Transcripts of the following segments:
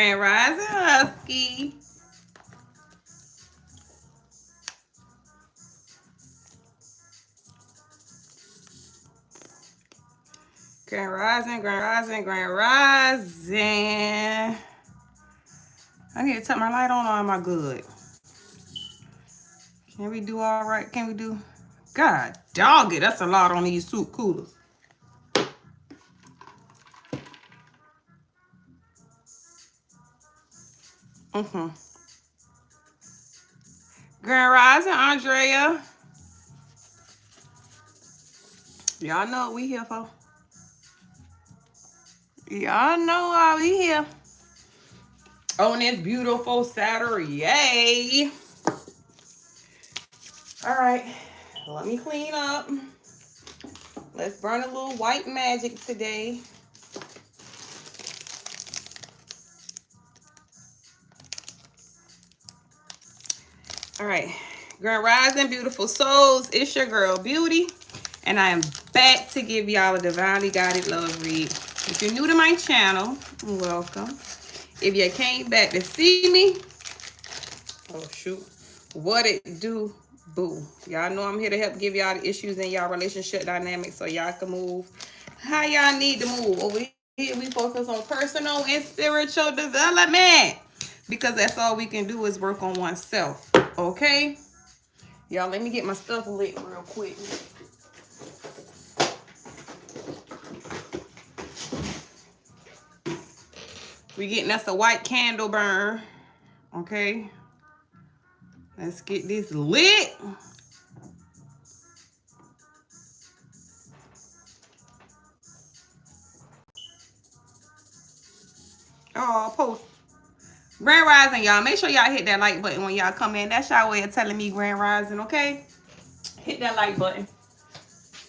Grand Rising Husky. Grand Rising, Grand Rising, Grand Rising. I need to turn my light on or am I good? Can we do all right? Can we do? God dog it, that's a lot on these soup coolers. Grand Rising, Andrea. Y'all know what we here for. Y'all know why we here. On this beautiful Saturday. Yay. All right. Let me clean up. Let's burn a little white magic today. All right. Grand Rising, beautiful souls. It's your girl, Beauty. And I am back to give y'all a divinely guided love read. If you're new to my channel, welcome. If you came back to see me, oh shoot, what it do, boo. Y'all know I'm here to help give y'all the issues in y'all relationship dynamics so y'all can move how y'all need to move. Over here, we focus on personal and spiritual development because that's all we can do is work on oneself, okay? Y'all, let me get my stuff lit real quick. We getting us a white candle burn, okay? Let's get this lit. Oh, post. Grand Rising, y'all. Make sure y'all hit that like button when y'all come in. That's y'all way of telling me Grand Rising, okay? Hit that like button.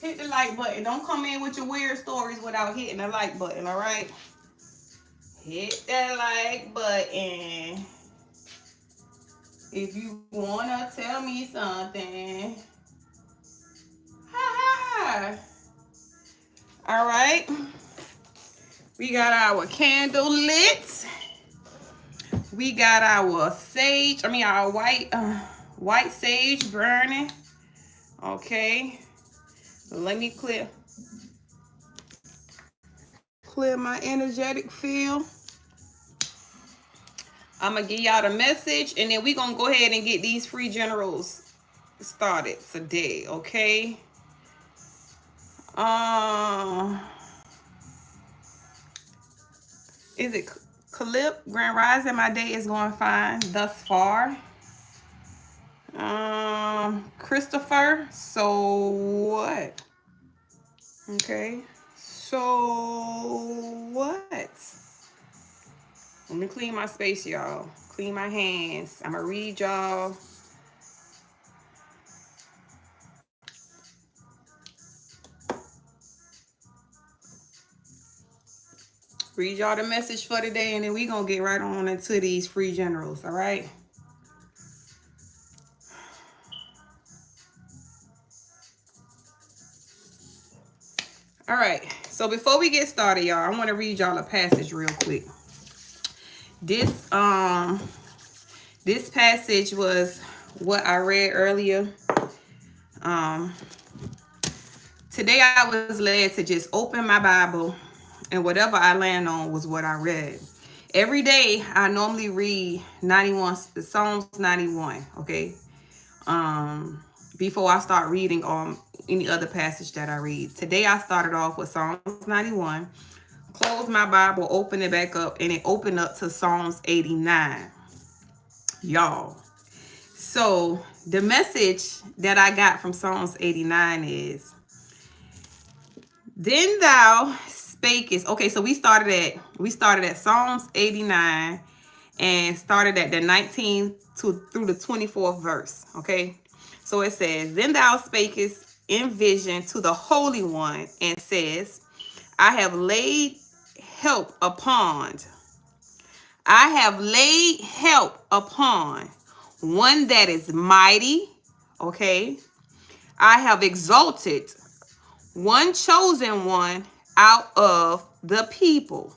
Hit the like button. Don't come in with your weird stories without hitting the like button, all right? Hit that like button. If you want to tell me something. Ha ha. All right. We got our candle lit. We got our sage, our white sage burning. Okay. So let me clear my energetic field. I'm going to give y'all the message, and then we're going to go ahead and get these free generals started today, okay? Is it Calip? Grand Rising, my day is going fine thus far. Christopher, so what? Okay, so what? Let me clean my space, y'all. Clean my hands. I'm gonna read y'all. Read y'all the message for today, and then we gonna get right on into these free generals, all right? All right, so before we get started, y'all, I want to read y'all a passage real quick. This passage was what I read earlier. Today I was led to just open my Bible, and whatever I land on was what I read. Every day I normally read Psalms 91, okay? Before I start reading any other passage that I read. Today I started off with Psalms 91, closed my Bible, opened it back up, and it opened up to Psalms 89. Y'all. So the message that I got from Psalms 89 is, then thou spakest. Okay, so we started at Psalms 89 and started at the 19th through the 24th verse. Okay, so it says, then thou spakest in vision to the Holy One and says, I have laid help upon one that is mighty. Okay, I have exalted one chosen one out of the people.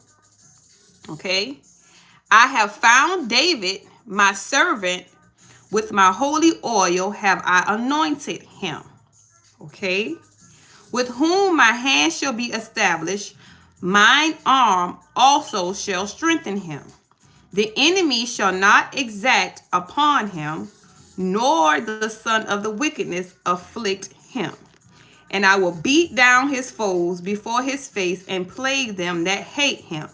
Okay, I have found David, my servant, with my holy oil have I anointed him. Okay. With whom my hand shall be established, mine arm also shall strengthen him. The enemy shall not exact upon him, nor the son of the wickedness afflict him. And I will beat down his foes before his face and plague them that hate him.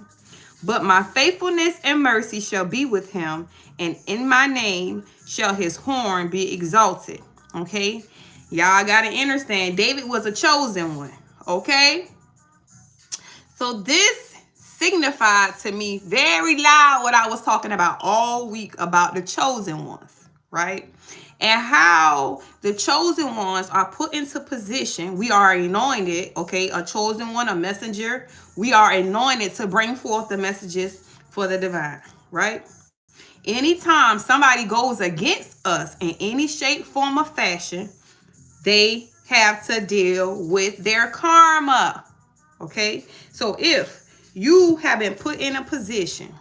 But my faithfulness and mercy shall be with him, and in my name shall his horn be exalted. Okay? Y'all got to understand, David was a chosen one. Okay? So this signified to me very loud what I was talking about all week about the chosen ones, right? And how the chosen ones are put into position. We are anointed, okay? A chosen one, a messenger. We are anointed to bring forth the messages for the divine, right? Anytime somebody goes against us in any shape, form, or fashion, they have to deal with their karma, okay? So if you have been put in a position,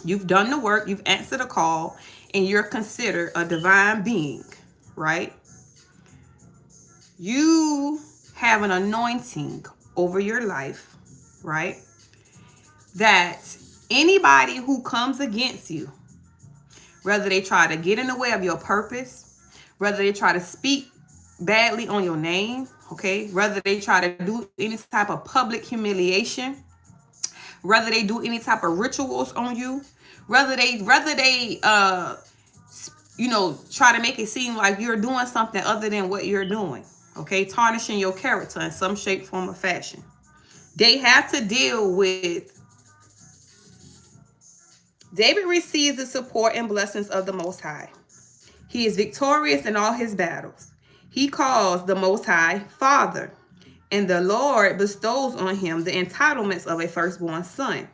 you've done the work, you've answered a call, and you're considered a divine being, right? You have an anointing over your life, right? That anybody who comes against you, whether they try to get in the way of your purpose, whether they try to speak badly on your name, okay? Whether they try to do any type of public humiliation, whether they do any type of rituals on you, whether they try to make it seem like you're doing something other than what you're doing, okay? Tarnishing your character in some shape, form, or fashion. They have to deal with. David receives the support and blessings of the Most High. He is victorious in all his battles. He calls the Most High Father, and the Lord bestows on him the entitlements of a firstborn son.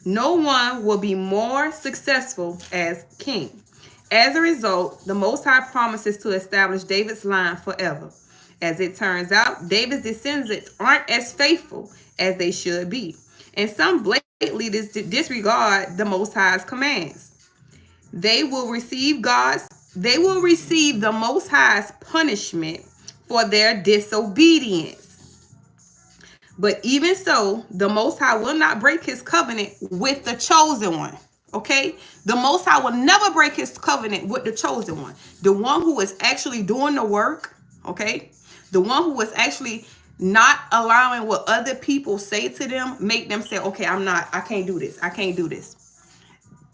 No one will be more successful as king. As a result, the Most High promises to establish David's line forever. As it turns out, David's descendants aren't as faithful as they should be, and some blatantly disregard the Most High's commands. They will receive the Most High's punishment for their disobedience. But even so, the Most High will not break his covenant with the chosen one. Okay? The Most High will never break his covenant with the chosen one. The one who is actually doing the work, okay? The one who is actually not allowing what other people say to them, make them say, okay, I can't do this. I can't do this.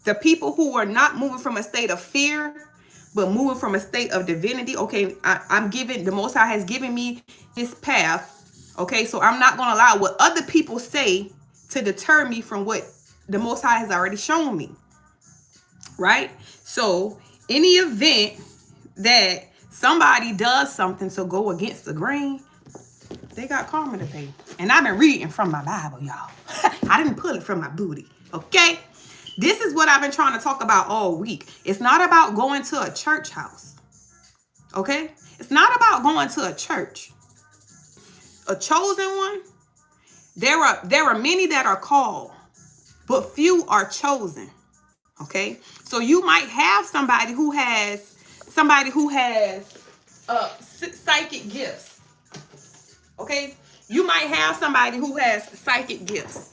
The people who are not moving from a state of fear, but moving from a state of divinity. Okay, the Most High has given me his path. Okay, so I'm not going to allow what other people say to deter me from what the Most High has already shown me. Right? So, any event that somebody does something to go against the grain, they got karma to pay. And I've been reading from my Bible, y'all. I didn't pull it from my booty. Okay? This is what I've been trying to talk about all week. It's not about going to a church house. Okay? It's not about going to a church. A chosen one, there are many that are called, but few are chosen. Okay? So you might have somebody who has psychic gifts. Okay? You might have somebody who has psychic gifts.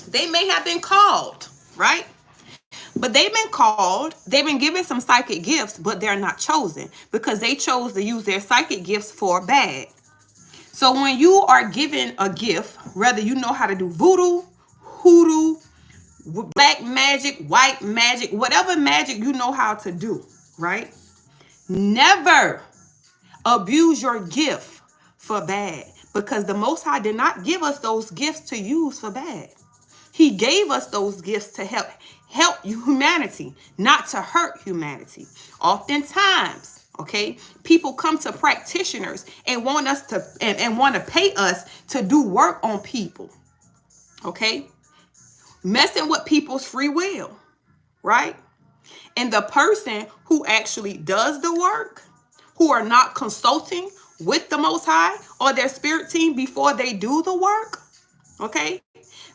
They may have been called, right? But they've been called, they've been given some psychic gifts, but they're not chosen because they chose to use their psychic gifts for bad. So when you are given a gift, whether you know how to do voodoo, hoodoo, black magic, white magic, whatever magic you know how to do, right? Never abuse your gift for bad, because the Most High did not give us those gifts to use for bad. He gave us those gifts to help humanity, not to hurt humanity. Oftentimes, okay, people come to practitioners and want us to and want to pay us to do work on people. Okay? Messing with people's free will, right? And the person who actually does the work, who are not consulting with the Most High or their spirit team before they do the work, okay?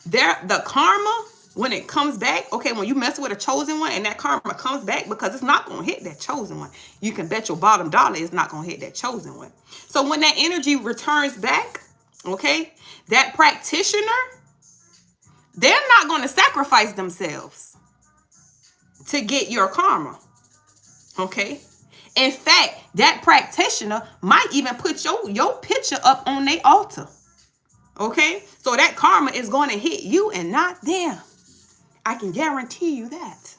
The karma when it comes back, okay, when you mess with a chosen one and that karma comes back, because it's not going to hit that chosen one. You can bet your bottom dollar it's not going to hit that chosen one. So when that energy returns back, okay, that practitioner, they're not going to sacrifice themselves to get your karma, okay? In fact, that practitioner might even put your picture up on their altar, okay? So that karma is going to hit you and not them. I can guarantee you that.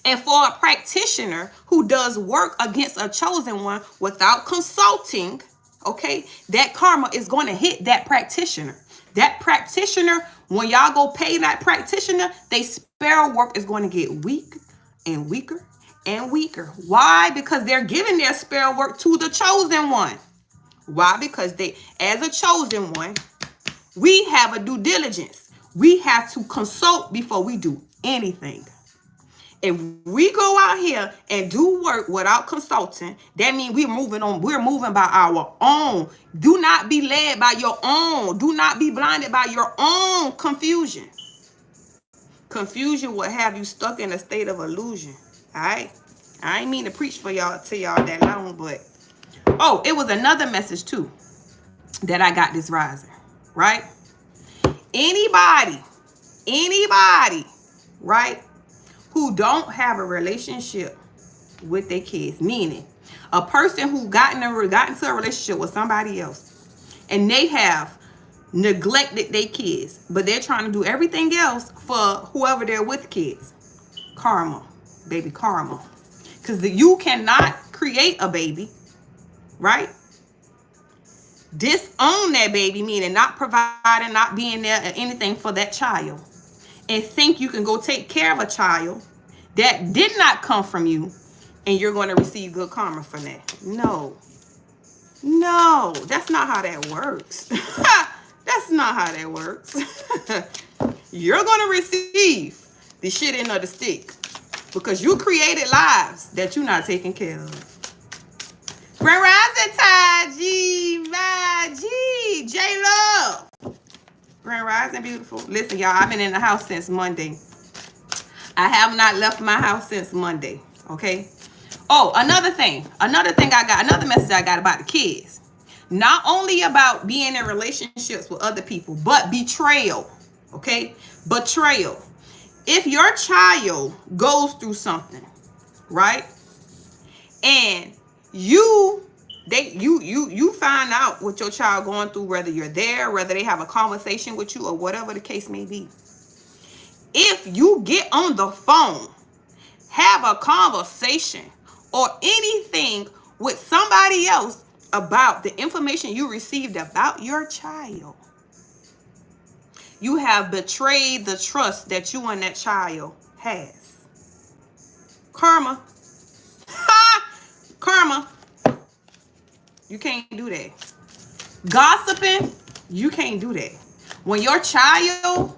And for a practitioner who does work against a chosen one without consulting, okay, that karma is going to hit that practitioner. That practitioner, when y'all go pay that practitioner, they spell work is going to get weak and weaker and weaker. Why? Because they're giving their spell work to the chosen one. Why? Because they, as a chosen one, we have a due diligence. We have to consult before we do anything. If we go out here and do work without consulting, that means we're moving by our own. Do not be led by your own. Do not be blinded by your own confusion. Confusion will have you stuck in a state of illusion. All right? I ain't mean to preach for y'all to y'all that long, but oh, it was another message too that I got this rising, right? Anybody, right, who don't have a relationship with their kids, meaning a person who gotten into a relationship with somebody else and they have neglected their kids, but they're trying to do everything else for whoever they're with kids. Karma, baby, karma. Because you cannot create a baby, right? Disown that baby, meaning not providing, not being there or anything for that child, and think you can go take care of a child that did not come from you and you're going to receive good karma for that. No, that's not how that works. That's not how that works. You're going to receive the shit end of the stick because you created lives that you're not taking care of. Grand Rising Ty G, J Love. Grand Rising, beautiful. Listen, y'all, I've been in the house since Monday. I have not left my house since Monday, okay? Oh, another message I got about the kids. Not only about being in relationships with other people, but betrayal, okay? Betrayal. If your child goes through something, right? And you find out what your child going through, whether you're there, whether they have a conversation with you or whatever the case may be. If you get on the phone, have a conversation or anything with somebody else about the information you received about your child, you have betrayed the trust that you and that child has. Karma. Karma. You can't do that. Gossiping, you can't do that. When your child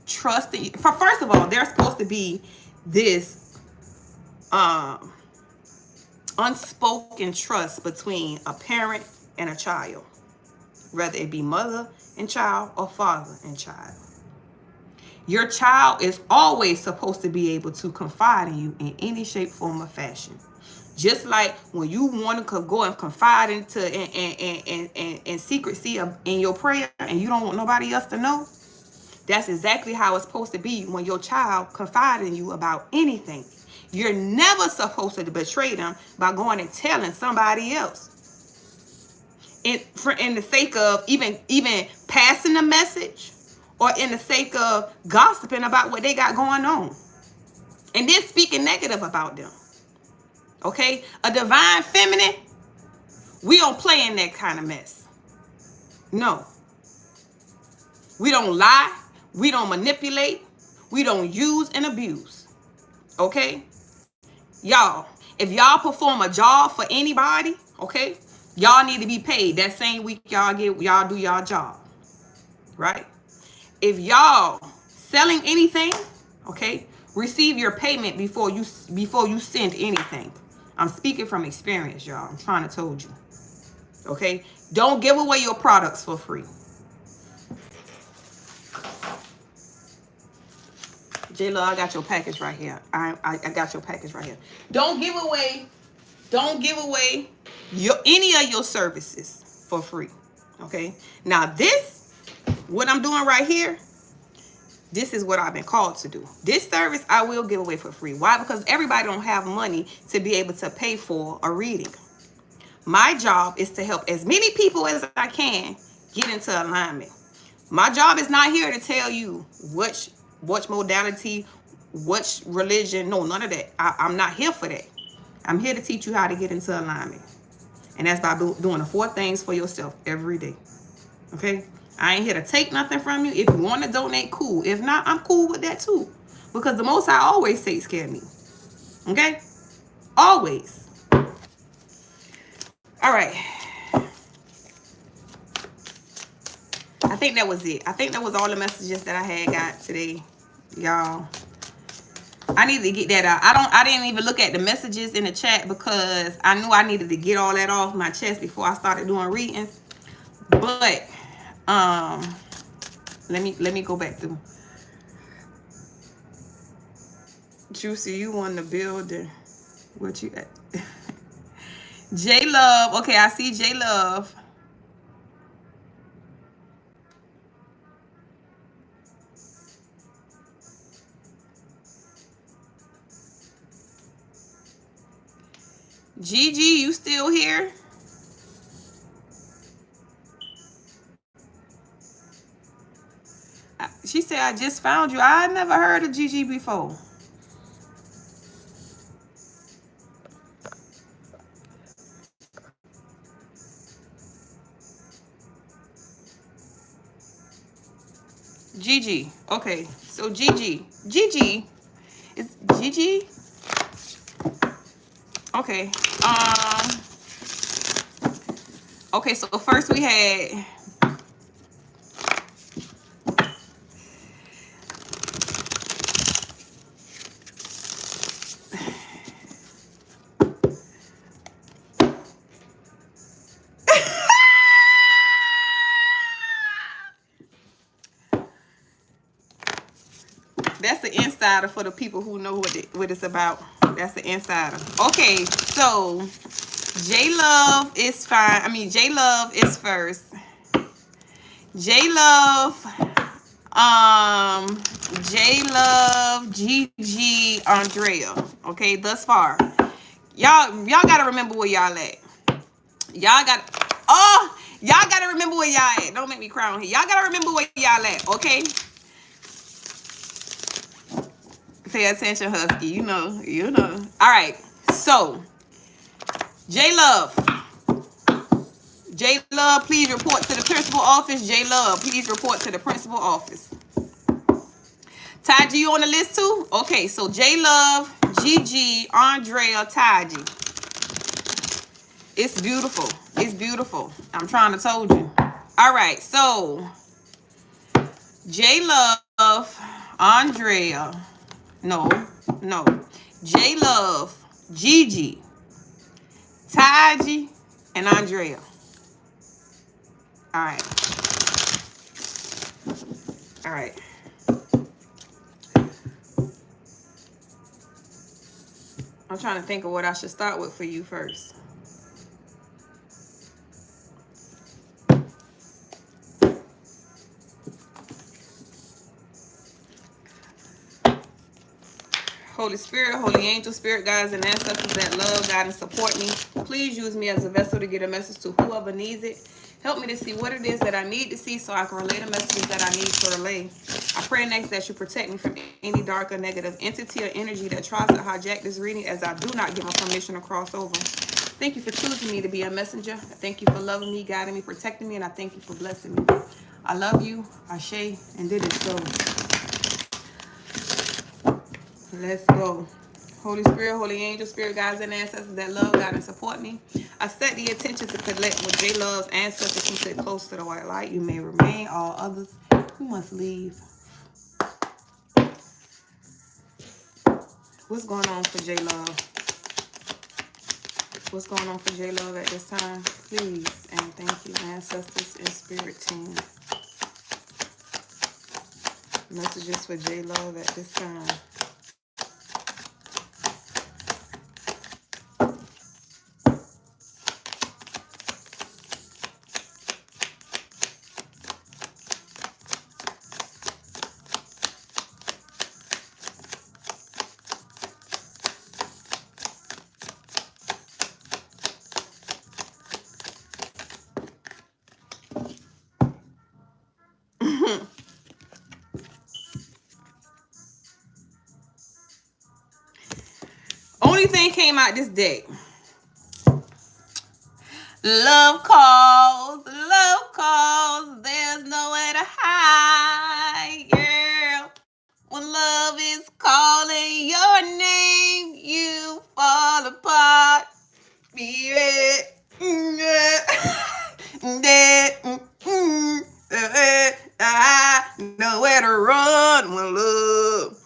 trusts you, first of all, there's supposed to be this unspoken trust between a parent and a child, whether it be mother and child or father and child. Your child is always supposed to be able to confide in you in any shape, form, or fashion. Just like when you want to go and confide into in secrecy in your prayer and you don't want nobody else to know, that's exactly how it's supposed to be when your child confides in you about anything. You're never supposed to betray them by going and telling somebody else. In the sake of even passing the message, or in the sake of gossiping about what they got going on, and then speaking negative about them. Okay? A divine feminine, we don't play in that kind of mess. No. We don't lie. We don't manipulate. We don't use and abuse. Okay? Y'all, if y'all perform a job for anybody, okay, y'all need to be paid that same week y'all do y'all job. Right? If y'all selling anything, okay, receive your payment before you send anything. I'm speaking from experience, y'all. I'm trying to told you. Okay? Don't give away your products for free. J-Lo, I got your package right here. I got your package right here. Don't give away any of your services for free. Okay? Now this, what I'm doing right here, this is what I've been called to do. This service I will give away for free. Why? Because everybody don't have money to be able to pay for a reading. My job is to help as many people as I can get into alignment. My job is not here to tell you which modality, which religion. No, none of that. I'm not here for that. I'm here to teach you how to get into alignment. And that's by doing the 4 things for yourself every day. Okay? I ain't here to take nothing from you. If you want to donate, cool. If not, I'm cool with that too. Because the Most High always takes care of me. Okay? Always. All right. I think that was it. I think that was all the messages that I had got today, y'all. I needed to get that out. I didn't even look at the messages in the chat because I knew I needed to get all that off my chest before I started doing readings. But let me go back through. Juicy, you won the building. What you at? J Love. Okay, I see J Love. Gigi, you still here? She said, I just found you. I never heard of Gigi before. Gigi. Okay, so Gigi. Is Gigi? Okay. Okay, so first we had that's the insider for the people who know what it's about. That's the insider. Okay, so J Love is fine. I mean, J Love is first. J Love, Gigi, Andrea. Okay, thus far, y'all gotta remember where y'all at. Y'all gotta remember where y'all at. Don't make me cry on here. Y'all gotta remember where y'all at. Okay. Pay attention, Husky. You know. All right. So, J Love, please report to the principal office. J Love, please report to the principal office. Taji, you on the list too? Okay, so J Love, Gigi, Andrea, Taji. It's beautiful. It's beautiful. I'm trying to told you. All right, so J Love, Andrea. No. J Love, Gigi, Taji, and Andrea. All right. I'm trying to think of what I should start with for you first. Holy Spirit, Holy Angel, Spirit guides, and ancestors that love, guide, and support me. Please use me as a vessel to get a message to whoever needs it. Help me to see what it is that I need to see so I can relay the messages that I need to relay. I pray next that you protect me from any dark or negative entity or energy that tries to hijack this reading, as I do not give a permission to cross over. Thank you for choosing me to be a messenger. Thank you for loving me, guiding me, protecting me, and I thank you for blessing me. I love you, Ashe, and did it so. Let's go. Holy Spirit, Holy Angel, Spirit guides, and ancestors that love, guide, and support me. I set the intention to collect with J Love's ancestors who sit close to the white light. You may remain. All others who must leave. What's going on for J Love? What's going on for J Love at this time? Please and thank you, ancestors and spirit team. Messages for J Love at this time. Only thing came out this day. Love calls, there's nowhere to hide, girl. When love is calling your name, you fall apart. Nowhere to run when love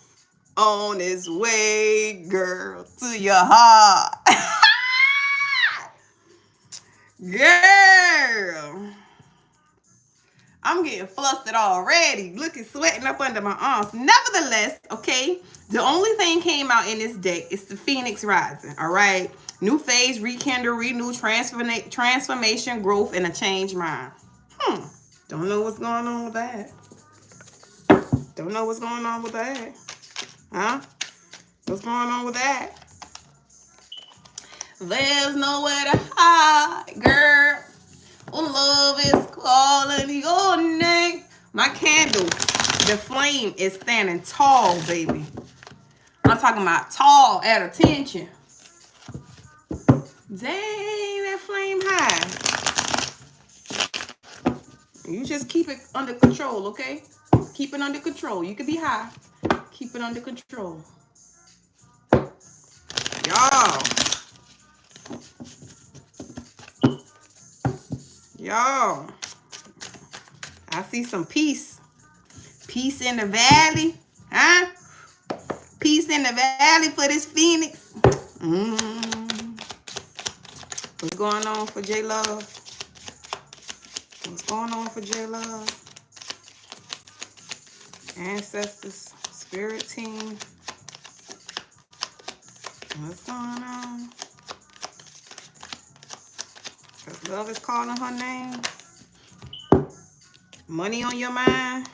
on its way, girl, to your heart. Girl, I'm getting flustered already. Look, it's sweating up under my arms. Nevertheless, okay, the only thing came out in this deck is the Phoenix Rising, all right? New phase, rekindle, renew, transformation, growth, and a changed mind. Don't know what's going on with that. Don't know what's going on with that. Huh? What's going on with that? There's nowhere to hide, girl. When love is calling your name. My candle, the flame is standing tall, baby. I'm talking about tall at attention. Dang, that flame high. You just keep it under control, okay? Keep it under control. You can be high. Keep it under control. Y'all. Y'all. I see some peace. Peace in the valley. Huh? Peace in the valley for this Phoenix. What's going on for J Love? What's going on for J Love? Ancestors, spirit team. What's going on? Because love is calling her name. Money on your mind.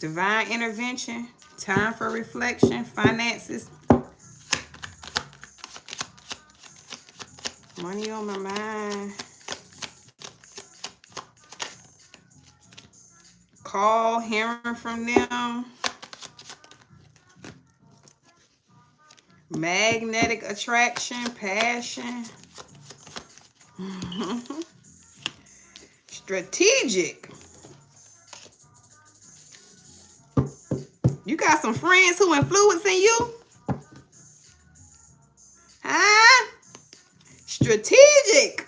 Divine intervention. Time for reflection. Finances. Money on my mind. Call, hearing from them. Magnetic attraction, passion. Strategic. You got some friends who influencing you? Huh? Strategic.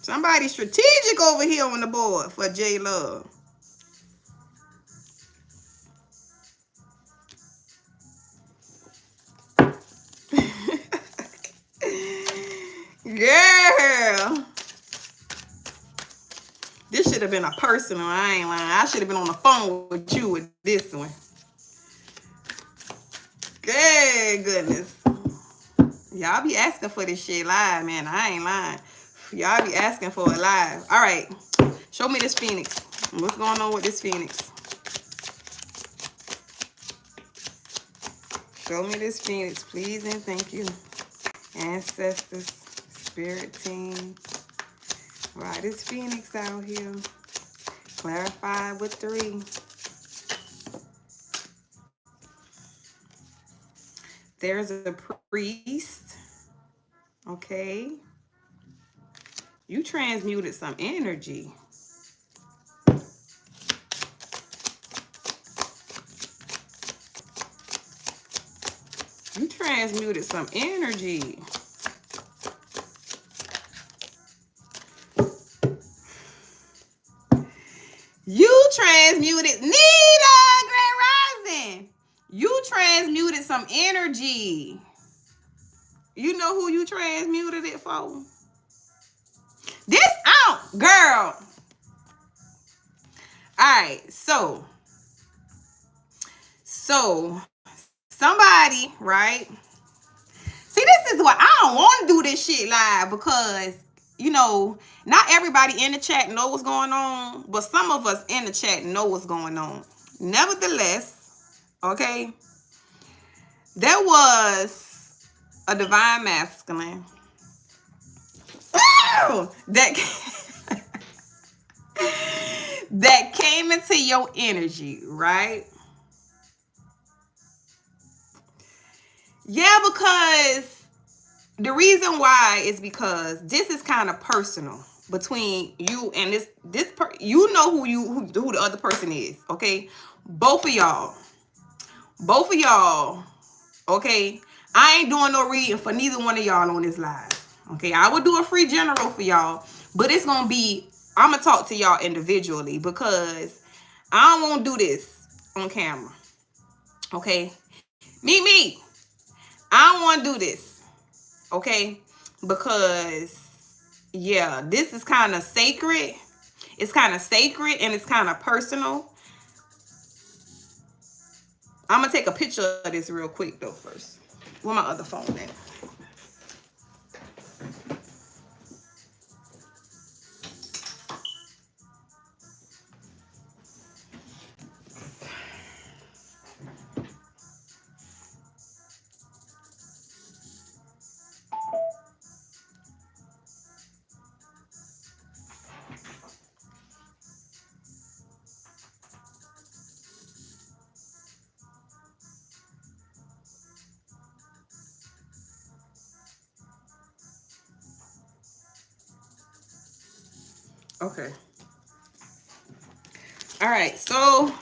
Somebody strategic over here on the board for J Love. Girl. This should have been a personal. I ain't lying. I should have been on the phone with you with this one. Good goodness. Y'all be asking for this shit live, man. I ain't lying. Y'all be asking for it live. All right. Show me this Phoenix. What's going on with this Phoenix? Show me this Phoenix, please, and thank you. Ancestors, spirit team. Why this Phoenix out here? Clarify with 3. There's a priest. Okay. You transmuted some energy. You transmuted some energy. You transmuted Nita, Grand Rising. You transmuted some energy. You know who you transmuted it for? This out, girl. All right, so somebody, right? See, this is what I don't want to do this shit live because, you know, not everybody in the chat know what's going on, but some of us in the chat know what's going on. Nevertheless, okay, there was a divine masculine that that came into your energy, right? Yeah, because the reason why is because this is kind of personal between you and you know who the other person is, okay? Both of y'all. Both of y'all, okay? I ain't doing no reading for neither one of y'all on this live. Okay, I will do a free general for y'all, but it's gonna be, I'm gonna talk to y'all individually because I don't want to do this on camera. Okay, me. I don't want to do this. Okay, because yeah, this is kind of sacred. It's kind of sacred and it's kind of personal. I'm gonna take a picture of this real quick though first. Where my other phone at? Okay. All right. So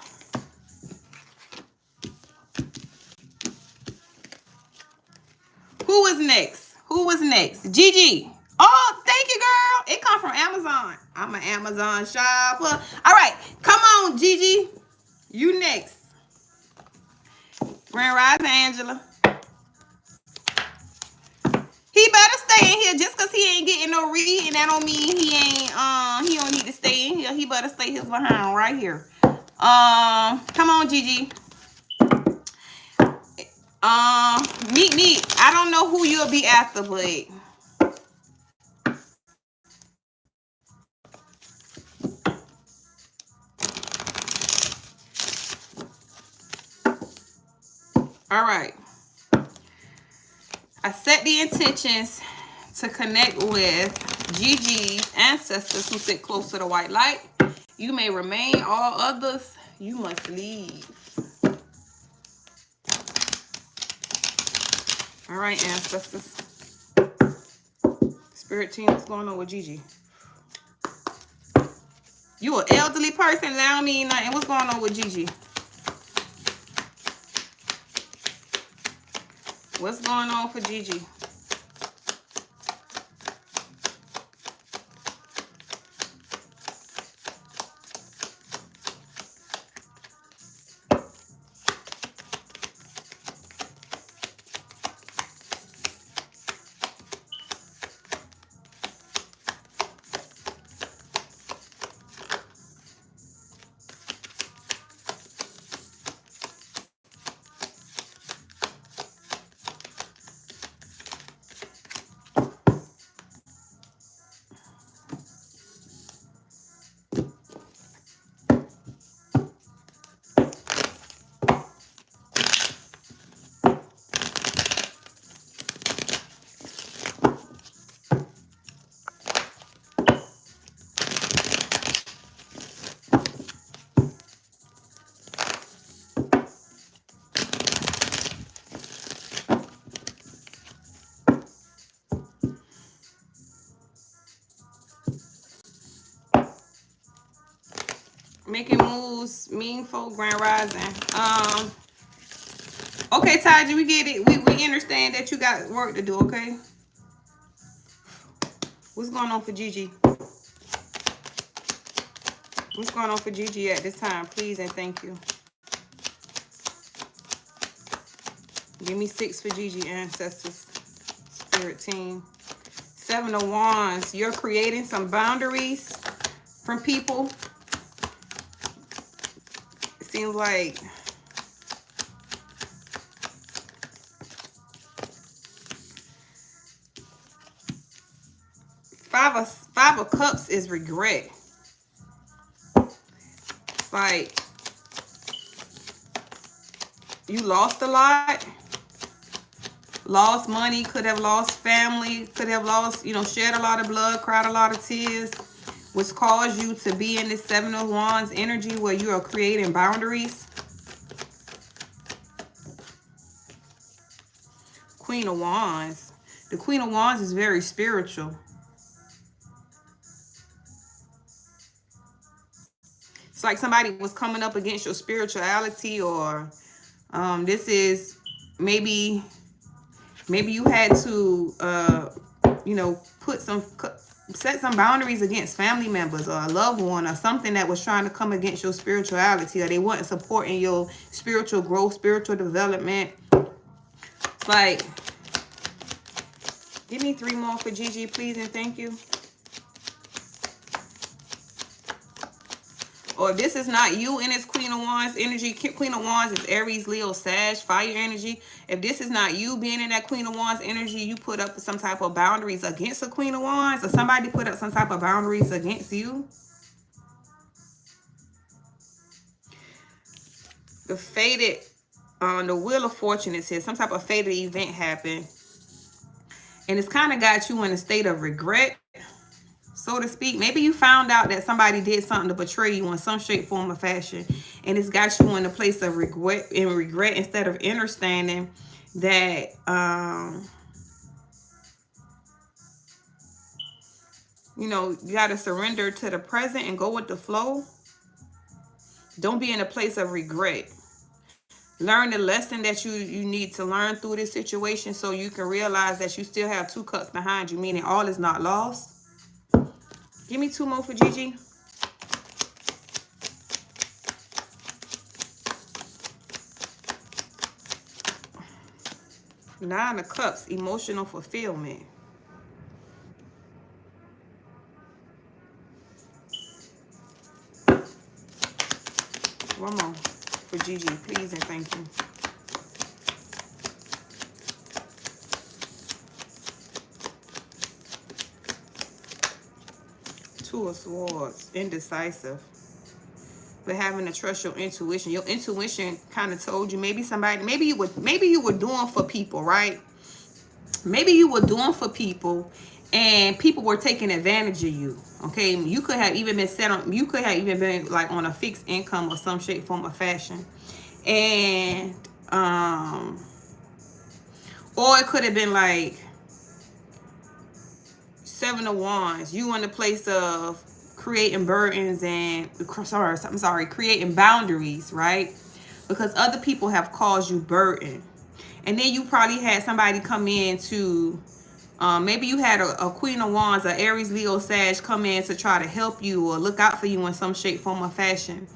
who was next? Who was next? Gigi. Oh, thank you, girl. It come from Amazon. I'm an Amazon shopper. All right. Come on, Gigi. You next. Grand Rising Angela. He better stay in here just because he ain't getting no reading. That don't mean he don't need to stay in here. He better stay his behind right here. Come on, Gigi. Meet. I don't know who you'll be after, but all right. I set the intentions to connect with Gigi's ancestors who sit close to the white light. You may remain, all others, you must leave. All right, ancestors. Spirit team, what's going on with Gigi? You an elderly person, that don't mean nothing. What's going on with Gigi? What's going on for Gigi? Making moves, meaningful, grand rising. Okay, Taji, we get it. We understand that you got work to do, okay? What's going on for Gigi? What's going on for Gigi at this time? Please and thank you. Give me 6 for Gigi, ancestors. Spirit team. Seven of Wands. You're creating some boundaries from people. It seems like Five of Cups is regret. It's like you lost a lot. Lost money, could have lost family, could have lost, you know, shed a lot of blood, cried a lot of tears, which caused you to be in this Seven of Wands energy where you are creating boundaries. Queen of Wands. The Queen of Wands is very spiritual. It's like somebody was coming up against your spirituality, or this is maybe you had to, you know, set some boundaries against family members or a loved one or something that was trying to come against your spirituality, or they weren't supporting your spiritual growth, spiritual development. It's like, give me 3 more for Gigi, please, and thank you. Or if this is not you in this Queen of Wands energy, Queen of Wands is Aries, Leo, Sag, fire energy. If this is not you being in that Queen of Wands energy, you put up some type of boundaries against a Queen of Wands, or somebody put up some type of boundaries against you. The fated, the Wheel of Fortune is here. Some type of fated event happened. And it's kind of got you in a state of regret, so to speak. Maybe you found out that somebody did something to betray you in some shape, form, or fashion, and it's got you in a place of regret instead of understanding that you know, you got to surrender to the present and go with the flow. Don't be in a place of regret. Learn the lesson that you need to learn through this situation, so you can realize that you still have 2 cups behind you, meaning all is not lost. Give me 2 more for Gigi. Nine of Cups, emotional fulfillment. One more for Gigi, please, and thank you. Two of Swords, indecisive. But having to trust your intuition. Your intuition kind of told you maybe you were doing for people, right? Maybe you were doing for people and people were taking advantage of you. Okay, you could have even been like on a fixed income or some shape, form, or fashion. And or it could have been like Seven of Wands, you in the place of creating burdens and creating boundaries, right? Because other people have caused you burden. And then you probably had somebody come in to maybe you had a Queen of Wands, a Aries, Leo, Sag come in to try to help you or look out for you in some shape, form, or fashion.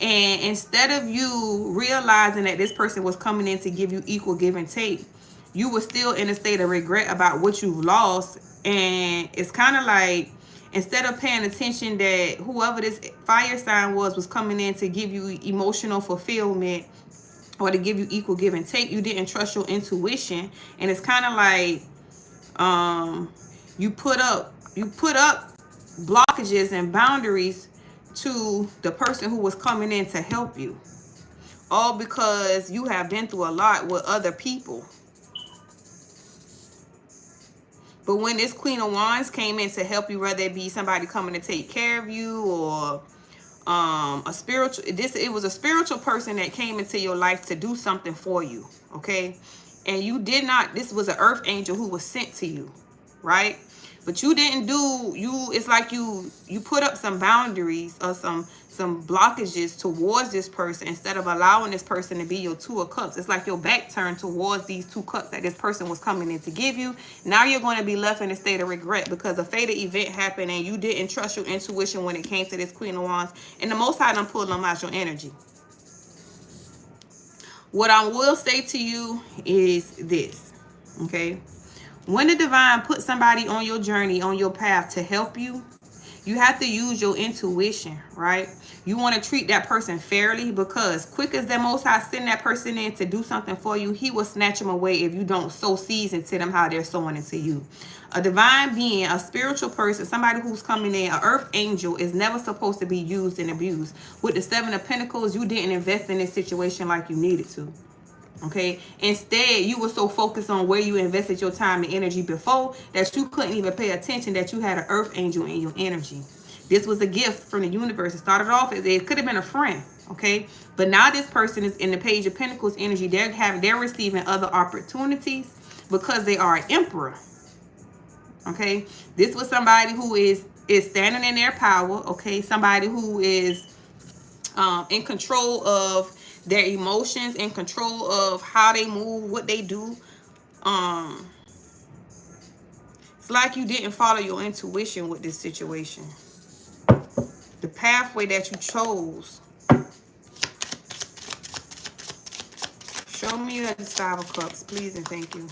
And instead of you realizing that this person was coming in to give you equal give and take, you were still in a state of regret about what you've lost. And it's kind of like, instead of paying attention that whoever this fire sign was coming in to give you emotional fulfillment or to give you equal give and take, you didn't trust your intuition. And it's kind of like you put up blockages and boundaries to the person who was coming in to help you, all because you have been through a lot with other people. But when this Queen of Wands came in to help you, whether it be somebody coming to take care of you or it was a spiritual person that came into your life to do something for you, okay? And you did not, this was an earth angel who was sent to you, right? But you didn't it's like you put up some boundaries or some blockages towards this person instead of allowing this person to be your 2 of Cups. It's like your back turned towards these 2 cups that this person was coming in to give you. Now you're going to be left in a state of regret because a fated event happened and you didn't trust your intuition when it came to this Queen of Wands. And the Most High done pulled them out your energy. What I will say to you is this, okay? When the divine puts somebody on your journey, on your path to help you, you have to use your intuition, right? You want to treat that person fairly, because quick as the Most High send that person in to do something for you, he will snatch them away if you don't sow seeds into them how they're sowing into you. A divine being, a spiritual person, somebody who's coming in, an earth angel, is never supposed to be used and abused. With the Seven of Pentacles, you didn't invest in this situation like you needed to. Okay, instead you were so focused on where you invested your time and energy before that you couldn't even pay attention that you had an earth angel in your energy. This was a gift from the universe. It started off as, it could have been a friend, okay, but now this person is in the Page of Pentacles energy. They're receiving other opportunities because they are an emperor. Okay, this was somebody who is standing in their power. Okay, somebody who is in control of their emotions, in control of how they move, what they do. It's like you didn't follow your intuition with this situation. The pathway that you chose. Show me that Five of Cups, please and thank you.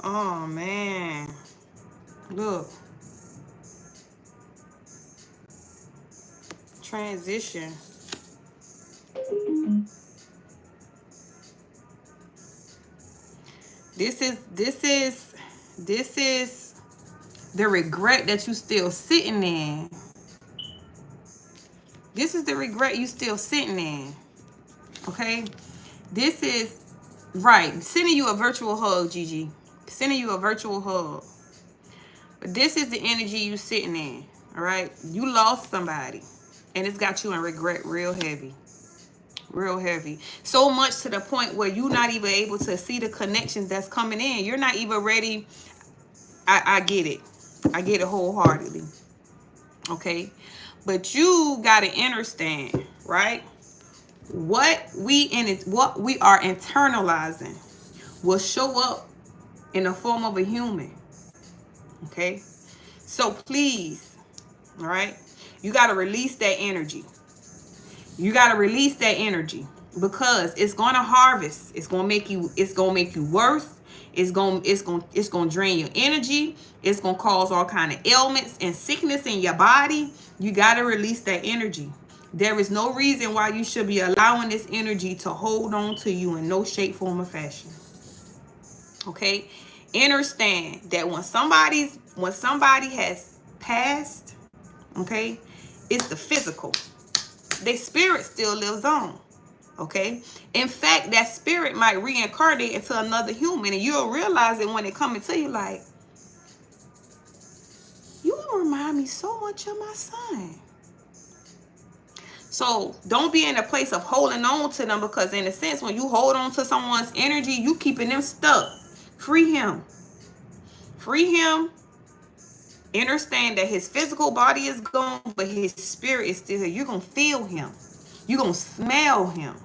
Oh man, look, transition. This is the regret that you still sitting in. This is the regret you still sitting in. Okay, this is right. Sending you a virtual hug, Gigi. Sending you a virtual hug. But this is the energy you sitting in. All right, you lost somebody, and it's got you in regret real heavy. Real heavy. So much to the point where you're not even able to see the connections that's coming in. You're not even ready. I get it. I get it wholeheartedly. Okay. But you gotta understand, right? What we are internalizing will show up in the form of a human. Okay. So please, all right, you gotta release that energy. You got to release that energy, because it's going to harvest. It's going to make you worse. It's going to drain your energy. It's going to cause all kind of ailments and sickness in your body. You got to release that energy. There is no reason why you should be allowing this energy to hold on to you in no shape, form, or fashion. Okay? Understand that when somebody has passed, okay, it's the physical. Their spirit still lives on. Okay, in fact, that spirit might reincarnate into another human, and you'll realize it when it comes to you, like, you remind me so much of my son. So don't be in a place of holding on to them, because in a sense, when you hold on to someone's energy, you keeping them stuck. Free him. Free him. Understand that his physical body is gone, but his spirit is still here. You're going to feel him. You're going to smell him.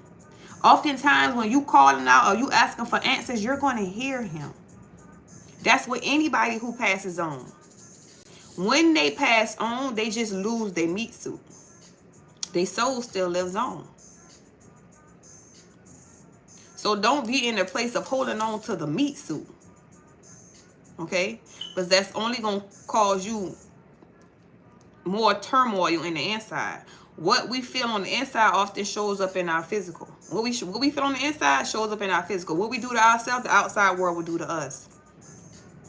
Oftentimes when you calling out or you asking for answers, you're going to hear him. That's what anybody who passes on. When they pass on, they just lose their meat suit. Their soul still lives on. So don't be in a place of holding on to the meat suit. Okay? Because that's only going to cause you more turmoil in the inside. What we feel on the inside often shows up in our physical. What we feel on the inside shows up in our physical. What we do to ourselves, the outside world will do to us.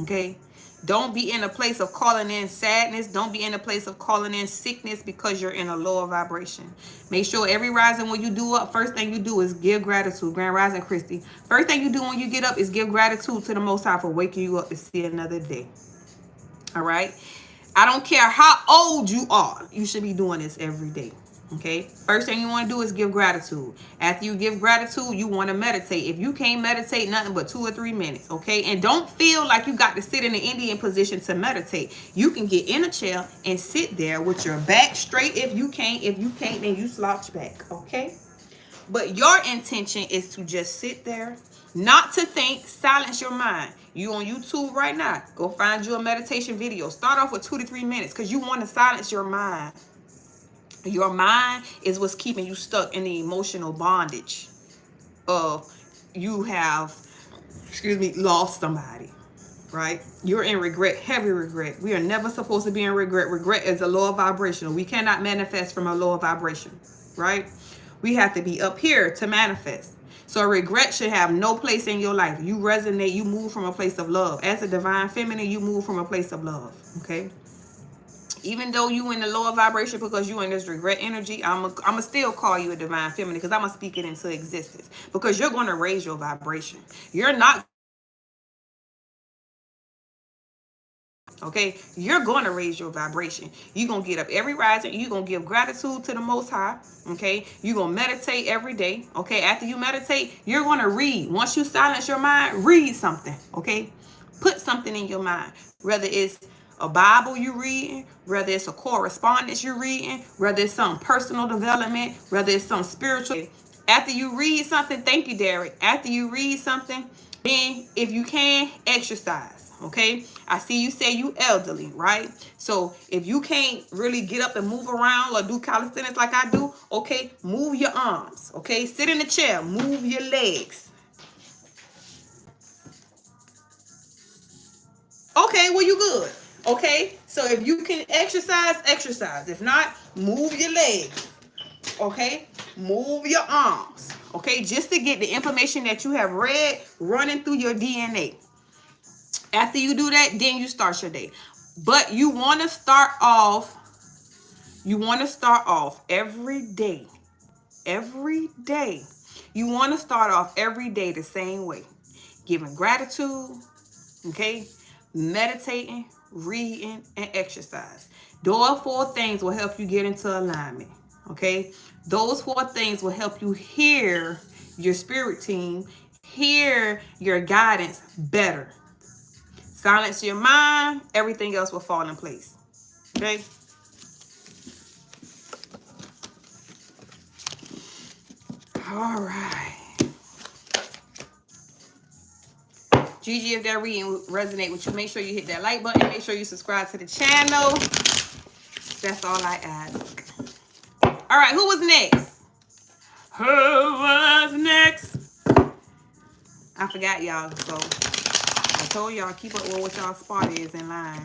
Okay? Don't be in a place of calling in sadness. Don't be in a place of calling in sickness because you're in a lower vibration. Make sure every rising when you do up, first thing you do is give gratitude. Grand Rising Christy. First thing you do when you get up is give gratitude to the Most High for waking you up to see another day. All right? I don't care how old you are. You should be doing this every day. Okay, first thing you want to do is give gratitude. After you give gratitude, you want to meditate. If you can't meditate nothing but 2 or 3 minutes, okay, and don't feel like you got to sit in the Indian position to meditate. You can get in a chair and sit there with your back straight. If you can't, then you slouch back, okay. But your intention is to just sit there, not to think. Silence your mind. You on YouTube right now, go find you a meditation video. Start off with 2 to 3 minutes, because you want to silence your mind. Your mind is what's keeping you stuck in the emotional bondage of you have, lost somebody, right? You're in regret, heavy regret. We are never supposed to be in regret. Regret is a lower vibration. We cannot manifest from a lower vibration, right? We have to be up here to manifest. So regret should have no place in your life. You resonate, you move from a place of love. As a divine feminine, you move from a place of love, okay? Even though you in the lower vibration because you in this regret energy, I'm still call you a divine feminine, because I'm going to speak it into existence. Because you're going to raise your vibration. You're not, okay? You're going to raise your vibration. You're going to get up every rising. You're going to give gratitude to the Most High, okay? You're going to meditate every day, okay? After you meditate, you're going to read. Once you silence your mind, read something, okay? Put something in your mind, whether it's a Bible you're reading, whether it's a correspondence you're reading, whether it's some personal development, whether it's some spiritual. After you read something, thank you, Derek. After you read something, then if you can, exercise, okay? I see you say you elderly, right? So if you can't really get up and move around or do calisthenics like I do, okay, move your arms, okay? Sit in the chair, move your legs. Okay, well, you good. Okay, so if you can exercise, exercise. If not, move your legs. Okay, move your arms. Okay, just to get the information that you have read running through your DNA. After you do that, then you start your day. But you want to start off. Every day. Every day. You want to start off every day the same way. Giving gratitude. Okay, meditating, reading, and exercise. Those 4 things will help you get into alignment. Okay, those 4 things will help you hear your spirit team, hear your guidance better. Silence your mind, everything else will fall in place. Okay. All right. Gigi, if that reading resonate with you, make sure you hit that like button. Make sure you subscribe to the channel. That's all I ask. All right, who was next? Who was next? I forgot, y'all. So I told y'all, keep up with what y'all spot is in line.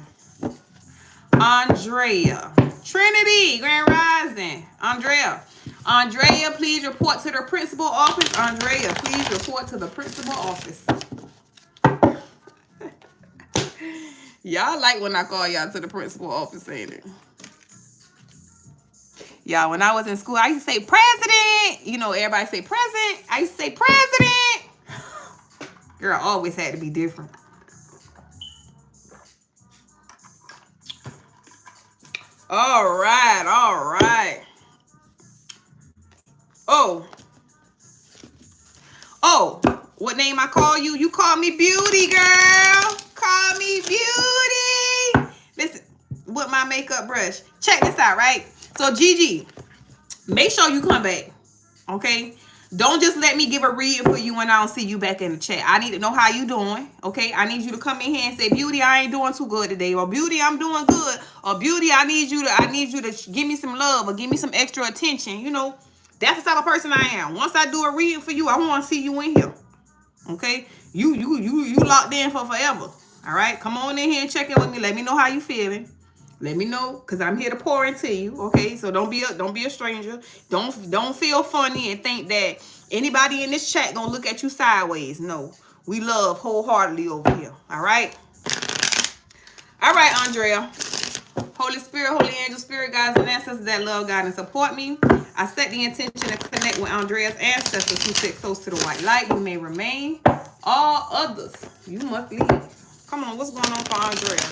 Andrea. Trinity, Grand Rising. Andrea, please report to the principal office. Andrea, please report to the principal office. Y'all like when I call y'all to the principal office, ain't it? Y'all, when I was in school, I used to say president. You know, everybody say president. I used to say president. Girl, always had to be different. All right. Oh, what name I call you? You call me Beauty, girl. Call me Beauty. Listen, with my makeup brush. Check this out, right? So, Gigi, make sure you come back, okay? Don't just let me give a reading for you when I don't see you back in the chat. I need to know how you doing, okay? I need you to come in here and say, Beauty, I ain't doing too good today. Or Beauty, I'm doing good. Or Beauty, I need you to give me some love or give me some extra attention. You know, that's the type of person I am. Once I do a reading for you, I want to see you in here. Okay? You locked in for forever. All right? Come on in here and check in with me. Let me know how you feeling. Let me know, because I'm here to pour into you. Okay? So don't be a stranger. Don't feel funny and think that anybody in this chat gonna look at you sideways. No. We love wholeheartedly over here. All right? All right, Andrea. Holy Spirit, Holy Angel, Spirit guides, and ancestors that love God and support me. I set the intention to connect with Andrea's ancestors who sit close to the white light. You may remain. All others, you must leave. Come on, what's going on for Andrea?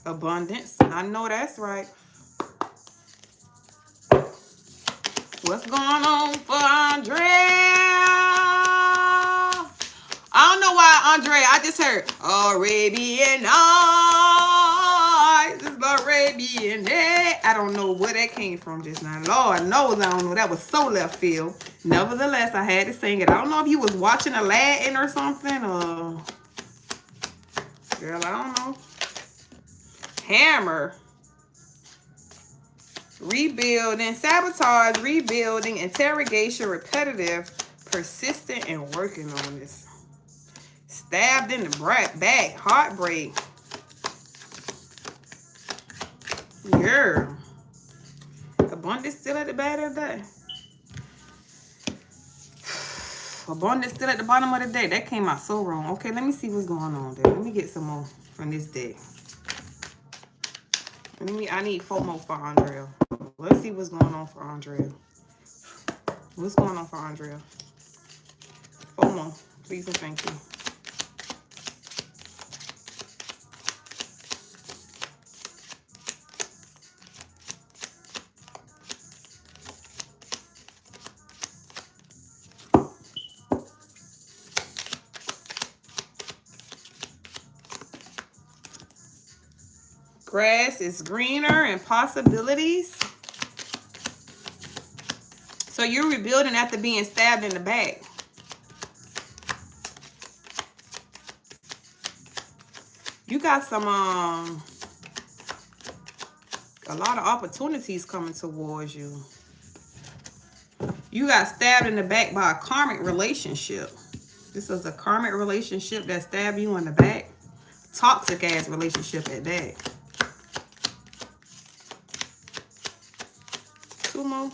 Abundance. I know that's right. What's going on for Andrea? I don't know why, Andrea. I just heard Arabian Nights. It's Arabian Night. I don't know where that came from just now. Lord knows I don't know. That was so left field. Nevertheless, I had to sing it. I don't know if you was watching Aladdin or something. Or girl, I don't know. Hammer. Rebuilding, sabotage, rebuilding, interrogation, repetitive, persistent, and working on this. Stabbed in the back, heartbreak. Girl. Abundance still at the bottom of the day. Abundance still at the bottom of the day. That came out so wrong. Okay, let me see what's going on there. Let me get some more from this deck. I need 4 more for Andrea. Let's see what's going on for Andrea. What's going on for Andrea? 4 more. Please and thank you. Grass is greener and possibilities. So you're rebuilding after being stabbed in the back. You got some a lot of opportunities coming towards you. You got stabbed in the back by a karmic relationship. This is a karmic relationship that stabbed you in the back. Toxic ass relationship at that. 2 more.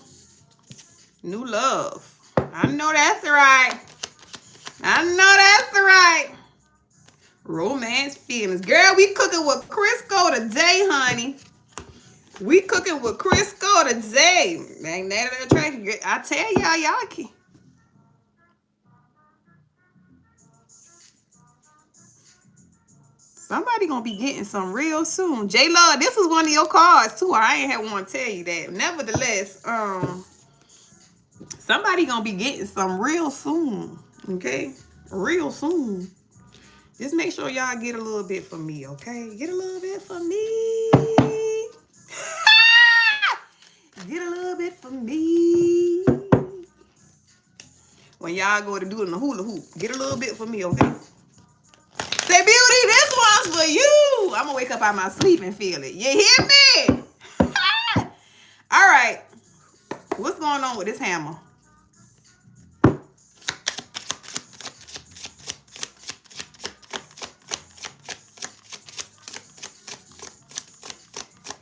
New love. I know that's right. I know that's right. Romance feelings. Girl, we cooking with Crisco today, honey. We cooking with Crisco today. Magnetic attraction. I tell y'all can. Somebody gonna be getting some real soon. J Love, this was one of your cards too. I ain't had one to tell you that. Nevertheless, somebody gonna be getting some real soon. Okay? Real soon. Just make sure y'all get a little bit for me, okay? Get a little bit for me. Get a little bit for me. When y'all go to do it in the hula hoop, get a little bit for me, okay? Say, Beauty, this one's for you. I'm gonna wake up out of my sleep and feel it. You hear me? All right. What's going on with this hammer?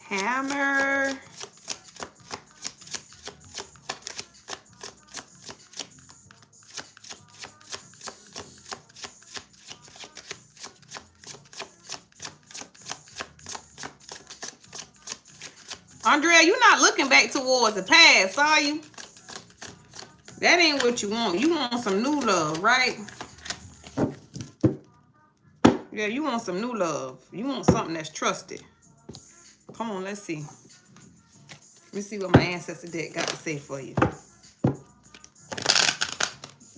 Hammer. Andrea, you're not looking back towards the past, are you? That ain't what you want. You want some new love, right? Yeah, you want some new love. You want something that's trusted. Come on, let's see. Let me see what my ancestor deck got to say for you.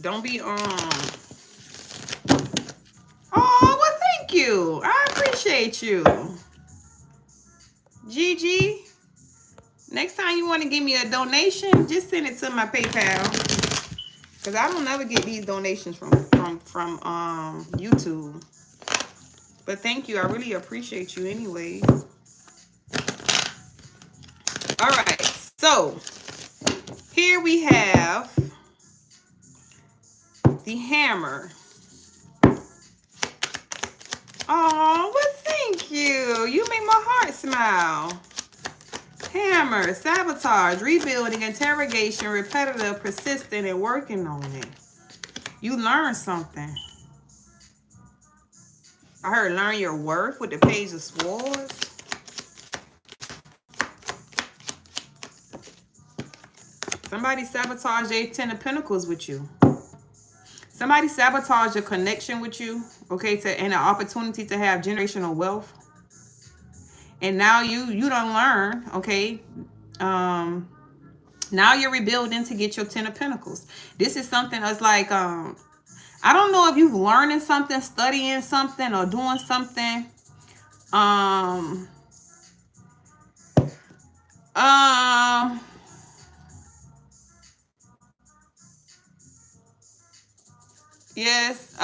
Don't be Oh, well, thank you. I appreciate you. Gigi, next time you want to give me a donation, just send it to my PayPal. Because I don't never get these donations from YouTube. But thank you. I really appreciate you anyways. All right. So, here we have the hammer. Oh, well, thank you. You make my heart smile. Hammer, sabotage, rebuilding, interrogation, repetitive, persistent, and working on it. You learn something. I heard learn your worth with the Page of Swords. Somebody sabotaged their 10 of Pentacles with you. Somebody sabotaged a connection with you, okay, and an opportunity to have generational wealth. And now you don't learn, okay? Now you're rebuilding to get your 10 of Pentacles. This is something that's like, I don't know if you've learning something, studying something, or doing something. Um, um, yes.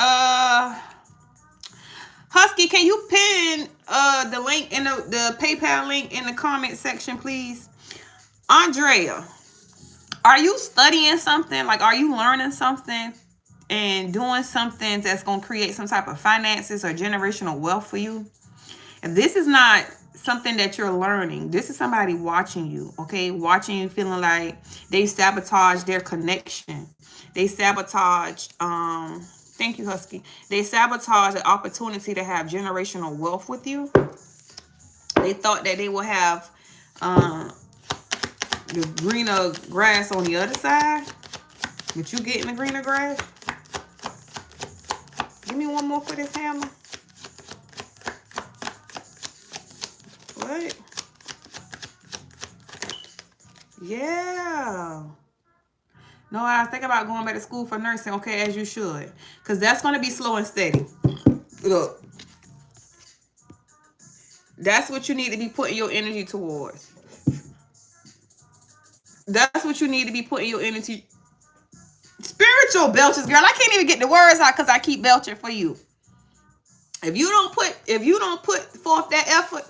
Husky, can you pin the link in the PayPal link in the comment section, please? Andrea, are you studying something? Like, are you learning something and doing something that's going to create some type of finances or generational wealth for you? If this is not something that you're learning, this is somebody watching you, okay? Watching you, feeling like they sabotage their connection. They sabotage, thank you, Husky. They sabotage the opportunity to have generational wealth with you. They thought that they will have the greener grass on the other side, but you getting the greener grass. Give me one more for this hammer. What? Yeah. No, I was thinking about going back to school for nursing. Okay, as you should. Because that's going to be slow and steady. Look. That's what you need to be putting your energy towards. That's what you need to be putting your energy. Spiritual belches, girl. I can't even get the words out because I keep belching for you. If you don't put forth that effort,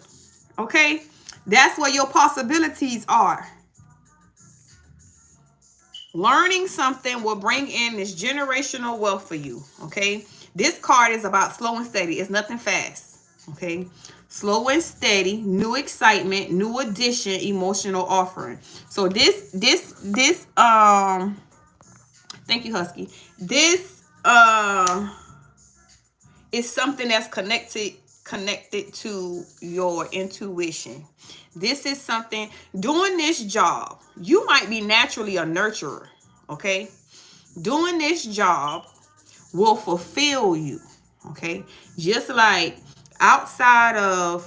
okay, that's where your possibilities are. Learning something will bring in this generational wealth for you, okay? This card is about slow and steady. It's nothing fast, okay? Slow and steady, new excitement, new addition, emotional offering. So this, thank you, Husky. This, is something that's connected to your intuition. This is something, doing this job, you might be naturally a nurturer, okay? Doing this job will fulfill you, okay? Just like outside of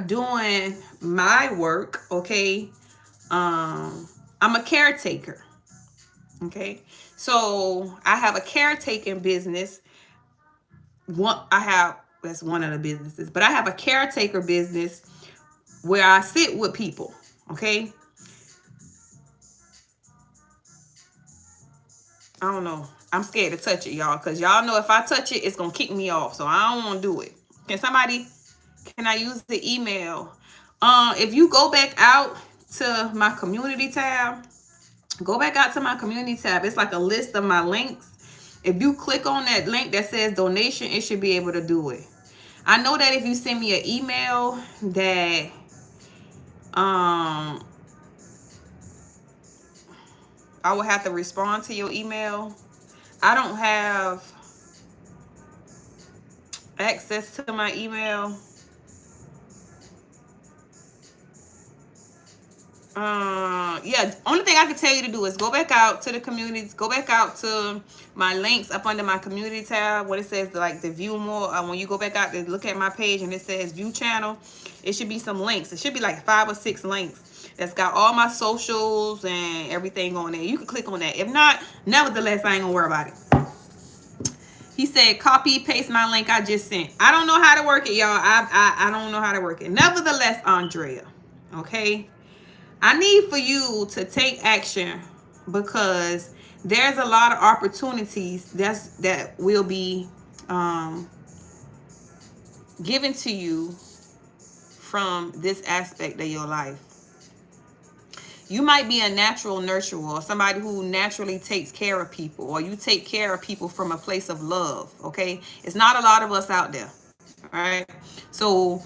doing my work, okay? I'm a caretaker, okay? So I have a caretaking business. That's one of the businesses, but I have a caretaker business where I sit with people, okay? I don't know. I'm scared to touch it, y'all, because y'all know if I touch it, it's going to kick me off, so I don't want to do it. Can I use the email? If you go back out to my community tab, it's like a list of my links. If you click on that link that says donation, it should be able to do it. I know that if you send me an email that I will have to respond to your email. I don't have access to my email. Yeah, only thing I can tell you to do is go back out to the communities, go back out to my links up under my community tab, what it says like the view more. When you go back out to look at my page and it says view channel, it should be some links. It should be like 5 or 6 links that's got all my socials and everything on there. You can click on that. If not, nevertheless, I ain't gonna worry about it. He said, copy, paste my link I just sent. I don't know how to work it, y'all. I don't know how to work it. Nevertheless, Andrea, okay? I need for you to take action because there's a lot of opportunities that will be given to you from this aspect of your life. You might be a natural nurturer or somebody who naturally takes care of people, or you take care of people from a place of love, okay? It's not a lot of us out there, all right? So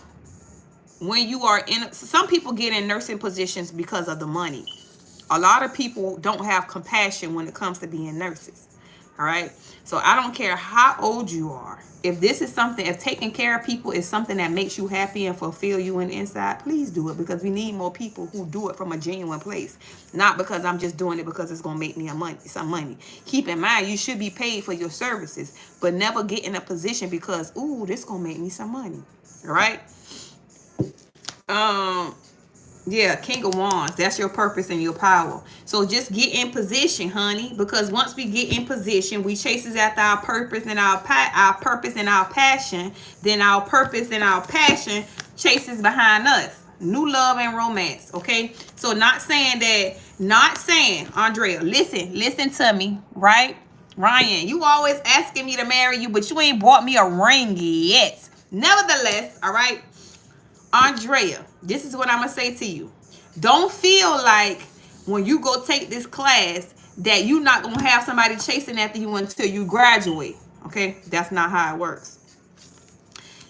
when you are some people get in nursing positions because of the money. A lot of people don't have compassion when it comes to being nurses, all right? So I don't care how old you are. If this is something, if taking care of people is something that makes you happy and fulfill you on the inside, please do it, because we need more people who do it from a genuine place. Not because I'm just doing it because it's going to make me some money. Keep in mind, you should be paid for your services, but never get in a position because, ooh, this going to make me some money, all right? Um, yeah, King of Wands. That's your purpose and your power. So just get in position, honey, because once we get in position, we chases after our purpose and our purpose and our passion. Then our purpose and our passion chases behind us. New love and romance. Okay. So not saying, Andrea, listen to me, right? Ryan, you always asking me to marry you, but you ain't bought me a ring yet. Nevertheless, all right. Andrea, this is what I'm going to say to you. Don't feel like when you go take this class that you're not going to have somebody chasing after you until you graduate. Okay? That's not how it works.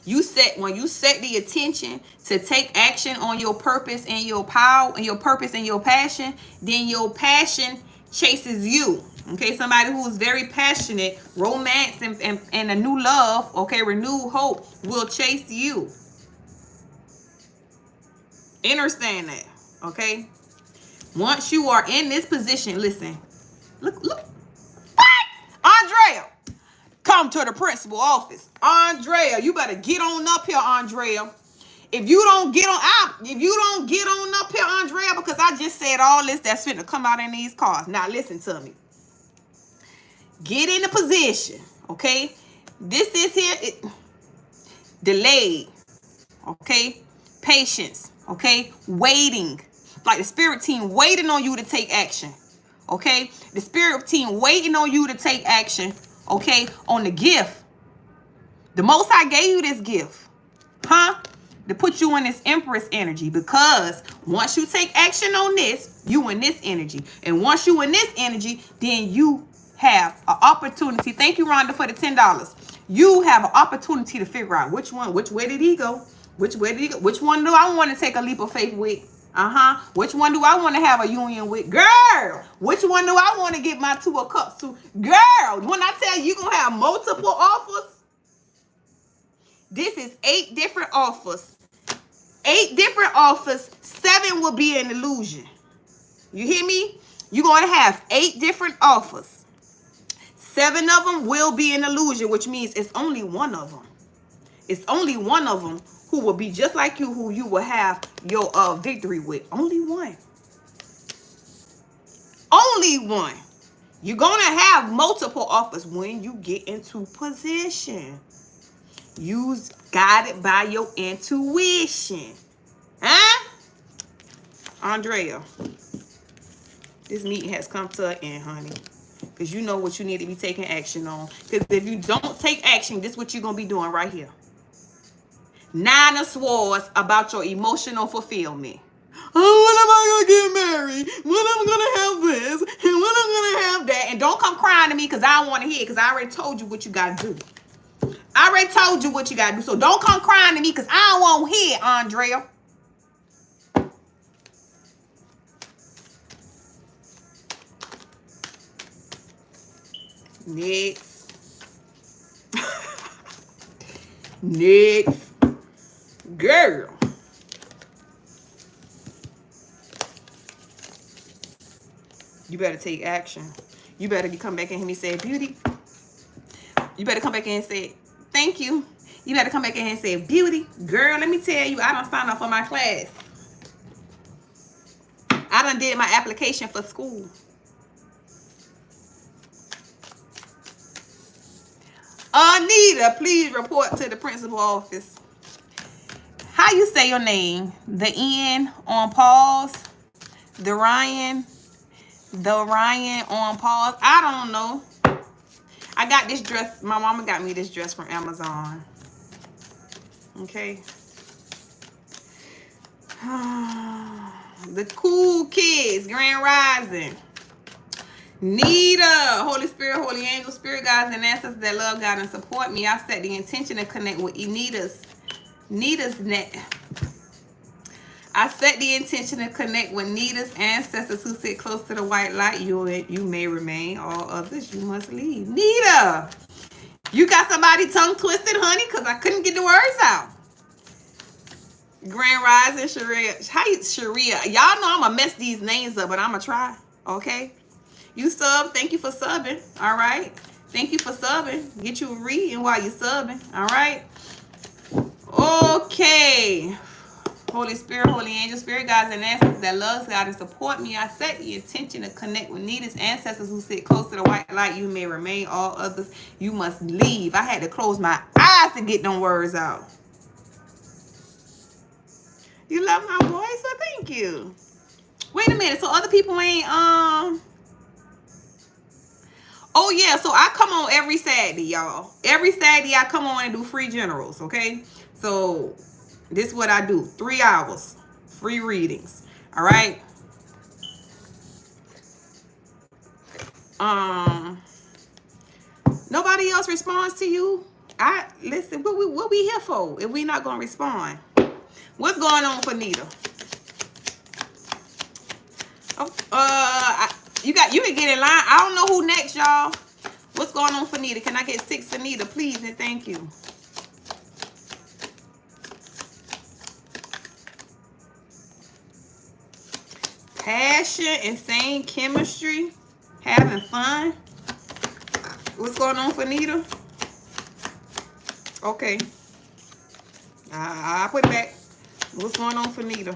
When you set the attention to take action on your purpose and your power and your purpose and your passion, then your passion chases you. Okay, somebody who's very passionate, romance and a new love, okay, renewed hope will chase you. Understand that, okay? Once you are in this position, listen. Look. What? Andrea, come to the principal office. Andrea, you better get on up here, Andrea. If you don't get on up here, Andrea, because I just said all this that's finna come out in these cars. Now listen to me. Get in the position, okay? This is here. Delayed, okay? Patience, okay? Waiting. Like the spirit team waiting on you to take action, okay? The spirit team waiting on you to take action, okay? On the gift. The Most High gave you this gift, huh? To put you in this Empress energy, because once you take action on this, you in this energy. And once you in this energy, then you have an opportunity. Thank you, Rhonda, for the $10. You have an opportunity to figure out which way did he go? Which way did he go? Which one do I want to take a leap of faith with? Which one do I want to have a union with? Girl, which one do I want to get my 2 of cups to? Girl, when I tell you, you're going to have multiple offers. This is 8 different offers. 8 different offers. 7 will be an illusion. You hear me? You're going to have 8 different offers. 7 of them will be an illusion, which means it's only one of them. It's only one of them who will be just like you, who you will have your victory with. Only one. Only one. You're going to have multiple offers when you get into position. Use guided by your intuition. Huh? Andrea, this meeting has come to an end, honey. Because you know what you need to be taking action on. Because if you don't take action, this is what you're going to be doing right here. 9 of Swords about your emotional fulfillment. Oh, when am I going to get married? When am I going to have this? And when am I going to have that? And don't come crying to me because I don't want to hear it, because I already told you what you got to do. I already told you what you got to do. So don't come crying to me because I don't want to hear it, Andrea. Next. Next. Girl. You better take action. You better come back in here and say, beauty. You better come back in and say, thank you. You better come back in here and say, beauty. Girl, let me tell you, I done signed up for my class. I done did my application for school. Nita, please report to the principal office. How you say your name? The N on pause? The Ryan on pause? I don't know. I got this dress. My mama got me this dress from Amazon. Okay. The cool kids, Grand Rising. Nita, Holy Spirit, Holy Angel, Spirit guides and ancestors that love God and support me. I set the intention to connect with Nita's net. I set the intention to connect with Nita's ancestors who sit close to the white light. You may remain. All others, you must leave. Nita, you got somebody tongue twisted, honey, because I couldn't get the words out. Grand Rising, Sheree. How you, Sheree? Y'all know I'm going to mess these names up, but I'm going to try. Okay? You sub. Thank you for subbing. All right? Thank you for subbing. Get you a reading while you're subbing. All right? Okay. Holy Spirit, Holy Angel, Spirit guides and ancestors that loves God and support me. I set the intention to connect with Nita's ancestors who sit close to the white light. You may remain. All others, you must leave. I had to close my eyes to get them words out. You love my voice? Well, thank you. Wait a minute. So other people ain't Oh yeah, so I come on every Saturday, y'all. Every Saturday I come on and do free generals, okay? So this is what I do. 3 hours. Free readings. All right. Nobody else responds to you. I listen, what we here for if we not gonna respond? What's going on for Nita? Oh, you can get in line. I don't know who next, y'all. What's going on for Nita? Can I get 6 for Nita, please and thank you? Passion, insane chemistry, having fun. What's going on for Nita? Okay. I'll put it back. What's going on for Nita?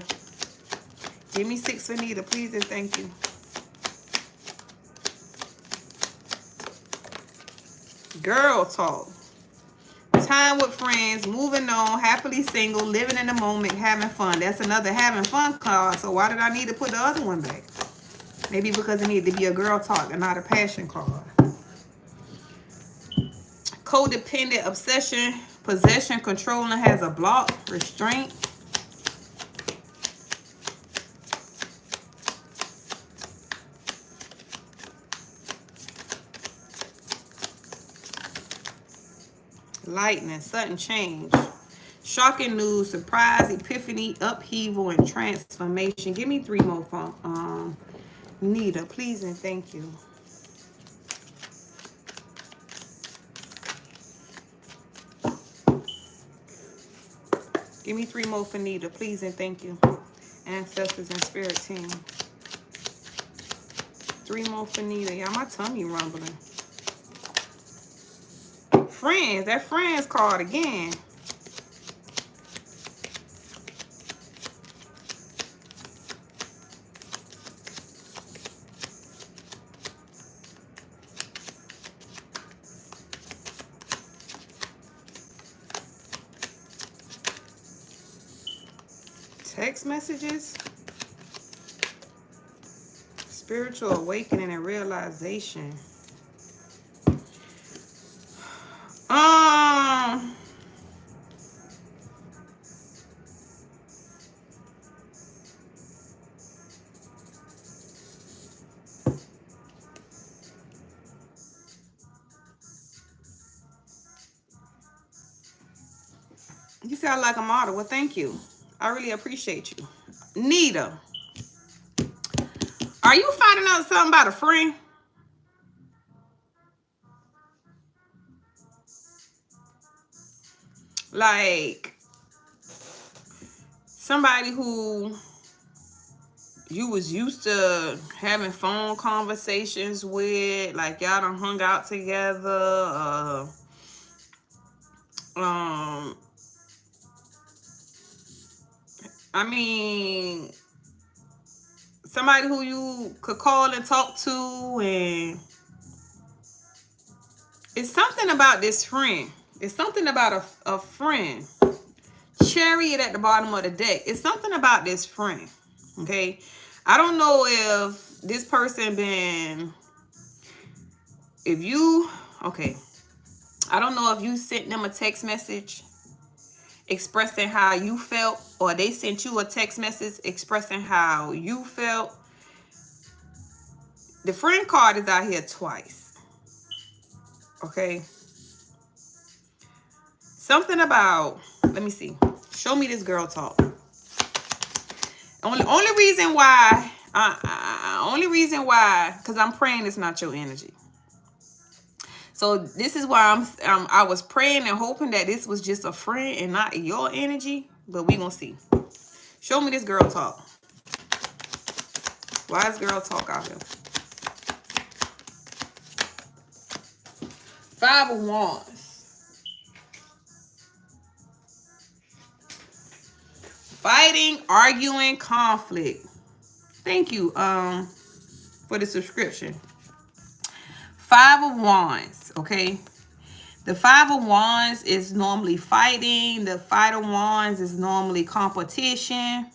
Give me 6 for Nita, please and thank you. Girl talk. Time with friends, moving on, happily single, living in the moment, having fun. That's another having fun card. So why did I need to put the other one back? Maybe because it needed to be a girl talk and not a passion card. Codependent, obsession, possession, controlling, has a block, restraint. Lightning, sudden change. Shocking news, surprise, epiphany, upheaval, and transformation. Give me 3 more from Nita, please and thank you. Give me 3 more for Nita, please and thank you. Ancestors and spirit team. 3 more for Nita. Y'all, my tummy rumbling. Friends, that friends card again. Text messages. Spiritual awakening and realization. You sound like a model. Well, thank you. I really appreciate you. Nita, are you finding out something about a friend? Like somebody who you was used to having phone conversations with, like y'all done hung out together. I mean, somebody who you could call and talk to, and it's something about this friend. It's something about a friend. Chariot at the bottom of the deck. It's something about this friend. Okay. I don't know if this person okay. I don't know if you sent them a text message expressing how you felt, or they sent you a text message expressing how you felt. The friend card is out here twice. Okay. Something about, let me see. Show me this girl talk. Only reason why, because I'm praying it's not your energy. So this is why I was praying and hoping that this was just a friend and not your energy. But we gonna see. Show me this girl talk. Why is girl talk out here? 5 of Wands. Fighting, arguing, conflict. Thank you for the subscription. Five of Wands, okay? The Five of Wands is normally fighting. The Five of Wands is normally competition.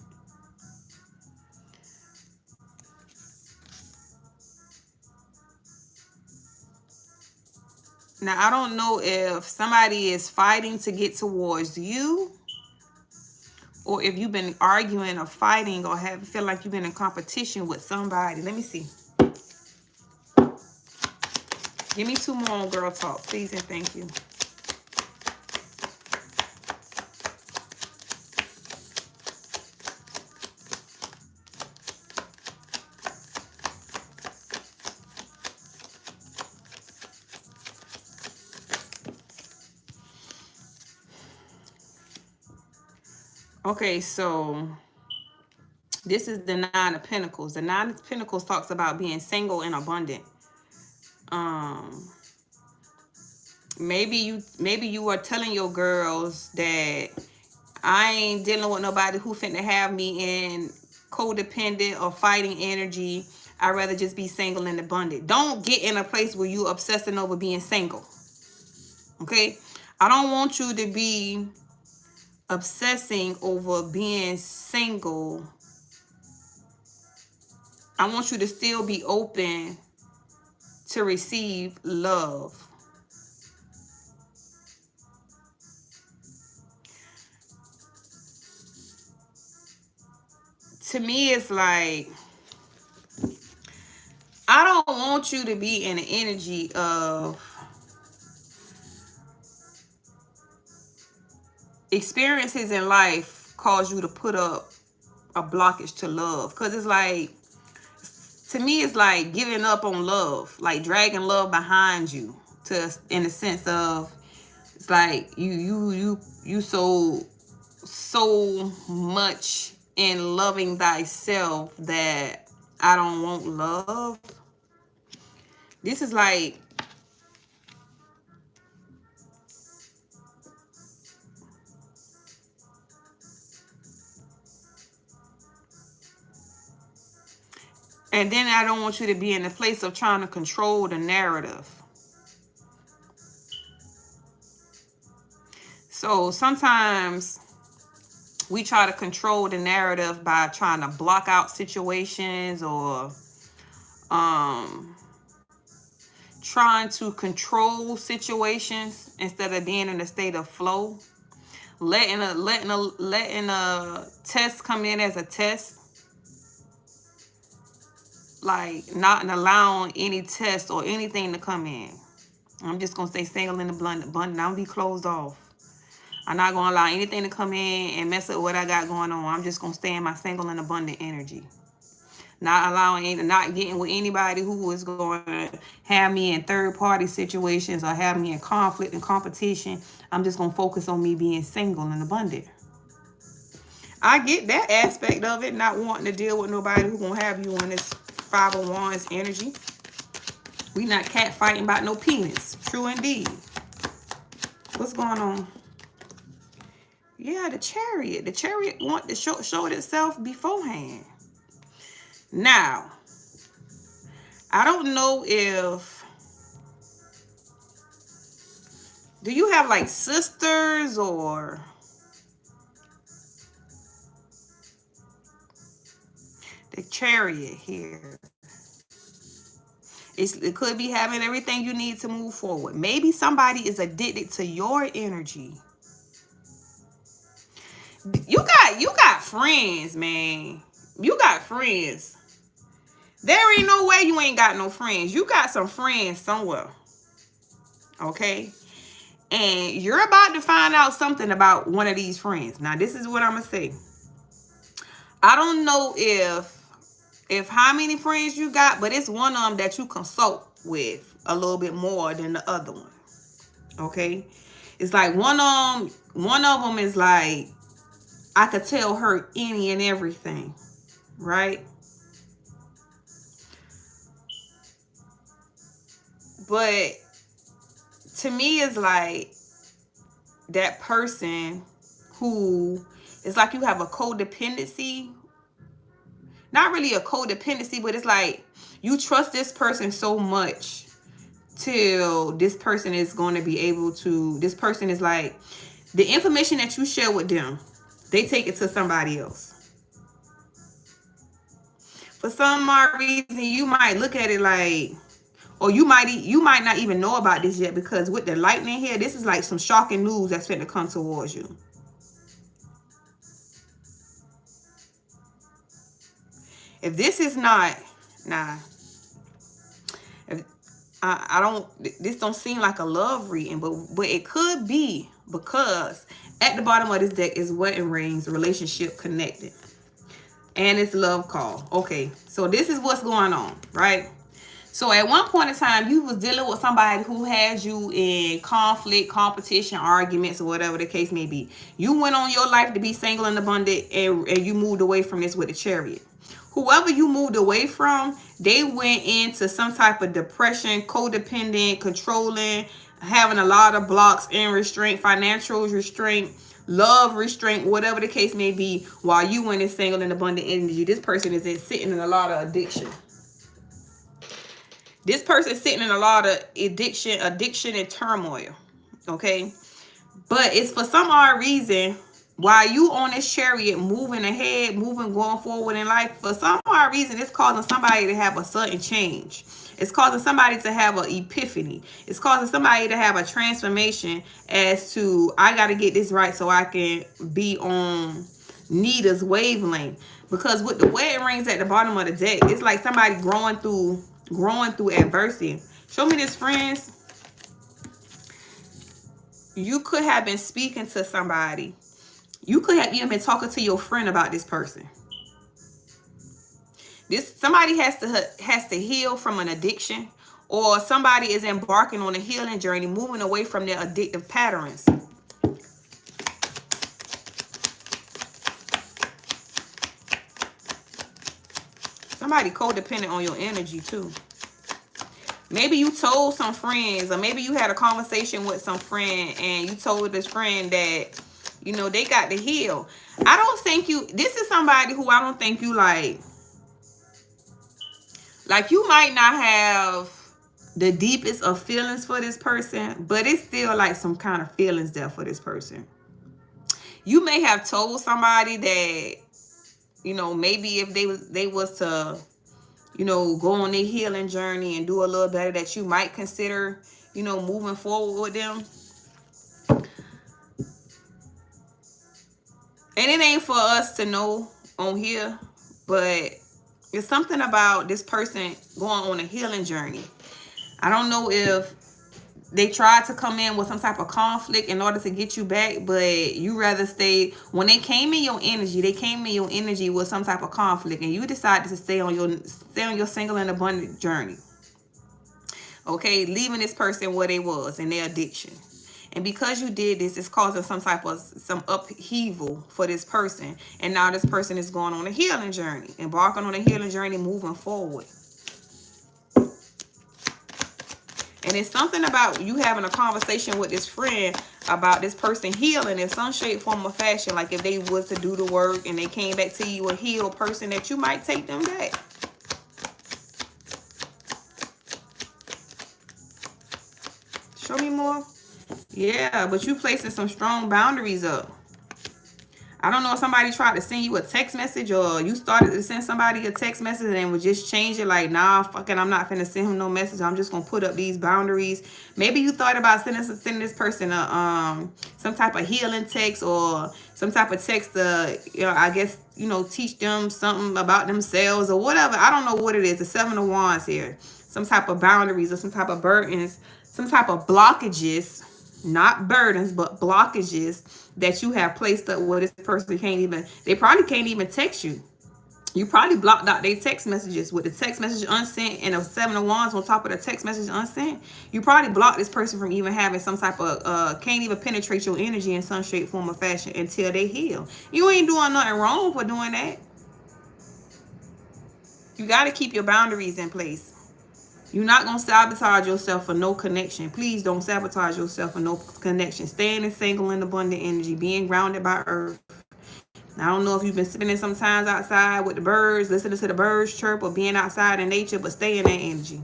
Now, I don't know if somebody is fighting to get towards you, or if you've been arguing or fighting or feel like you've been in competition with somebody. Let me see. Give me 2 more on Girl Talk, please and thank you. Okay, so this is the Nine of Pentacles. The Nine of Pentacles talks about being single and abundant. Maybe you are telling your girls that I ain't dealing with nobody who finna have me in codependent or fighting energy. I'd rather just be single and abundant. Don't get in a place where you obsessing over being single. Okay? I don't want you to be obsessing over being single. I want you to still be open to receive love. To me, it's like, I don't want you to be in the energy of experiences in life cause you to put up a blockage to love. Because it's like, to me, it's like giving up on love, like dragging love behind you, to, in the sense of, it's like you so much in loving thyself that I don't want love. This is like, and then I don't want you to be in the place of trying to control the narrative. So sometimes we try to control the narrative by trying to block out situations, or trying to control situations instead of being in a state of flow. Letting a test come in as a test. Like not allowing any test or anything to come in. I'm just going to stay single and abundant. I don't be closed off. I'm not going to allow anything to come in and mess up what I got going on. I'm just going to stay in my single and abundant energy. Not getting with anybody who is going to have me in third-party situations or have me in conflict and competition. I'm just going to focus on me being single and abundant. I get that aspect of it, not wanting to deal with nobody who's going to have you in this Five of Wands energy. We not cat fighting about no penis. True indeed. What's going on? Yeah, the Chariot. The Chariot want to show it itself beforehand. Now, I don't know if... Do you have like sisters or... The Chariot here. It could be having everything you need to move forward. Maybe somebody is addicted to your energy. You got friends, man. You got friends. There ain't no way you ain't got no friends. You got some friends somewhere. Okay? And you're about to find out something about one of these friends. Now, this is what I'm going to say. I don't know if how many friends you got, but it's one of them that you consult with a little bit more than the other one. Okay? It's like one of them is like, I could tell her any and everything. Right? But to me, it's like that person who, it's like you have a codependency. Not really a codependency, but it's like you trust this person so much till this person is going to be able to, this person is like, the information that you share with them, they take it to somebody else. For some odd reason, you might look at it like, or you might not even know about this yet, because with the lightning here, this is like some shocking news that's going to come towards you. If this is not, nah, if, I don't, this don't seem like a love reading, but it could be, because at the bottom of this deck is wedding rings, relationship connected, and it's love call. Okay, so this is what's going on, right? So at one point in time, you was dealing with somebody who had you in conflict, competition, arguments, or whatever the case may be. You went on your life to be single and abundant, and you moved away from this with the Chariot. Whoever you moved away from, they went into some type of depression, codependent, controlling, having a lot of blocks and restraint, financial restraint, love restraint, whatever the case may be, while you went in single and abundant energy. This person is sitting in a lot of addiction. This person is sitting in a lot of addiction and turmoil. Okay? But it's for some odd reason, while you on this Chariot moving ahead, going forward in life, for some odd reason, it's causing somebody to have a sudden change. It's causing somebody to have an epiphany. It's causing somebody to have a transformation as to, I got to get this right so I can be on Nita's wavelength. Because with the wedding rings at the bottom of the deck, it's like somebody growing through adversity. Show me this, friends. You could have been speaking to somebody. You could have even been talking to your friend about this person. Somebody has to heal from an addiction, or somebody is embarking on a healing journey, moving away from their addictive patterns. Somebody codependent on your energy too. Maybe you told some friends, or maybe you had a conversation with some friend and you told this friend that, you know, they got to heal. I don't think you, this is somebody who I don't think you like you might not have the deepest of feelings for this person, but it's still like some kind of feelings there for this person. You may have told somebody that, you know, maybe if they was to, you know, go on their healing journey and do a little better, that you might consider, you know, moving forward with them. And it ain't for us to know on here, but it's something about this person going on a healing journey. I don't know if they tried to come in with some type of conflict in order to get you back, but you rather stay. When they came in your energy, with some type of conflict, and you decided to stay on your single and abundant journey. Okay, leaving this person where they was in their addiction. And because you did this, it's causing some upheaval for this person. And now this person is going on a healing journey, embarking on a healing journey, moving forward. And it's something about you having a conversation with this friend about this person healing in some shape, form, or fashion. Like if they was to do the work and they came back to you a healed person, that you might take them back. Show me more. Yeah, but you placing some strong boundaries up. I don't know if somebody tried to send you a text message, or you started to send somebody a text message and would just change it like, nah, fucking, I'm not finna send him no message. I'm just gonna put up these boundaries. Maybe you thought about sending this person a some type of healing text, or some type of text to, you know, I guess, you know, teach them something about themselves or whatever. I don't know what it is. The 7 of Wands here. Some type of boundaries or some type of burdens, some type of blockages. Not burdens, but blockages that you have placed up where this person they probably can't even text you. You probably blocked out their text messages with the text message unsent and a 7 of Wands on top of the text message unsent. You probably blocked this person from even having some type of, can't even penetrate your energy in some shape, form, or fashion until they heal. You ain't doing nothing wrong for doing that. You got to keep your boundaries in place. You're not going to sabotage yourself for no connection. Please don't sabotage yourself for no connection. Staying in single and abundant energy. Being grounded by earth. I don't know if you've been spending some times outside with the birds, listening to the birds chirp, or being outside in nature, but stay in that energy.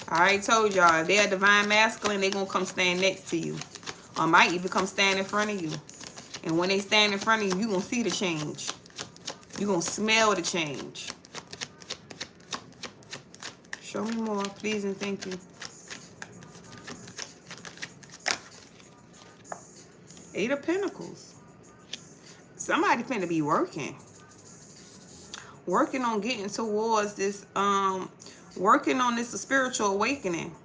I already told y'all, if they're a divine masculine, they're going to come stand next to you. Or might even come stand in front of you. And when they stand in front of you, you're going to see the change. You're going to smell the change. Show me more, please and thank you. 8 of Pentacles. Somebody finna be working. Working on getting towards this, working on this spiritual awakening.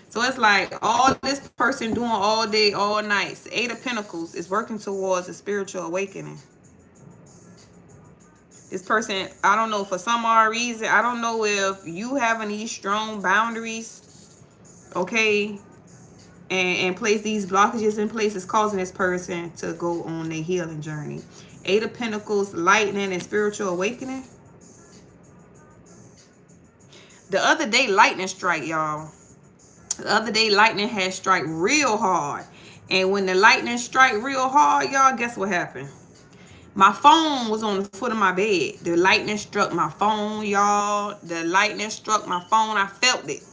So it's like all this person doing all day, all night. 8 of Pentacles is working towards a spiritual awakening. This person, I don't know, for some odd reason, I don't know if you having these strong boundaries, okay, and place these blockages in place is causing this person to go on their healing journey. 8 of Pentacles, lightning and spiritual awakening. The other day, lightning strike, y'all. The other day, lightning had strike real hard. And when the lightning strike real hard, y'all, guess what happened? My phone was on the foot of my bed. The lightning struck my phone, y'all. The lightning struck my phone. I felt it.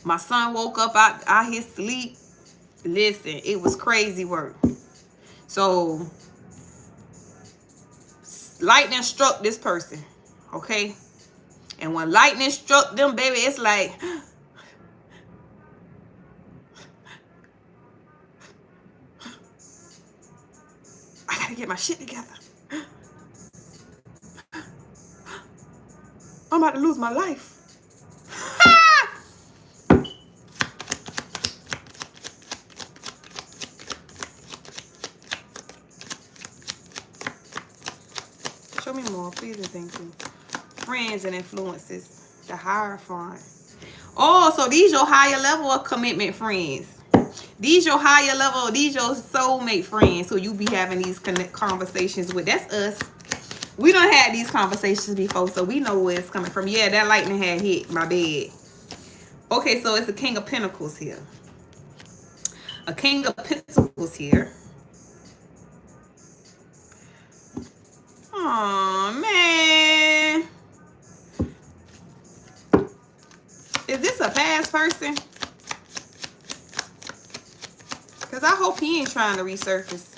My son woke up out his sleep. Listen, it was crazy work. So, lightning struck this person, okay? And when lightning struck them, baby, it's like, I gotta get my shit together. I'm about to lose my life. Show me more, please and thank you. Friends and influences. The Hierophant. Oh, so these your higher level of commitment friends. These your higher level, these your soulmate friends who you be having these conversations with. That's us. We done had these conversations before, so we know where it's coming from. Yeah, that lightning had hit my bed. Okay, so it's the King of Pentacles here. A King of Pentacles here. Oh man. Is this a past person? Because I hope he ain't trying to resurface.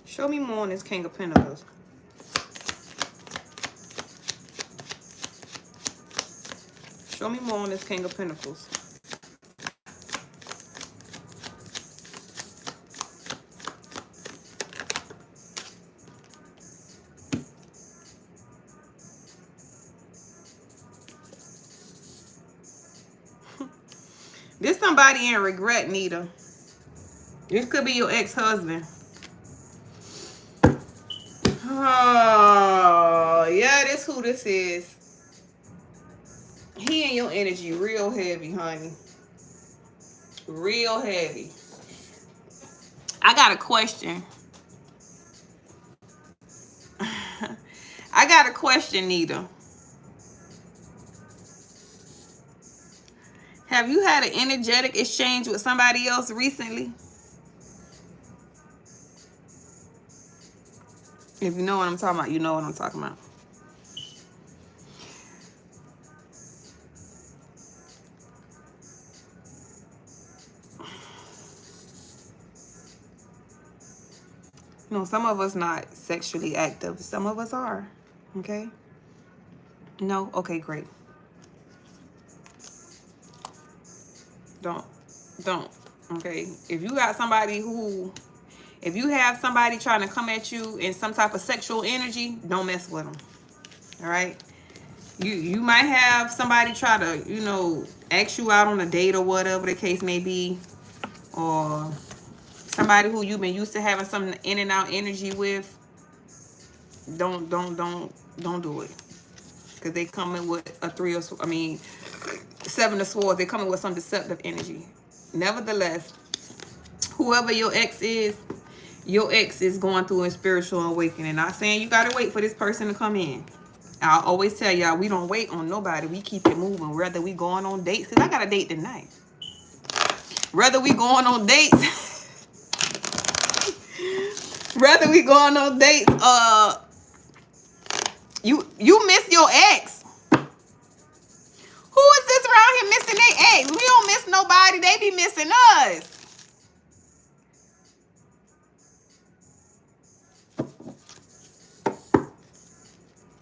Show me more on this King of Pentacles. Show me more on this King of Pentacles. This somebody in regret, Nita. This could be your ex-husband. Oh, yeah, this who this is. He in your energy real heavy, honey. Real heavy. I got a question. I got a question, Nita. Have you had an energetic exchange with somebody else recently? If you know what I'm talking about, you know what I'm talking about. You know, some of us not sexually active. Some of us are. Okay? No? Okay, great. Don't. Okay? If you got somebody who... If you have somebody trying to come at you in some type of sexual energy, don't mess with them. All right? You might have somebody try to, you know, ask you out on a date or whatever the case may be. Or somebody who you've been used to having some in and out energy with. don't do it. Because they coming with a seven of swords. They coming with some deceptive energy. Nevertheless, whoever your ex is going through a spiritual awakening. Not saying you gotta wait for this person to come in. I'll always tell y'all, we don't wait on nobody. We keep it moving. Whether we going on dates, because I got a date tonight. Whether we going on dates, whether we going on dates, you miss your ex. Who is this around here missing their ex? We don't miss nobody. They be missing us.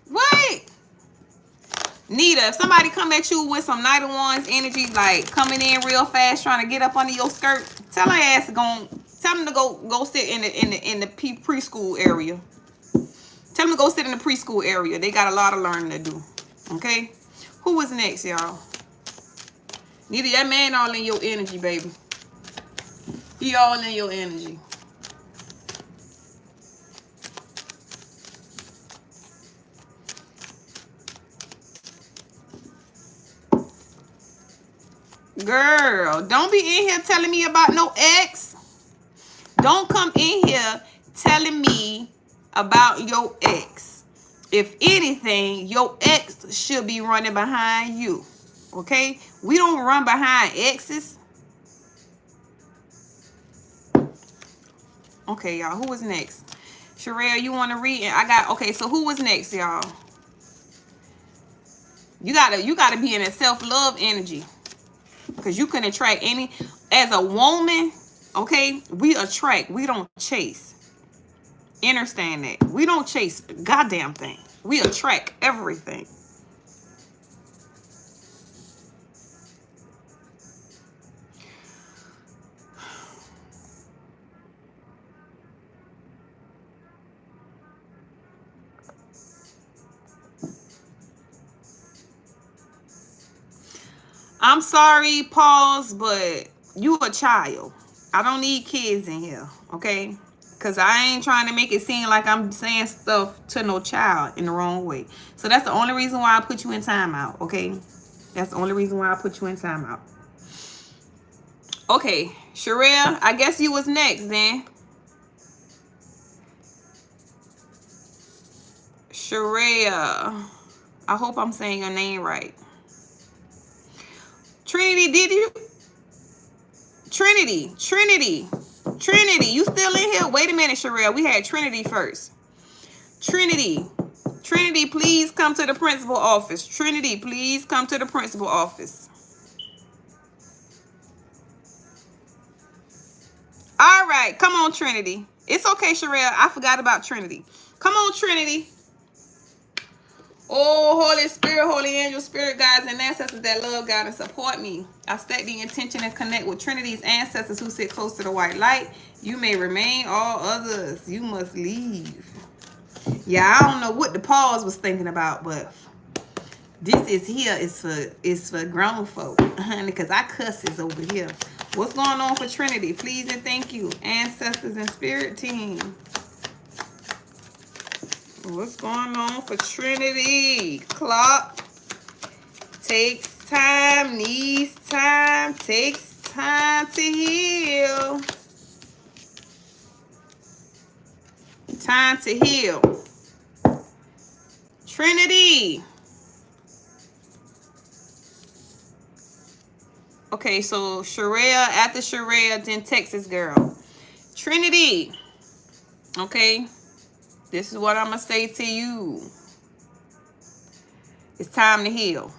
What? Nita, if somebody come at you with some Night of Wands energy, like coming in real fast, trying to get up under your skirt, tell her ass to tell them to go sit in the preschool area. Tell them to go sit in the preschool area. They got a lot of learning to do. Okay? Who was next, y'all? Nita, that man all in your energy, baby. He all in your energy. Girl, don't be in here telling me about no ex. Don't come in here telling me about your ex. If anything, your ex should be running behind you. Okay? We don't run behind exes. Okay, y'all. Who was next? Sheree, you want to read? Okay, so who was next, y'all? You gotta be in a self-love energy. Because you can attract any, as a woman, okay, we attract, we don't chase. Understand that. We don't chase a goddamn thing. We attract everything. I'm sorry, pause, but you a child. I don't need kids in here, okay? Because I ain't trying to make it seem like I'm saying stuff to no child in the wrong way. So that's the only reason why I put you in timeout, okay? That's the only reason why I put you in timeout. Okay, Sheree, I guess you was next then. Sheree, I hope I'm saying your name right. Trinity, did you? Trinity, you still in here? Wait a minute, Sherelle. We had Trinity first. Trinity, please come to the principal office. Trinity, please come to the principal office. All right, come on, Trinity. It's okay, Sherelle. I forgot about Trinity. Come on, Trinity. Oh, Holy Spirit, Holy Angel, Spirit guides, and ancestors that love God and support me. I set the intention and connect with Trinity's ancestors who sit close to the white light. You may remain, all others you must leave. Yeah, I don't know what the pause was thinking about, but this is here is for grown folk, honey, because I cusses over here. What's going on for Trinity? Please and thank you, ancestors and spirit team. What's going on for Trinity? Clock takes time, needs time, takes time to heal. Time to heal. Trinity. Okay, so Sheree, after Sheree, then Texas girl. Trinity. Okay. This is what I'm going to say to you. It's time to heal.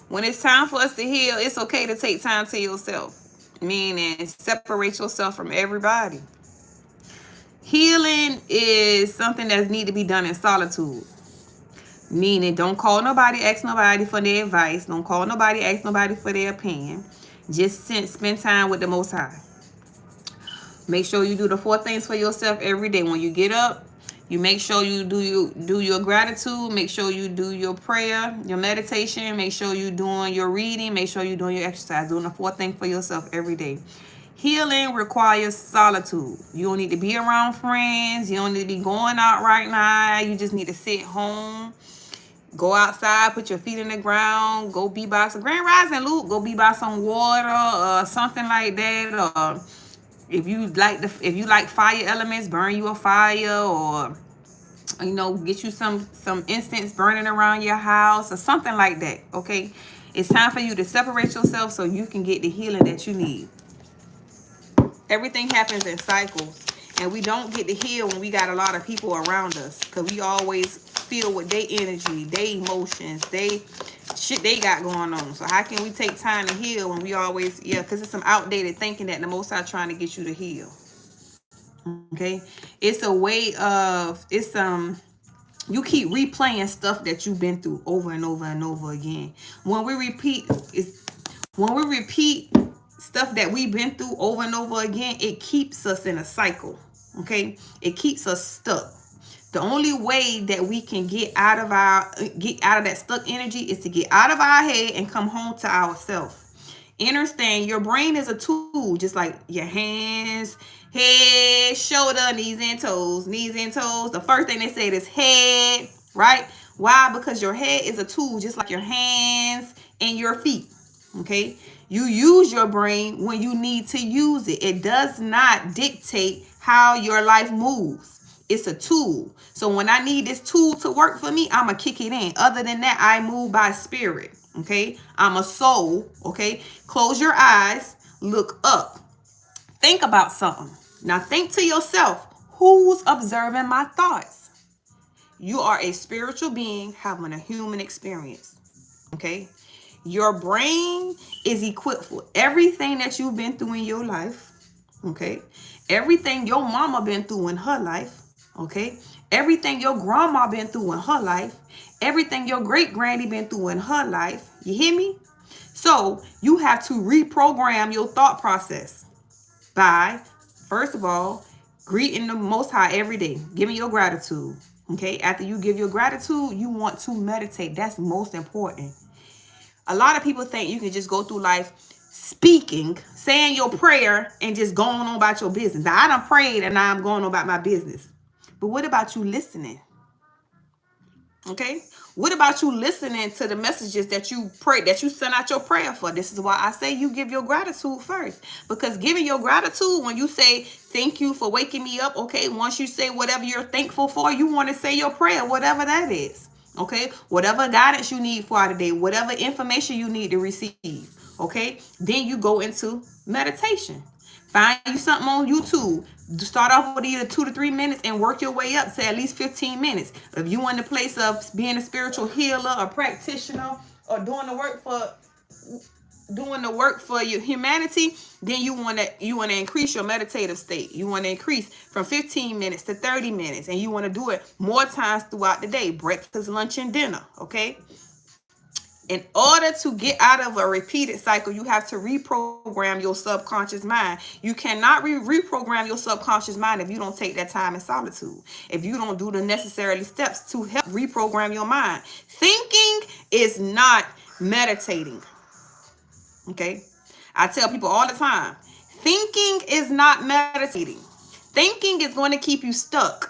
When it's time for us to heal, it's okay to take time to yourself. Meaning, separate yourself from everybody. Healing is something that needs to be done in solitude. Meaning, don't call nobody, ask nobody for their advice. Don't call nobody, ask nobody for their opinion. Just spend time with the Most High. Make sure you do the 4 things for yourself every day. When you get up, you make sure you do your gratitude. Make sure you do your prayer, your meditation. Make sure you're doing your reading. Make sure you're doing your exercise. Doing the 4 things for yourself every day. Healing requires solitude. You don't need to be around friends. You don't need to be going out right now. You just need to sit home. Go outside, put your feet in the ground. Go be by some Grand Rising Luke. Go be by some water or something like that. Or if you like fire elements, burn you a fire, or get you some incense burning around your house or something like that. Okay, it's time for you to separate yourself so you can get the healing that you need. Everything happens in cycles, and we don't get to heal when we got a lot of people around us, because we always feel with their energy, their emotions, shit they got going on. So how can we take time to heal when we always, because it's some outdated thinking that the Most High trying to get you to heal. Okay, it's a way of, you keep replaying stuff that you've been through over and over and over again. When we repeat stuff that we've been through over and over again, it keeps us in a cycle. Okay, it keeps us stuck. The only way that we can get out of that stuck energy is to get out of our head and come home to ourselves. Understand, your brain is a tool, just like your hands, head, shoulder, knees and toes. The first thing they said is head, right? Why? Because your head is a tool, just like your hands and your feet. Okay, you use your brain when you need to use it. It does not dictate how your life moves. It's a tool. So when I need this tool to work for me, I'm going to kick it in. Other than that, I move by spirit. Okay, I'm a soul. Okay, close your eyes, look up, think about something. Now think to yourself, who's observing my thoughts? You are a spiritual being having a human experience. Okay, your brain is equipped for everything that you've been through in your life. Okay, everything your mama been through in her life. Okay, everything your grandma been through in her life, everything your great granny been through in her life. You hear me? So you have to reprogram your thought process by, first of all, greeting the Most High every day, giving your gratitude. Okay, after you give your gratitude, you want to meditate. That's most important. A lot of people think you can just go through life speaking, saying your prayer, and just going on about your business. Now, I done prayed and now I'm going on about my business. But what about you listening? Okay, what about you listening to the messages that you pray, that you send out your prayer for? This is why I say you give your gratitude first, because giving your gratitude, when you say thank you for waking me up, okay, once you say whatever you're thankful for, you want to say your prayer, whatever that is. Okay, whatever guidance you need for today, whatever information you need to receive. Okay, then you go into meditation. Find you something on YouTube. Start off with either 2 to 3 minutes and work your way up to at least 15 minutes. If you in the place of being a spiritual healer, a practitioner, or doing the work for your humanity, then you want to increase your meditative state. You want to increase from 15 minutes to 30 minutes, and you want to do it more times throughout the day, breakfast, lunch, and dinner. Okay. In order to get out of a repeated cycle, you have to reprogram your subconscious mind. You cannot reprogram your subconscious mind if you don't take that time in solitude. If you don't do the necessary steps to help reprogram your mind. Thinking is not meditating. Okay? I tell people all the time, thinking is not meditating. Thinking is going to keep you stuck.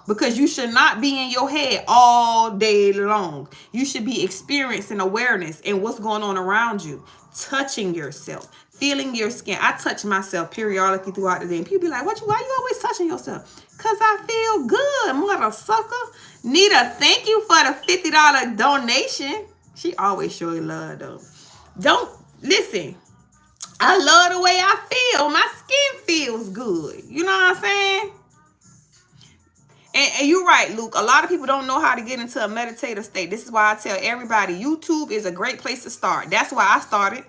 Because you should not be in your head all day long. You should be experiencing awareness and what's going on around you. Touching yourself. Feeling your skin. I touch myself periodically throughout the day. And people be like, why you always touching yourself? Because I feel good, mother sucker. Nita, thank you for the $50 donation. She always show you love, though. Don't, listen. I love the way I feel. My skin feels good. You know what I'm saying? And you're right, Luke. A lot of people don't know how to get into a meditative state. This is why I tell everybody YouTube is a great place to start. That's why I started.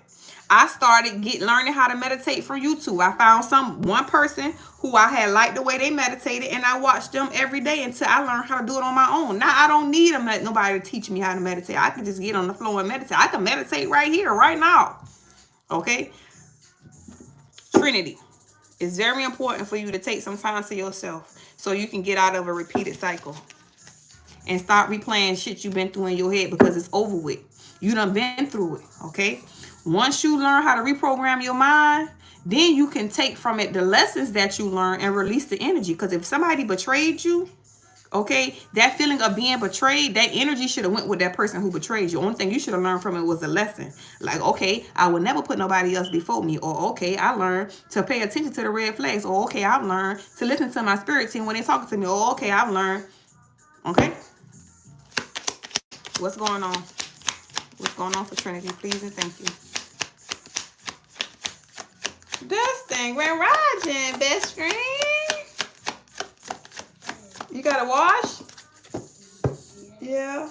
I started learning how to meditate from YouTube. I found one person who I had liked the way they meditated, and I watched them every day until I learned how to do it on my own. Now I don't need nobody to teach me how to meditate. I can just get on the floor and meditate. I can meditate right here, right now. Okay? Trinity. It's very important for you to take some time to yourself so you can get out of a repeated cycle and stop replaying shit you've been through in your head, because it's over with. You done been through it, okay? Once you learn how to reprogram your mind, then you can take from it the lessons that you learn and release the energy. Because if somebody betrayed you, okay, that feeling of being betrayed, that energy should have went with that person who betrayed you. Only thing you should have learned from it was a lesson. Like, okay, I will never put nobody else before me. Or, okay, I learned to pay attention to the red flags. Or, okay, I've learned to listen to my spirit team when they're talking to me. Or, okay, I've learned. Okay? What's going on? What's going on for Trinity? Please and thank you. Dustin, Grand Rising, best friend. You got to wash? Yeah.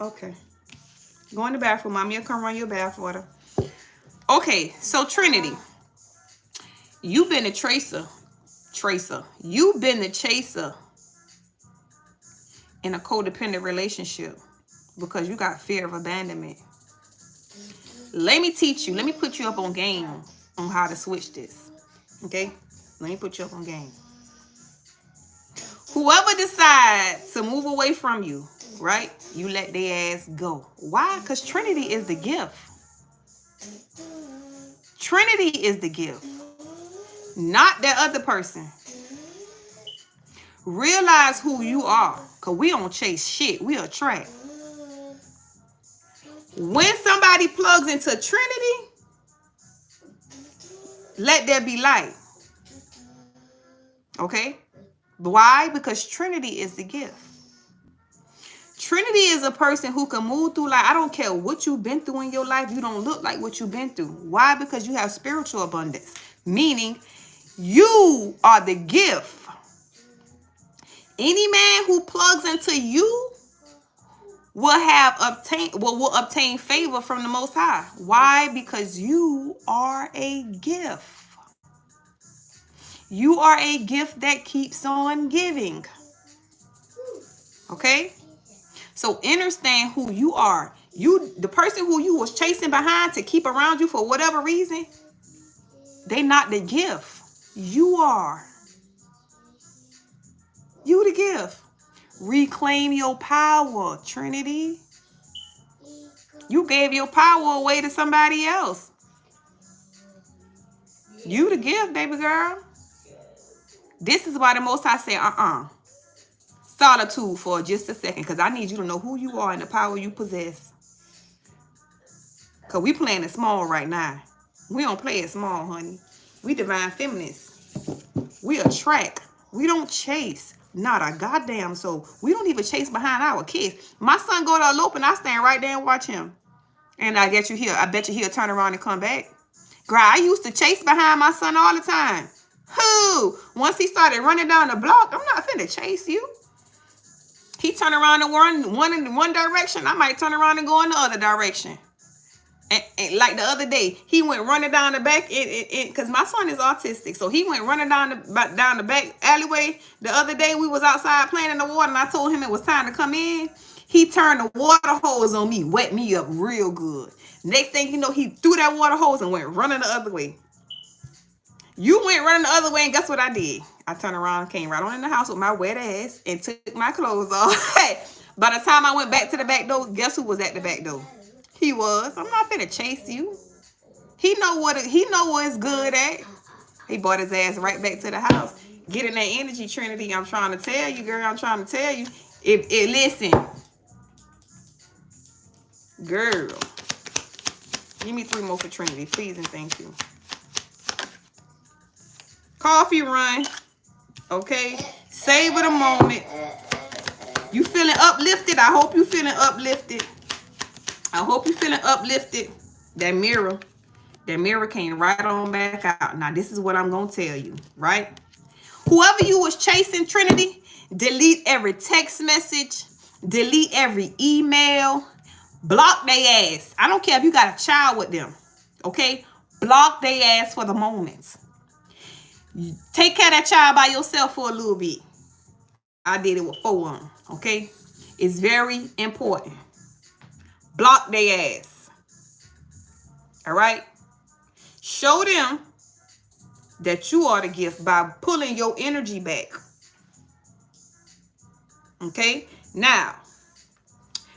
Okay. Go in the bathroom. Mommy will come run your bath water. Okay, so Trinity, you've been a tracer. You've been the chaser in a codependent relationship because you got fear of abandonment. Let me teach you. Let me put you up on game on how to switch this. Okay? Let me put you up on game. Whoever decides to move away from you, right? You let their ass go. Why? Because Trinity is the gift. Trinity is the gift. Not that other person. Realize who you are. Because we don't chase shit. We attract. When somebody plugs into Trinity, let there be light. Okay? Why? Because Trinity is the gift. Trinity is a person who can move through life. I don't care what you've been through in your life. You don't look like what you've been through. Why? Because you have spiritual abundance. Meaning, you are the gift. Any man who plugs into you will obtain favor from the Most High. Why? Because you are a gift. You are a gift that keeps on giving. Okay? So understand who you are. The person who you was chasing behind to keep around you for whatever reason, they not the gift. You are. You the gift. Reclaim your power, Trinity. You gave your power away to somebody else. You the gift, baby girl. This is why the Most High say, solitude for just a second, because I need you to know who you are and the power you possess. Because we playing it small right now. We don't play it small, honey. We divine feminists. We attract. We don't chase. Not a goddamn soul. We don't even chase behind our kids. My son go to elope and I stand right there and watch him. And I bet you he'll turn around and come back. Girl, I used to chase behind my son all the time. Who? Once he started running down the block, I'm not finna chase you. He turn around and run in one direction. I might turn around and go in the other direction. And like the other day, he went running down the back because my son is autistic. So he went running down the back alleyway. The other day we was outside playing in the water and I told him it was time to come in. He turned the water hose on me, wet me up real good. Next thing you know, he threw that water hose and went running the other way. You went running the other way, and guess what I did? I turned around, came right on in the house with my wet ass, and took my clothes off. By the time I went back to the back door, guess who was at the back door? He was. I'm not finna chase you. He know what it's good at. He brought his ass right back to the house. Get in that energy, Trinity. I'm trying to tell you, girl. I'm trying to tell you. Listen. Girl. Give me 3 more for Trinity, please and thank you. Coffee run. Okay? Savor the moment. You feeling uplifted? I hope you feeling uplifted. I hope you feeling uplifted. That mirror came right on back out. Now, this is what I'm going to tell you, right? Whoever you was chasing, Trinity, delete every text message. Delete every email. Block their ass. I don't care if you got a child with them. Okay? Block their ass for the moment. Take care of that child by yourself for a little bit. I did it with 4 of them. Okay? It's very important. Block their ass. All right? Show them that you are the gift by pulling your energy back. Okay? Now,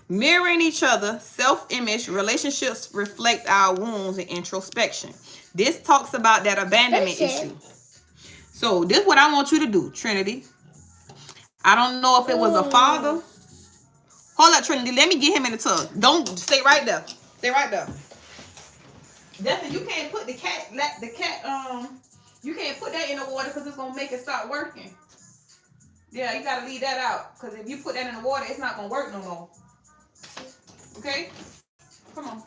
mirroring each other, self-image, relationships reflect our wounds and introspection. This talks about that abandonment issue. So this is what I want you to do, Trinity. I don't know if it was a father. Hold up, Trinity. Let me get him in the tub. Don't stay right there. Stay right there. Definitely, you can't put the cat. Let the cat. You can't put that in the water because it's gonna make it start working. Yeah, you gotta leave that out because if you put that in the water, it's not gonna work no more. Okay, come on.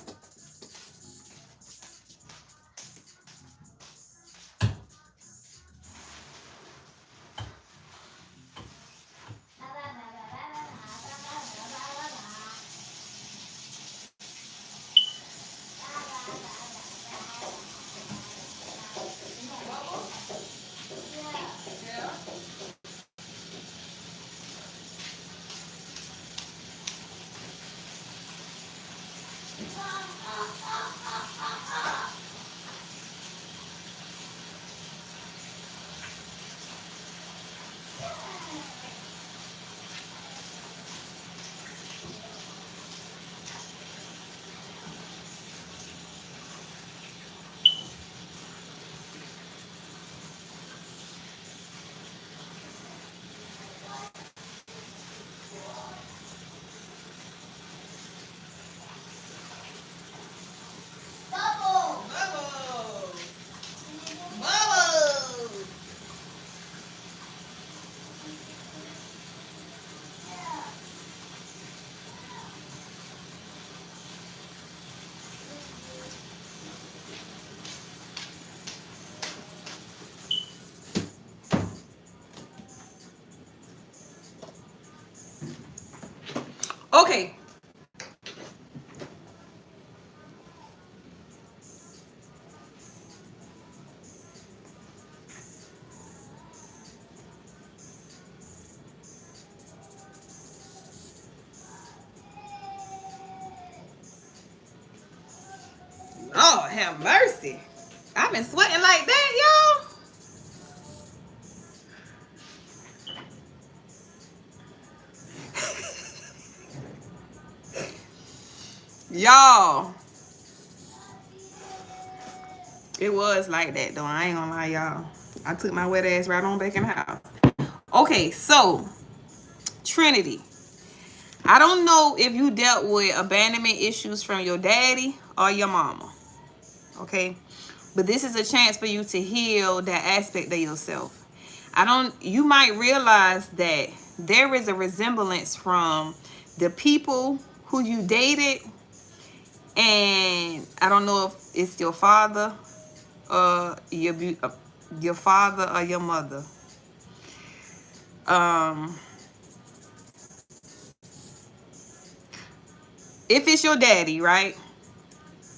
Okay. Oh, have mercy. I've been sweating like that, y'all. Y'all. It was like that, though. I ain't gonna lie, y'all. I took my wet ass right on back in the house. Okay, so, Trinity. I don't know if you dealt with abandonment issues from your daddy or your mama. Okay? But this is a chance for you to heal that aspect of yourself. You might realize that there is a resemblance from the people who you dated, and I don't know if it's your father or your father or your mother. If it's your daddy, right?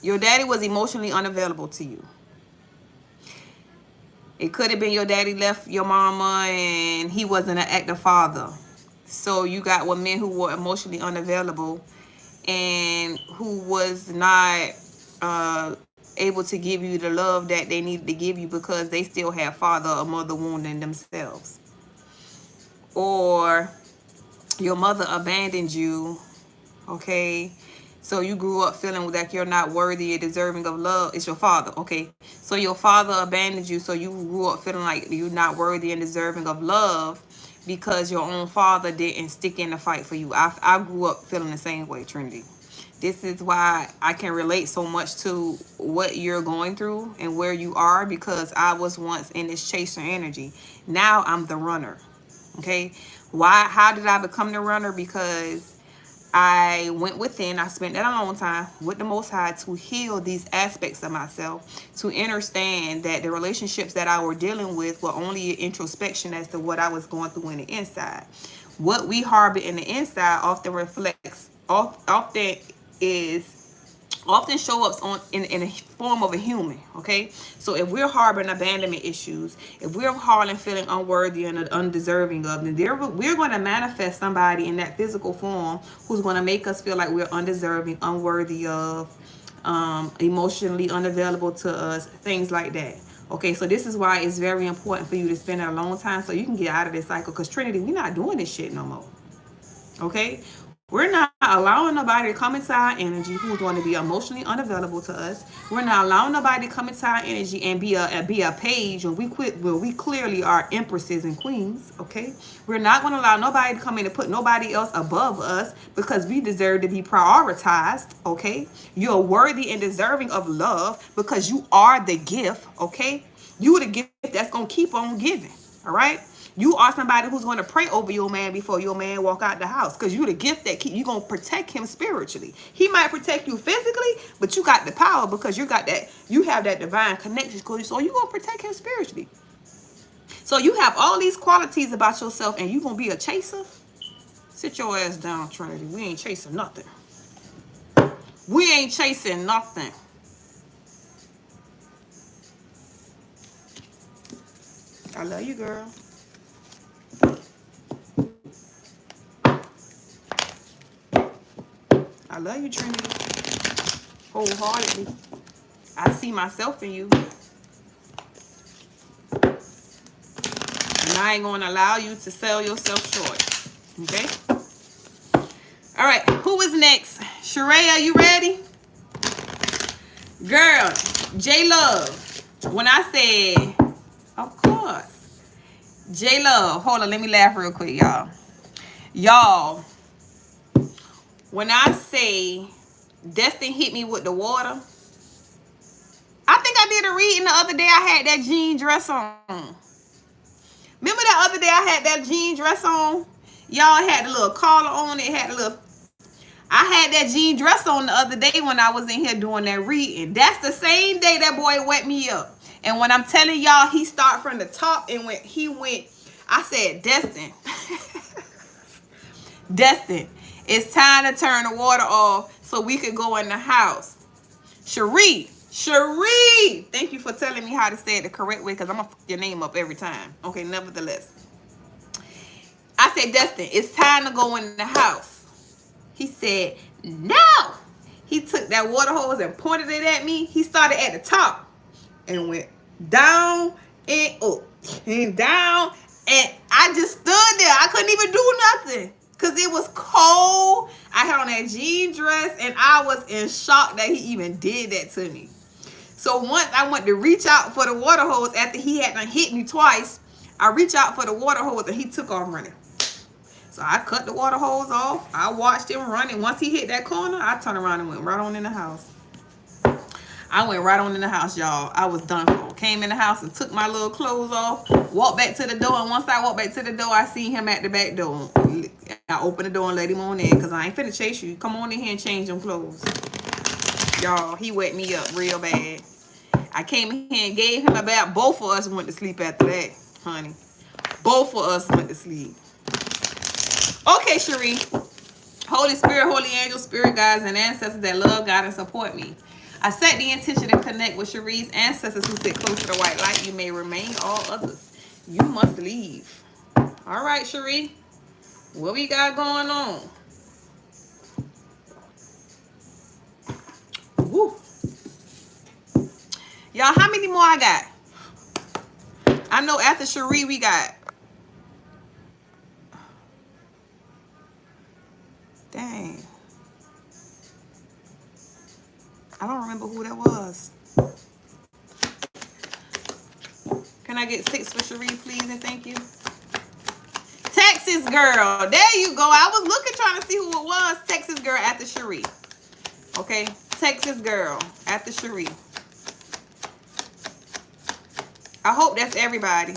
Your daddy was emotionally unavailable to you. It could have been your daddy left your mama and he wasn't an active father. So you got with men who were emotionally unavailable and who was not able to give you the love that they needed to give you because they still have father or mother wound in themselves. Or your mother abandoned you, okay? So you grew up feeling like you're not worthy or deserving of love. It's your father, okay? So your father abandoned you, so you grew up feeling like you're not worthy and deserving of love because your own father didn't stick in the fight for you. I grew up feeling the same way, Trinity. This is why I can relate so much to what you're going through and where you are, because I was once in this chaser energy. Now I'm the runner, okay? How did I become the runner? Because I went within. I spent that a long time with the Most High to heal these aspects of myself, to understand that the relationships that I were dealing with were only an introspection as to what I was going through in the inside. What we harbor in the inside often reflects, often show up in a form of a human, okay? So if we're harboring abandonment issues, if we're harboring feeling unworthy and undeserving of, then we're going to manifest somebody in that physical form who's going to make us feel like we're undeserving, unworthy of, emotionally unavailable to us, things like that. Okay, so this is why it's very important for you to spend a long time so you can get out of this cycle. Because Trinity, we're not doing this shit no more. Okay? We're not allowing nobody to come into our energy who's going to be emotionally unavailable to us. We're not allowing nobody to come into our energy and be a page when we clearly are empresses and queens. Okay, we're not going to allow nobody to come in and put nobody else above us because we deserve to be prioritized. Okay, you're worthy and deserving of love because you are the gift. Okay, you are the gift that's going to keep on giving. All right. You are somebody who's going to pray over your man before your man walk out the house because you the gift that you going to protect him spiritually. He might protect you physically, but you got the power because you have that divine connection. So you going to protect him spiritually. So you have all these qualities about yourself and you going to be a chaser? Sit your ass down, Trinity. We ain't chasing nothing. We ain't chasing nothing. I love you, girl. I love you, Trinity. Wholeheartedly. I see myself in you. And I ain't going to allow you to sell yourself short. Okay? All right. Who is next? Sheree, are you ready? Girl, J-Love. When I said, of course. J-Love. Hold on. Let me laugh real quick, y'all. Y'all, when I say Destin hit me with the water, I think I did a reading the other day. I had that jean dress on. Remember that other day I had that jean dress on? Y'all had the little collar on it. I had that jean dress on the other day when I was in here doing that reading. That's the same day that boy wet me up. And when I'm telling y'all, he started from the top and I said, Destin. Destin, it's time to turn the water off so we could go in the house. Sheree, thank you for telling me how to say it the correct way because I'm going to fuck your name up every time. Okay, nevertheless. I said, Destin, it's time to go in the house. He said, no. He took that water hose and pointed it at me. He started at the top and went down and up and down. And I just stood there. I couldn't even do nothing because it was cold. I had on that jean dress and I was in shock that he even did that to me. So once I went to reach out for the water hose after he had done hit me twice, I reached out for the water hose and he took off running. So I cut the water hose off. I watched him running. Once he hit that corner, I turned around and went right on in the house. I went right on in the house, y'all. I was done for. Came in the house and took my little clothes off. Walked back to the door. And once I walked back to the door, I seen him at the back door. I opened the door and let him on in because I ain't finna chase you. Come on in here and change them clothes. Y'all, he wet me up real bad. I came in here and gave him a bath. Both of us went to sleep after that, honey. Both of us went to sleep. Okay, Sheree. Holy Spirit, Holy Angel, Spirit guides, and ancestors that love God and support me. I set the intention to connect with Sheree's ancestors who sit close to the white light. You may remain, all others you must leave. All right, Sheree. What we got going on? Woo. Y'all, how many more I got? I know after Sheree we got. Dang. I don't remember who that was. Can I get 6 for Sheree, please, and thank you? Texas girl. There you go. I was looking trying to see who it was. Texas girl after Sheree. Okay. Texas girl after Sheree. I hope that's everybody.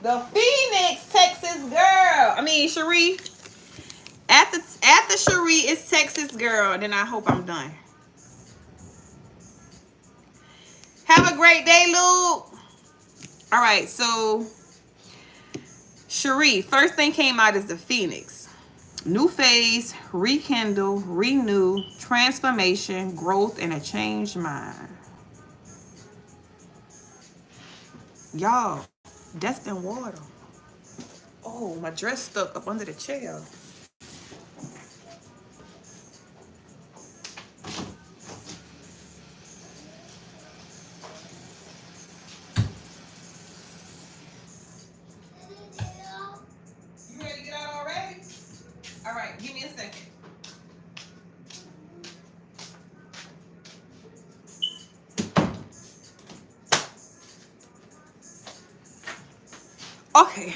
The Phoenix, Texas girl. I mean, Sheree. After Sheree, it's Texas girl. Then I hope I'm done. Have a great day, Luke. All right, so Sheree, first thing came out is the Phoenix. New phase, rekindle, renew, transformation, growth, and a changed mind. Y'all, Destin water. Oh, my dress stuck up under the chair. You ready to get out already? All right, Okay.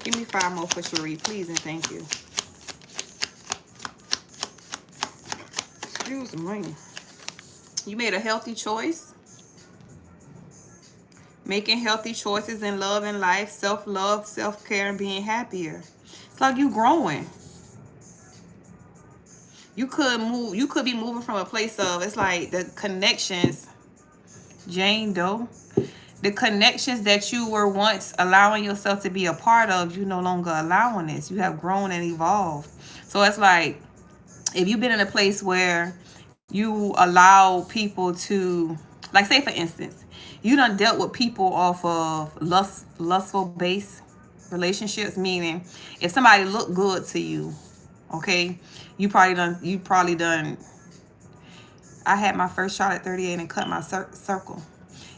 Give me 5 more for Sheree, please and thank you. Excuse me. You made a healthy choice. Making healthy choices in love and life, self-love, self-care, and being happier. It's like you growing. You could move. You could be moving from a place of, it's like the connections, Jane Doe. The connections that you were once allowing yourself to be a part of, you no longer allowing this. You have grown and evolved. So it's like, if you've been in a place where you allow people to, like, say for instance, you done dealt with people off of lustful base relationships, meaning if somebody looked good to you, okay, you probably done. I had my first shot at 38 and cut my circle.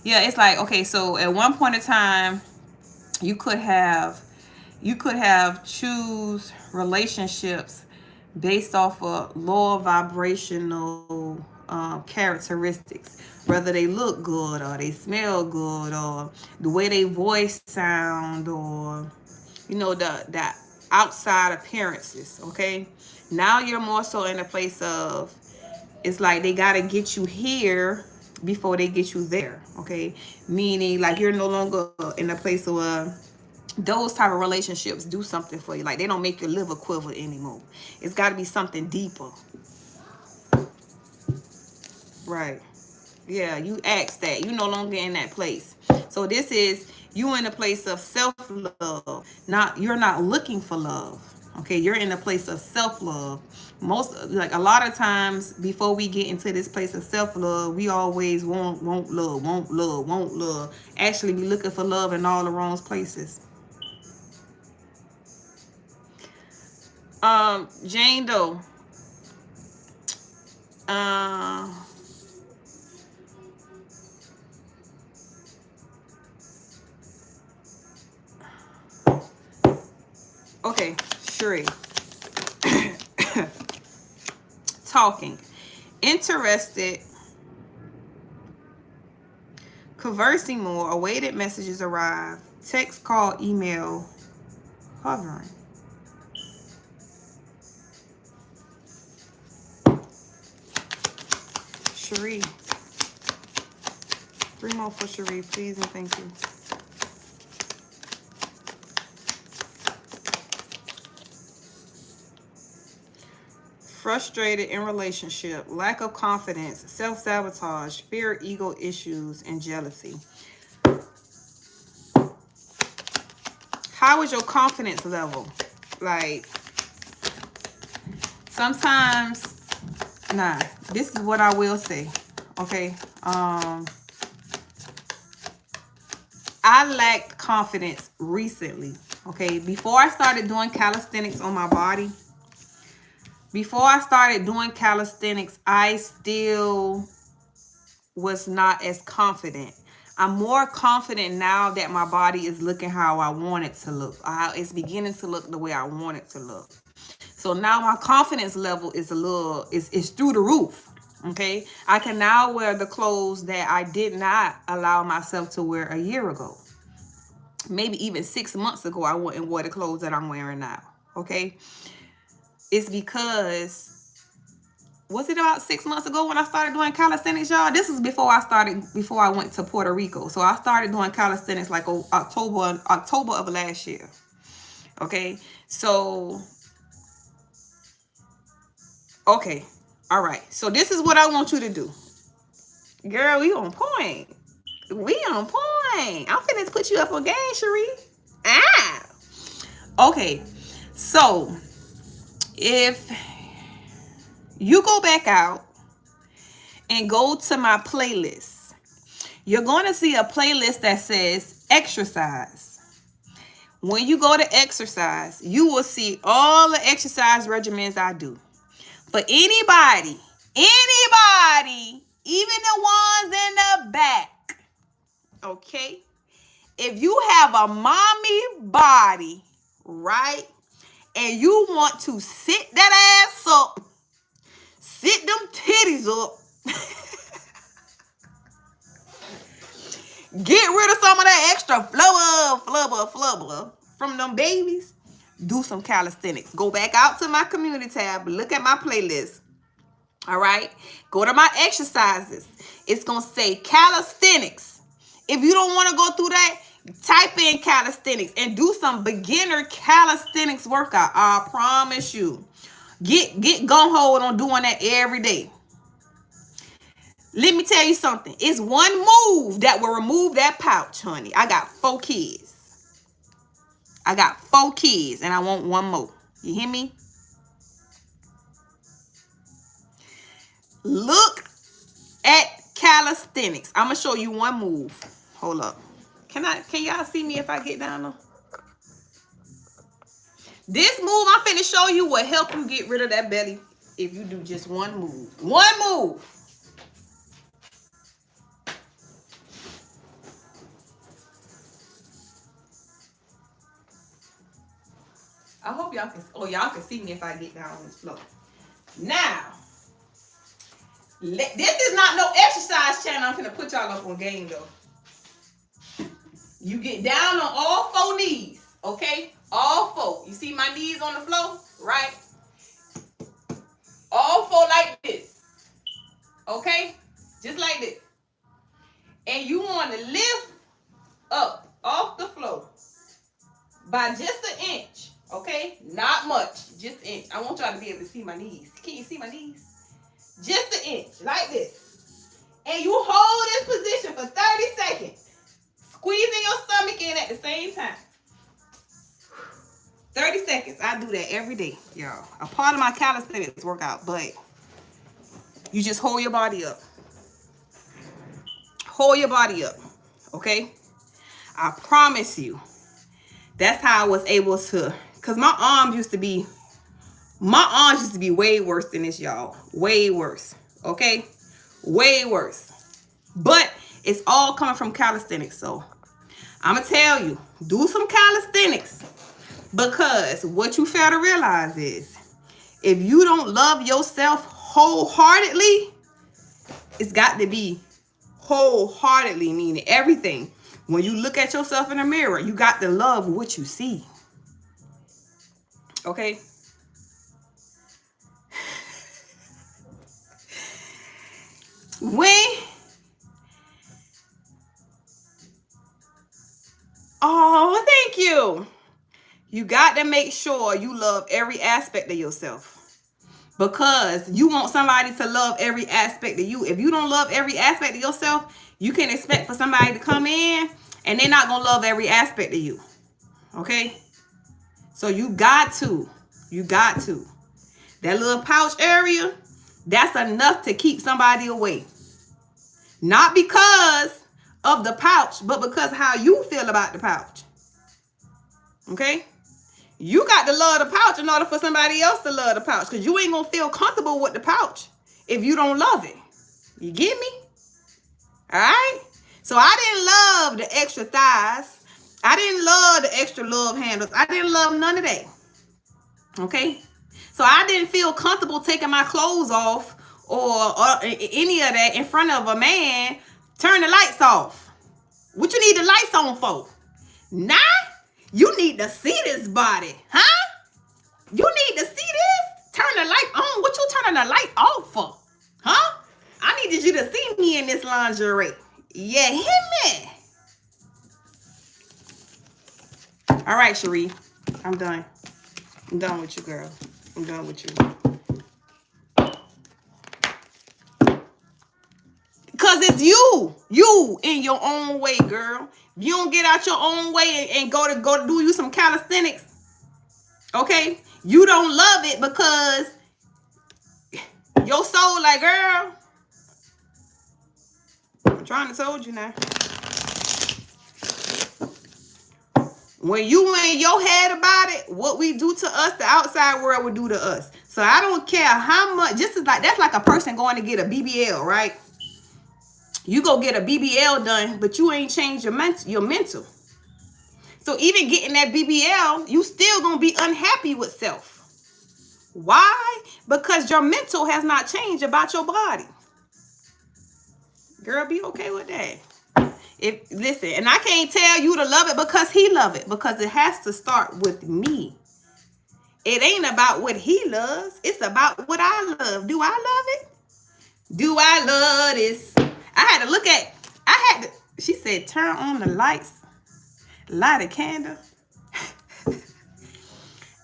Yeah, it's like, okay, so at one point in time, you could have choose relationships based off of lower vibrational characteristics, whether they look good or they smell good or the way they voice sound, or the outside appearances. Okay, now you're more so in a place of, it's like they got to get you here before they get you there. Okay, meaning like you're no longer in a place of those type of relationships do something for you. Like, they don't make your liver quiver anymore. It's got to be something deeper. Right. Yeah, you ask that. You no longer in that place. So this is you in a place of self-love. You're not looking for love. Okay, you're in a place of self-love. Like, a lot of times before we get into this place of self-love, we always want love, want love, want love. Actually, we looking for love in all the wrong places. Jane Doe. Uh, okay, Sheree. Talking. Interested. Conversing more. Awaited messages arrive. Text, call, email. Hovering. Sheree. 3 more for Sheree, please and thank you. Frustrated in relationship, lack of confidence, self-sabotage, fear, ego issues, and jealousy. How is your confidence level? Like, sometimes, nah, this is what I will say, okay? I lacked confidence recently, okay? Before I started doing calisthenics on my body, I still was not as confident. I'm more confident now that my body is looking how I want it to look. It's beginning to look the way I want it to look. So now my confidence level is through the roof. Okay, I can now wear the clothes that I did not allow myself to wear a year ago. Maybe even 6 months ago, I wouldn't wear the clothes that I'm wearing now. Okay, it's because, was it about 6 months ago when I started doing calisthenics, y'all? This is before I went to Puerto Rico. So I started doing calisthenics like October of last year. Okay, so okay, all right. So this is what I want you to do, girl. We on point. We on point. I'm finna put you up on game, Sheree. Ah. Okay. So if you go back out and go to my playlist, you're going to see a playlist that says exercise. When you go to exercise, you will see all the exercise regimens I do. For anybody, even the ones in the back, okay? If you have a mommy body, right, and you want to sit that ass up, sit them titties up, Get rid of some of that extra flubber from them babies. Do some calisthenics. Go back out to my community tab. Look at my playlist. All right. Go to my exercises. It's going to say calisthenics. If you don't want to go through that, type in calisthenics and do some beginner calisthenics workout. I promise you. Get gung-ho on doing that every day. Let me tell you something. It's one move that will remove that pouch, honey. I got 4 kids. I got 4 kids and I want 1 more. You hear me? Look at calisthenics. I'm going to show you one move. Hold up. Can y'all see me if I get down there? This move I'm finna show you will help you get rid of that belly if you do just one move. One move. I hope y'all can, y'all can see me if I get down on this floor. Now, this is not no exercise channel. I'm finna put y'all up on game though. You get down on all 4 knees, okay? All 4. You see my knees on the floor, right? All 4 like this, okay? Just like this. And you want to lift up off the floor by just an inch, okay? Not much, just an inch. I want y'all to be able to see my knees. Can you see my knees? Just an inch, like this. And you hold this position for 30 seconds. Squeezing your stomach in at the same time. 30 seconds. I do that every day, y'all. A part of my calisthenics workout, but you just hold your body up. Hold your body up, okay? I promise you, that's how I was able to, because my arms used to be way worse than this, y'all. Way worse, okay? Way worse. But it's all coming from calisthenics. So I'm going to tell you, do some calisthenics, because what you fail to realize is if you don't love yourself wholeheartedly, it's got to be wholeheartedly, meaning everything. When you look at yourself in the mirror, you got to love what you see. Okay? Oh, thank you. You got to make sure you love every aspect of yourself, because you want somebody to love every aspect of you. If you don't love every aspect of yourself, you can expect for somebody to come in and they're not going to love every aspect of you. Okay? So you got to. That little pouch area, that's enough to keep somebody away. Not because of the pouch, but because how you feel about the pouch. Okay? You got to love the pouch in order for somebody else to love the pouch, because you ain't going to feel comfortable with the pouch if you don't love it. You get me? All right? So I didn't love the extra thighs. I didn't love the extra love handles. I didn't love none of that. Okay? So I didn't feel comfortable taking my clothes off or any of that in front of a man. Turn the lights off. What you need the lights on for? Nah, you need to see this body, huh? You need to see this? Turn the light on. What you turning the light off for? Huh? I needed you to see me in this lingerie. Yeah, hear me? All right, Sheree. I'm done. I'm done with you, girl. I'm done with you. Because it's you. You in your own way, girl. If you don't get out your own way and go to do you some calisthenics, okay? You don't love it because your soul like, girl, I'm trying to told you now. When you in your head about it, what we do to us, the outside world will do to us. So I don't care how much, just as like, that's like a person going to get a BBL, right? You go get a BBL done, but you ain't changed your mental. So even getting that BBL, you still going to be unhappy with self. Why? Because your mental has not changed about your body. Girl, be okay with that. Listen, and I can't tell you to love it because he love it, because it has to start with me. It ain't about what he loves. It's about what I love. Do I love it? Do I love this? She said, turn on the lights, light a candle.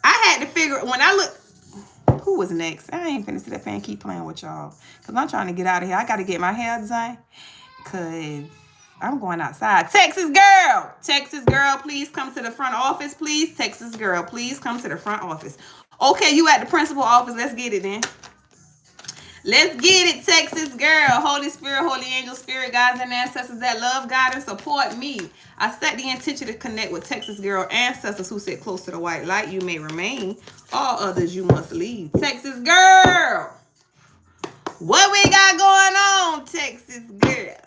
I had to figure, when I look, who was next? I ain't finna sit up and keep playing with y'all, because I'm trying to get out of here. I got to get my hair done, because I'm going outside. Texas girl, please come to the front office, please. Texas girl, please come to the front office. Okay, you at the principal office. Let's get it then. Let's get it, Texas girl. Holy Spirit, Holy Angel, Spirit guides, and ancestors that love God and support me. I set the intention to connect with Texas girl ancestors who sit close to the white light. You may remain. All others you must leave. Texas girl. What we got going on, Texas girl?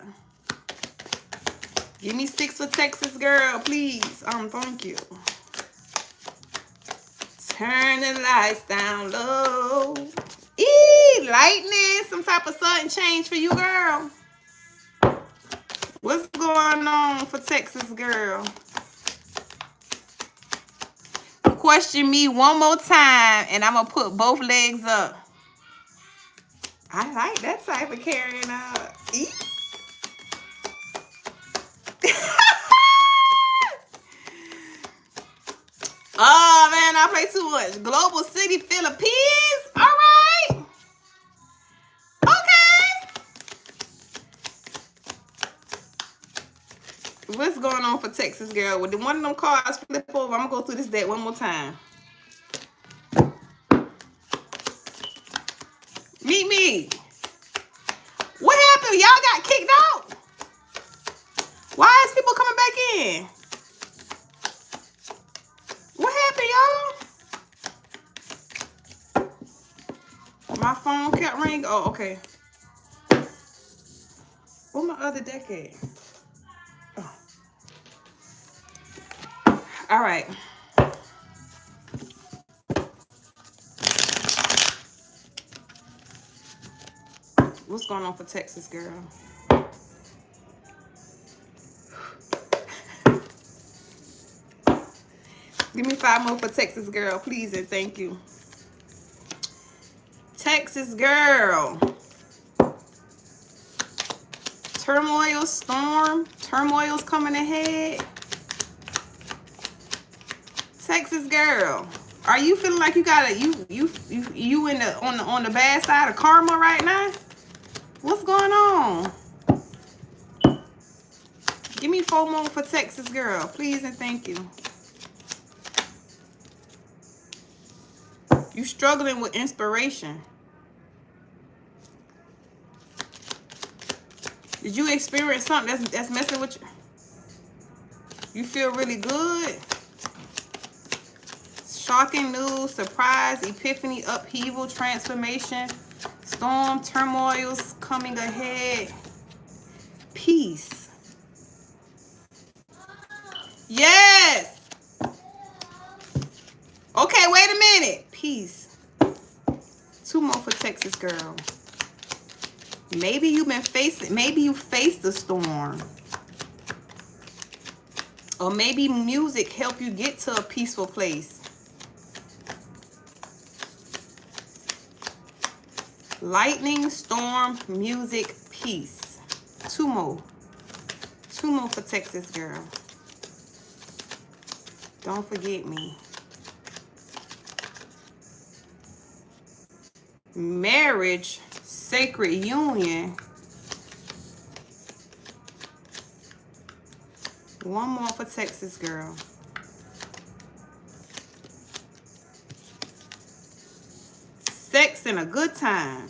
Give me 6 for Texas girl, please. Thank you. Turn the lights down low. Lightning. Some type of sudden change for you, girl. What's going on for Texas girl? Question me one more time, and I'm going to put both legs up. I like that type of carrying out. Oh, man, I play too much. Global City, Philippines. All right. Okay. What's going on for Texas girl? With one of them cards flip over, I'm going to go through this deck one more time. Meet me. What happened? Y'all got kicked out? Why is people coming back in? What happened, y'all? My phone kept ringing. Oh, okay. Where my other deck at? Oh. All right. What's going on for Texas girl? Give me 5 more for Texas girl, please, and thank you. Texas girl. Turmoil, storm. Turmoil's coming ahead. Texas girl. Are you feeling like you got you in the on the bad side of karma right now? What's going on? Give me 4 more for Texas girl, please, and thank you. You struggling with inspiration. Did you experience something that's messing with you? You feel really good. Shocking news, surprise, epiphany, upheaval, transformation, storm, turmoils coming ahead. Peace. Yes. Okay, wait a minute. Peace. 2 more for Texas girl. Maybe you faced the storm. Or maybe music helped you get to a peaceful place. Lightning, storm, music, peace. 2 more. 2 more for Texas girl. Don't forget me. Marriage, sacred union. 1 more for Texas girl. Sex and a good time.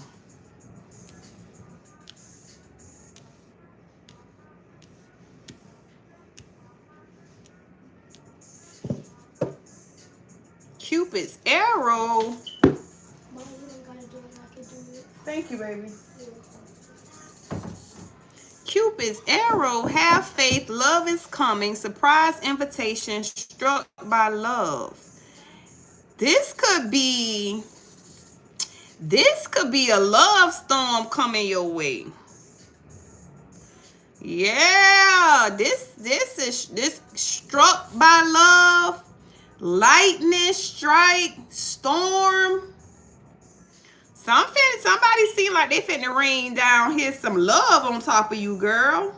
Cupid's arrow. Thank you, baby. Cupid's arrow. Have faith. Love is coming. Surprise invitation. Struck by love. This could be a love storm coming your way. Yeah, this struck by love, lightning strike, storm. Somebody seem like they finna rain down here some love on top of you, girl.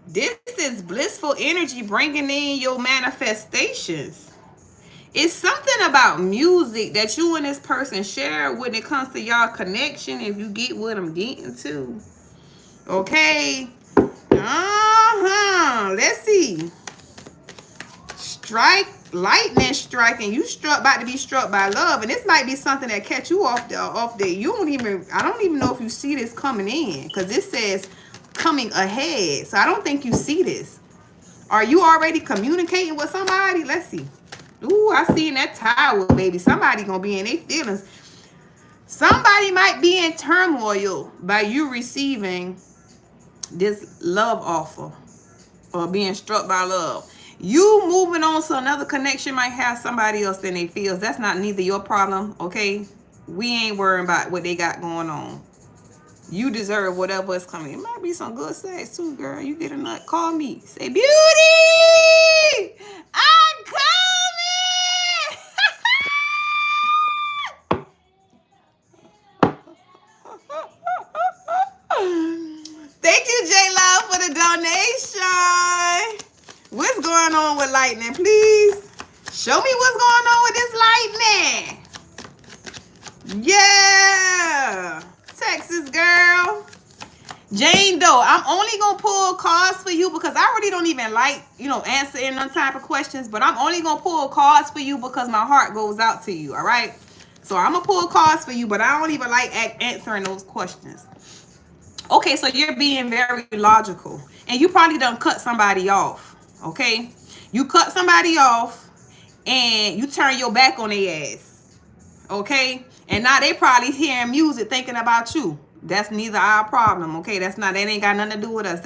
This is blissful energy bringing in your manifestations. It's something about music that you and this person share when it comes to y'all connection, if you get what I'm getting to. Okay. Let's see. Lightning striking. You about to be struck by love, and this might be something that catch you off the. I don't even know if you see this coming in, because this says coming ahead. So I don't think you see this. Are you already communicating with somebody? Let's see. Ooh, I seen that tower, baby. Somebody gonna be in their feelings. Somebody might be in turmoil by you receiving this love offer or being struck by love. You moving on to another connection might have somebody else in their feels. That's not neither your problem, okay? We ain't worrying about what they got going on. You deserve whatever is coming. It might be some good sex too, girl. You get a nut, call me. Say, beauty! I'm coming! Thank you, J Love, for the donation. What's going on with lightning, please? Show me what's going on with this lightning. Yeah. Texas girl. Jane Doe, I'm only going to pull cards for you because I really don't even like, answering none type of questions. But I'm only going to pull cards for you because my heart goes out to you, all right? So I'm going to pull cards for you, but I don't even like answering those questions. Okay, so you're being very logical. And you probably done cut somebody off, okay? You cut somebody off and you turn your back on their ass, okay? And now they probably hearing music thinking about you. That's neither our problem, okay? That ain't got nothing to do with us.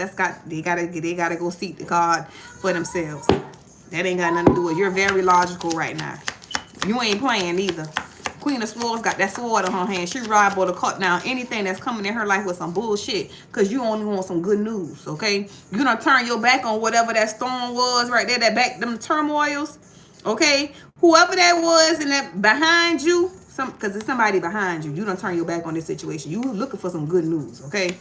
They gotta go seek the God for themselves. That ain't got nothing to do with it. You're very logical right now. You ain't playing either. Queen of Swords got that sword in her hand. She liable to cut down anything that's coming in her life with some bullshit, because you only want some good news, okay? You done turn your back on whatever that storm was right there, that back, them turmoils, okay? Whoever that was and that behind you, because there's somebody behind you. You done turn your back on this situation. You looking for some good news, okay?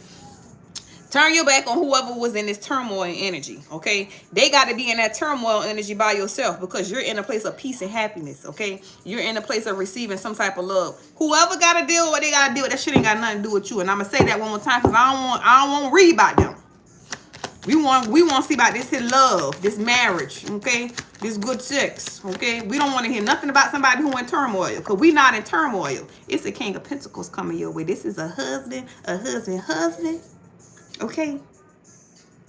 Turn your back on whoever was in this turmoil energy, okay? They got to be in that turmoil energy by yourself, because you're in a place of peace and happiness, okay? You're in a place of receiving some type of love. Whoever got to deal with what they got to deal with, that shit ain't got nothing to do with you. And I'm going to say that one more time, because I don't want to read about them. We want to see about this here love, this marriage, okay? This good sex, okay? We don't want to hear nothing about somebody who in turmoil, because we not in turmoil. It's the King of Pentacles coming your way. This is a husband, okay?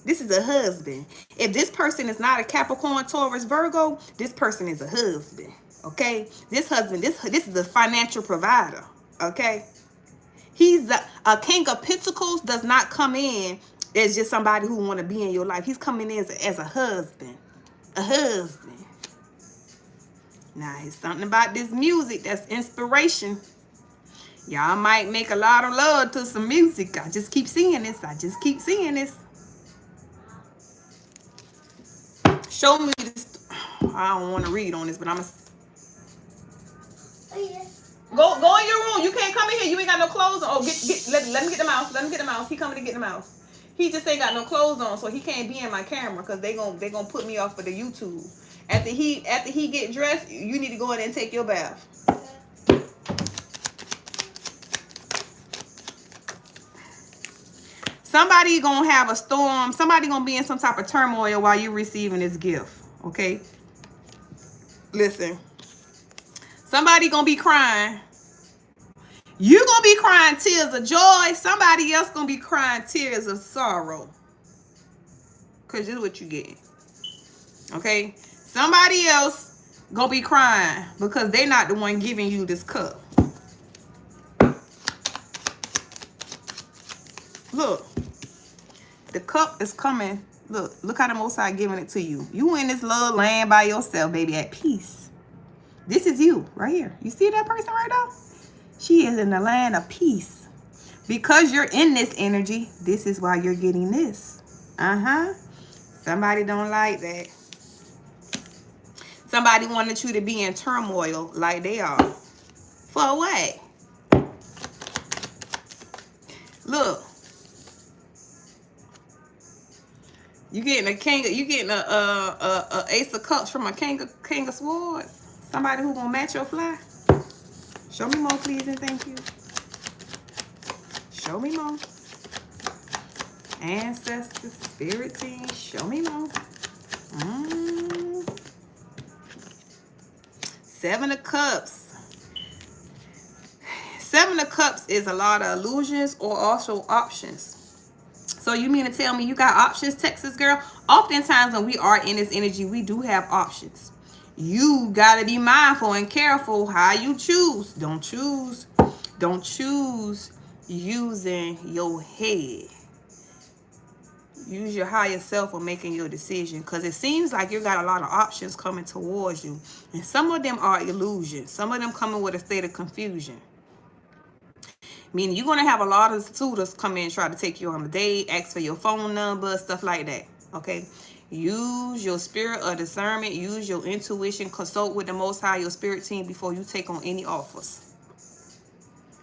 This is a husband. If this person is not a Capricorn, Taurus, Virgo, this person is a husband, okay? This husband, this is a financial provider, okay? He's a King of Pentacles does not come in as just somebody who want to be in your life. He's coming in as a husband. A husband. Now, it's something about this music that's inspiration. Y'all might make a lot of love to some music. I just keep seeing this. Show me this. I don't want to read on this, but I'm going to... Go in your room. You can't come in here. You ain't got no clothes on. Oh, let me get the mouse. He coming to get the mouse. He just ain't got no clothes on, so he can't be in my camera, because they gonna put me off for the YouTube. After he get dressed, you need to go in and take your bath. Somebody gonna have a storm. Somebody gonna be in some type of turmoil while you receiving this gift. Okay. Listen. Somebody gonna be crying. You gonna be crying tears of joy. Somebody else gonna be crying tears of sorrow. Cause this is what you get. Okay? Somebody else gonna be crying because they not the one giving you this cup. Look. The cup is coming. Look how the Most High giving it to you. You in this little land by yourself, baby, at peace. This is you right here. You see that person right now? She is in the land of peace. Because you're in this energy, this is why you're getting this. Somebody don't like that. Somebody wanted you to be in turmoil like they are. For what? Look. You getting a king, you getting a ace of cups from a king of swords. Somebody who gonna match your fly. Show me more, please, and thank you. Show me more. Ancestors, spirit team, show me more. Seven of Cups. Seven of Cups is a lot of illusions or also options. So you mean to tell me you got options, Texas girl? Oftentimes when we are in this energy, we do have options. You got to be mindful and careful how you choose. Don't choose using your head. Use your higher self when making your decision, because it seems like you got a lot of options coming towards you. And some of them are illusions. Some of them coming with a state of confusion. Meaning you're going to have a lot of suitors come in and try to take you on a date, ask for your phone number, stuff like that. Okay? Use your spirit of discernment. Use your intuition. Consult with the Most High, your spirit team, before you take on any offers.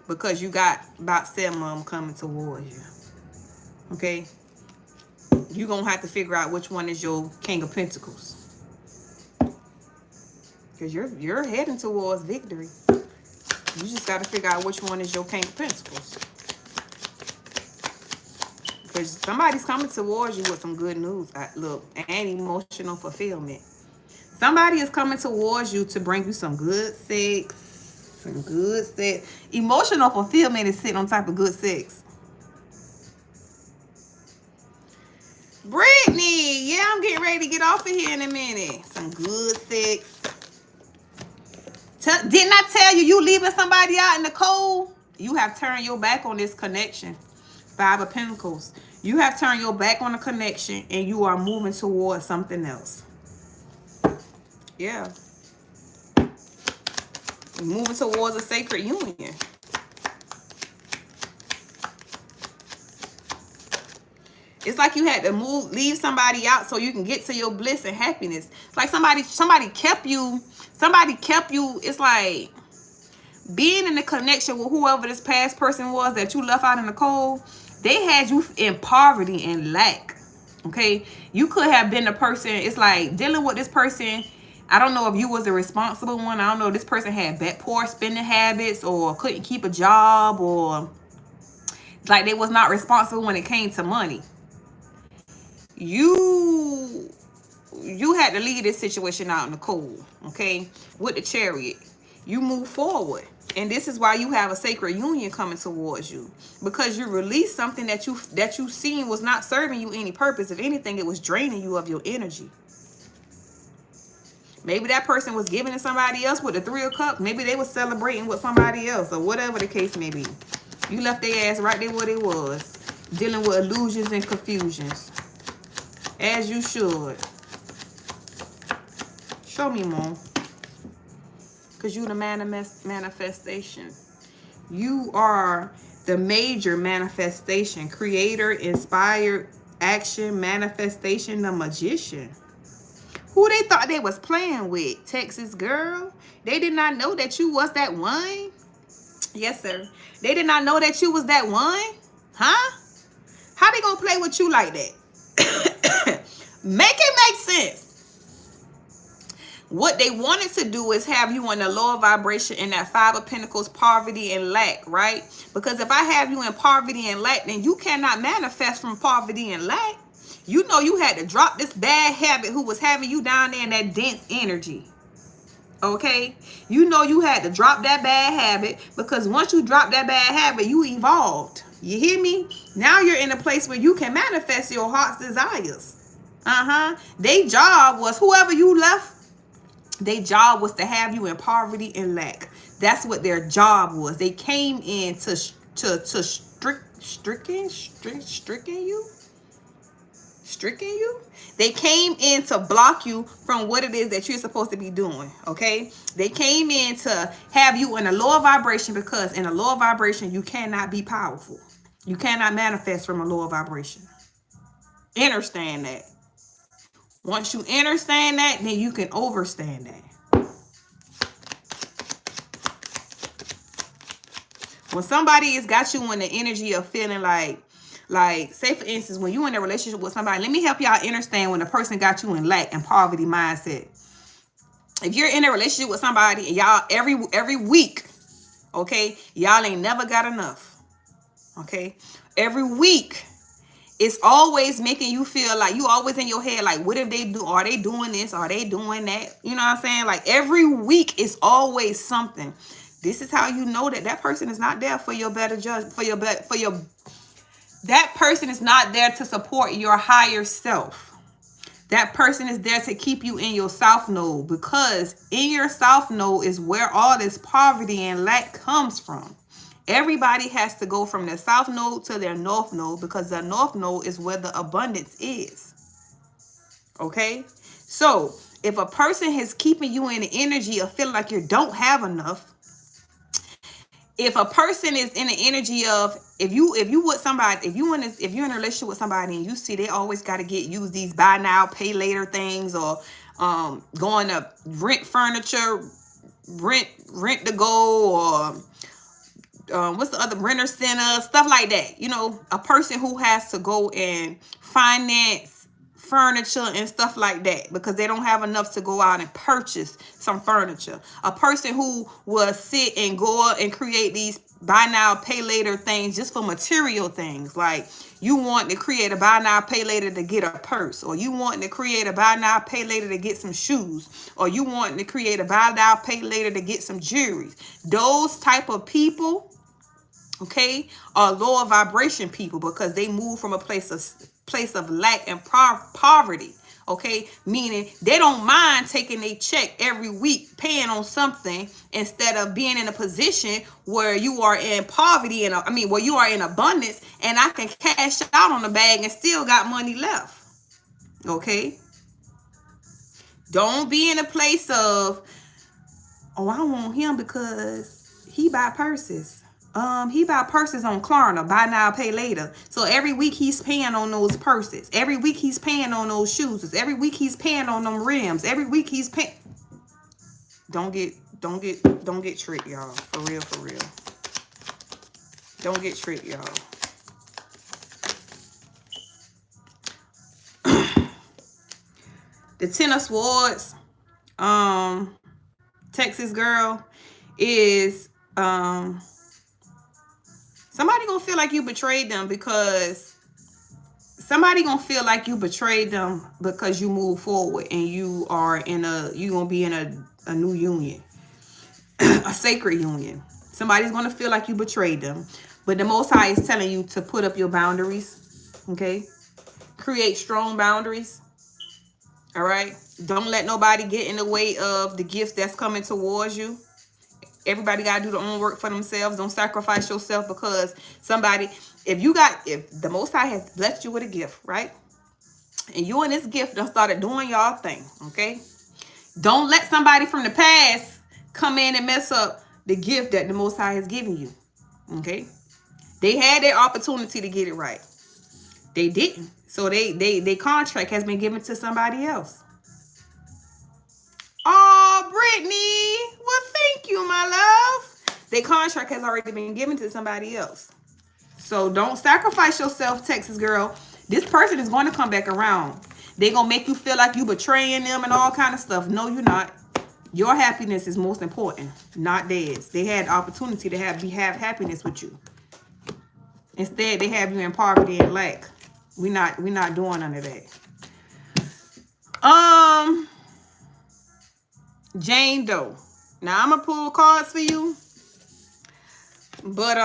Because you got about 7 of them coming towards you. Okay? You're going to have to figure out which one is your King of Pentacles. Because you're heading towards victory. You just got to figure out which one is your King of Pentacles. Because somebody's coming towards you with some good news. Look, and emotional fulfillment. Somebody is coming towards you to bring you some good sex. Some good sex. Emotional fulfillment is sitting on top of good sex. Brittany, yeah, I'm getting ready to get off of here in a minute. Some good sex. Didn't I tell you leaving somebody out in the cold? You have turned your back on this connection. 5 of Pentacles. You have turned your back on the connection and you are moving towards something else. Yeah. You're moving towards a sacred union. It's like you had to leave somebody out so you can get to your bliss and happiness. It's like somebody kept you. It's like being in the connection with whoever this past person was that you left out in the cold. They had you in poverty and lack. Okay, you could have been the person. It's like dealing with this person. I don't know if you was the responsible one. I don't know if this person had poor spending habits or couldn't keep a job, or like they was not responsible when it came to money. You had to leave this situation out in the cold, okay? With the Chariot, you move forward, and this is why you have a sacred union coming towards you, because you released something that you seen was not serving you any purpose. If anything, it was draining you of your energy. Maybe that person was giving to somebody else with the 3 of Cups. Maybe they was celebrating with somebody else, or whatever the case may be. You left their ass right there where they was, dealing with illusions and confusions. As you should. Show me more. Because you the manifestation. You are the major manifestation. Creator, inspired, action, manifestation, the magician. Who they thought they was playing with? Texas girl. They did not know that you was that one. Yes, sir. They did not know that you was that one. Huh? How they gonna play with you like that? Make it make sense. What they wanted to do is have you in a lower vibration in that 5 of Pentacles, poverty and lack, right? Because if I have you in poverty and lack, then you cannot manifest from poverty and lack. You know you had to drop this bad habit who was having you down there in that dense energy. Okay? You know you had to drop that bad habit, because once you drop that bad habit, you evolved. You hear me? Now you're in a place where you can manifest your heart's desires. Their job was, whoever you left, their job was to have you in poverty and lack. That's what their job was. They came in to stricken you. They came in to block you from what it is that you're supposed to be doing. Okay, they came in to have you in a lower vibration, because in a lower vibration you cannot be powerful. You cannot manifest from a lower vibration. Understand that. Once you understand that, then you can overstand that. When somebody has got you in the energy of feeling like, say for instance, when you're in a relationship with somebody, let me help y'all understand when a person got you in lack and poverty mindset. If you're in a relationship with somebody and y'all every week, okay, y'all ain't never got enough. Okay, every week, it's always making you feel like you always in your head, like, what if they do? Are they doing this? Are they doing that? You know what I'm saying? Like every week is always something. This is how you know that that person is not there for your better judge, that person is not there to support your higher self. That person is there to keep you in your south node, because in your south node is where all this poverty and lack comes from. Everybody has to go from their south node to their north node, because the north node is where the abundance is. Okay? So if a person is keeping you in the energy of feeling like you don't have enough, if a person is in the energy of, if you're in a relationship with somebody and you see they always got to use these buy now pay later things, or going to rent furniture, rent to go, or what's the other, renter center, stuff like that. You know, a person who has to go and finance furniture and stuff like that because they don't have enough to go out and purchase some furniture. A person who will sit and go out and create these buy now pay later things just for material things, like you want to create a buy now pay later to get a purse, or you want to create a buy now pay later to get some shoes, or you want to create a buy now pay later to get some jewelry. Those type of people, okay, are lower vibration people, because they move from a place of lack and poverty. Okay, meaning they don't mind taking a check every week, paying on something, instead of being in a position where you are in poverty and where you are in abundance, and I can cash out on the bag and still got money left. Okay, don't be in a place of, oh, I want him because he buy purses. He buy purses on Klarna, buy now, pay later. So every week he's paying on those purses. Every week he's paying on those shoes. Every week he's paying on them rims. Every week he's paying. Don't get tricked, y'all. For real. Don't get tricked, y'all. The Ten of Swords, Texas girl, is somebody gonna feel like you betrayed them, because you move forward and you're gonna be in a new union, a sacred union. Somebody's gonna feel like you betrayed them, but the Most High is telling you to put up your boundaries. Okay, create strong boundaries. All right, don't let nobody get in the way of the gift that's coming towards you. Everybody got to do their own work for themselves. Don't sacrifice yourself because if the Most High has blessed you with a gift, right? And you and this gift done started doing y'all thing, okay? Don't let somebody from the past come in and mess up the gift that the Most High has given you, okay? They had their opportunity to get it right. They didn't. So their contract has been given to somebody else. Oh, Brittany. Well, thank you, my love. Their contract has already been given to somebody else. So don't sacrifice yourself, Texas girl. This person is going to come back around. They're going to make you feel like you betraying them and all kind of stuff. No, you're not. Your happiness is most important, not theirs. They had the opportunity to have happiness with you. Instead, they have you in poverty and lack. We're not doing none of that. Jane Doe. Now I'm gonna pull cards for you, but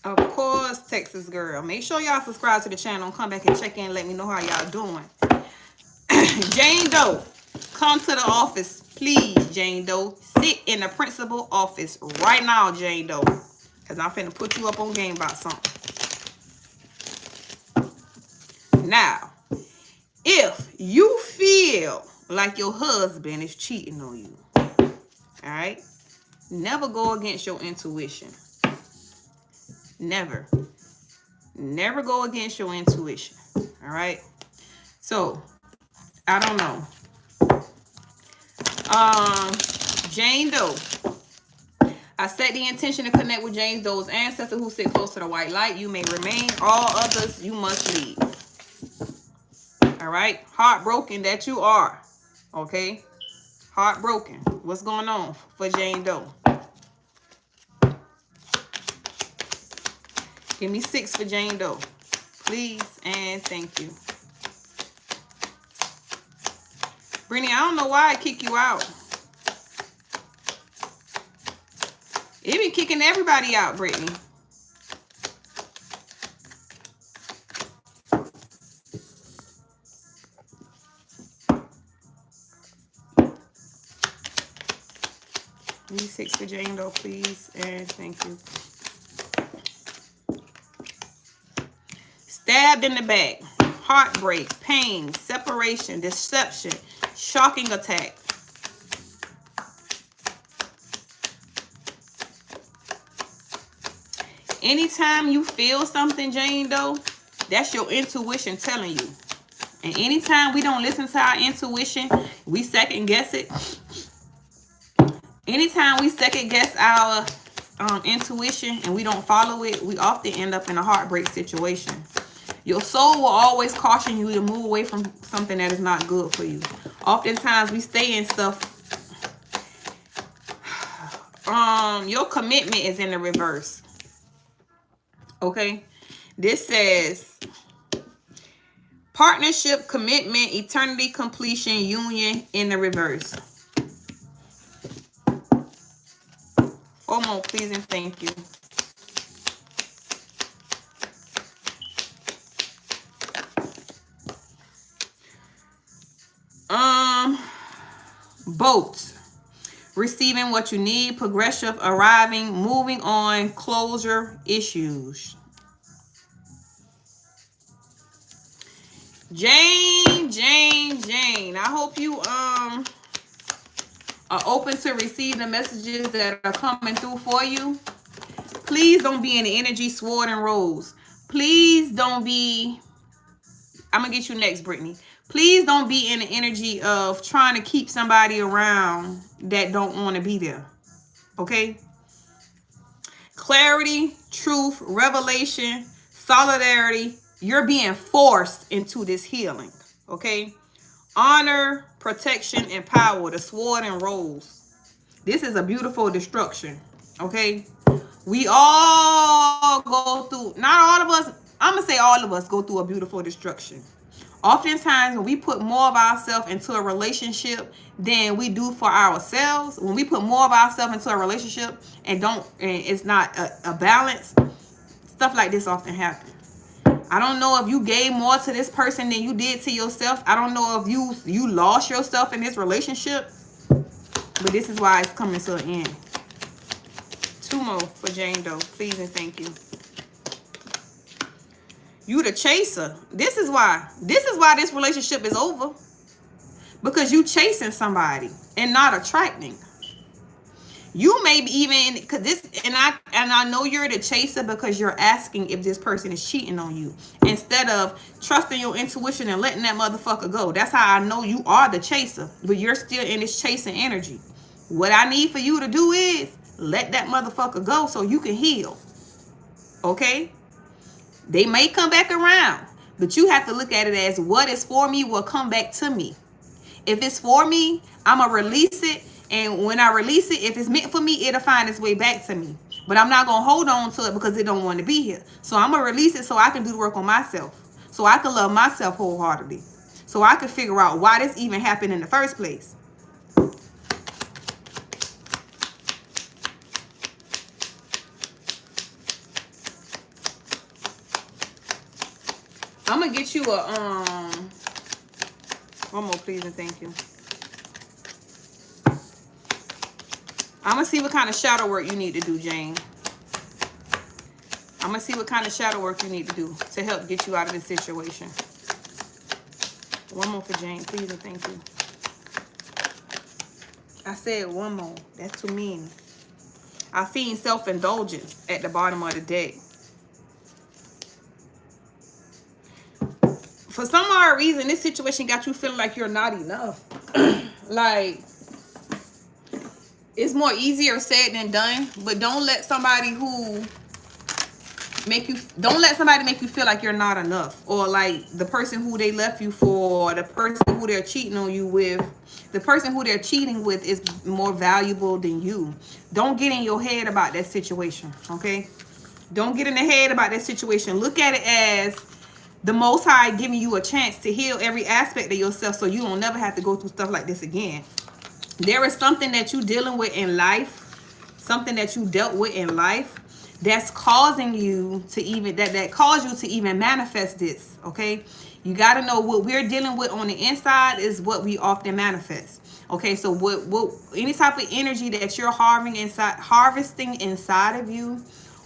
of course, Texas girl. Make sure y'all subscribe to the channel and come back and check in and let me know how y'all doing. Jane Doe, come to the office, please, Jane Doe. Sit in the principal office right now, Jane Doe. Because I'm finna put you up on game about something. Now, if you feel like your husband is cheating on you. All right? Never go against your intuition. Never. Never go against your intuition. All right? So, I don't know. Jane Doe. I set the intention to connect with Jane Doe's ancestor who sit close to the white light. You may remain. All others you must leave. All right? Heartbroken that you are. Okay? Heartbroken. What's going on for Jane Doe? Give me 6 for Jane Doe. Please and thank you. Brittany, I don't know why I kick you out. It be kicking everybody out, Brittany. Give me 6 for Jane Doe, please and thank you. Stabbed in the back. Heartbreak, pain, separation, deception, shocking attack. Anytime you feel something, Jane Doe, that's your intuition telling you. And anytime we don't listen to our intuition, we second guess it. Anytime we second guess our intuition and we don't follow it, we often end up in a heartbreak situation. Your soul will always caution you to move away from something that is not good for you. Oftentimes we stay in stuff. Your commitment is in the reverse. Okay? This says partnership, commitment, eternity, completion, union in the reverse. 4 more, please and thank you. Boat. Receiving what you need, progressive, arriving, moving on, closure, issues. Jane. I hope you are open to receive the messages that are coming through for you. Please don't be in the energy sword and rose. Please don't be. I'm gonna get you next, Brittany. Please don't be in the energy of trying to keep somebody around that don't want to be there. Okay? Clarity, truth, revelation, solidarity. You're being forced into this healing. Okay? Honor, protection, and power. The sword and rose. This is a beautiful destruction. Okay? We all go through, not all of us, I'm going to say all of us go through a beautiful destruction. Oftentimes, when we put more of ourselves into a relationship than we do for ourselves, when we put more of ourselves into a relationship and it's not a balance, stuff like this often happens. I don't know if you gave more to this person than you did to yourself. I don't know if you lost yourself in this relationship, but this is why it's coming to an end. 2 more for Jane Doe, please and thank you. You the chaser. This is why this relationship is over. Because you chasing somebody and not attracting. You may be even, cause this, and I know you're the chaser because you're asking if this person is cheating on you instead of trusting your intuition and letting that motherfucker go. That's how I know you are the chaser, but you're still in this chasing energy. What I need for you to do is let that motherfucker go so you can heal. Okay? They may come back around, but you have to look at it as what is for me will come back to me. If it's for me, I'm going to release it. And when I release it, if it's meant for me, it'll find its way back to me. But I'm not going to hold on to it because it don't want to be here. So I'm going to release it so I can do the work on myself. So I can love myself wholeheartedly. So I can figure out why this even happened in the first place. I'm going to get you a, one more, please, and thank you. I'm going to see what kind of shadow work you need to do, Jane. I'm going to see what kind of shadow work you need to do to help get you out of this situation. One more for Jane, please, and thank you. I said one more. That's too many. I seen self-indulgence at the bottom of the deck. For some odd reason, this situation got you feeling like you're not enough. Like, it's more easier said than done, but don't let somebody make you feel like you're not enough, or like the person who they left you for, or the person who they're cheating on you with, the person who they're cheating with is more valuable than you. Don't get in your head about that situation, okay? Don't get in the head about that situation. Look at it as the Most High giving you a chance to heal every aspect of yourself, so you don't never have to go through stuff like this again. There is something that you're dealing with in life, something that you dealt with in life, that's causing you to even that caused you to even manifest this. Okay, you got to know what we're dealing with on the inside is what we often manifest. Okay, so what any type of energy that you're harvesting inside of you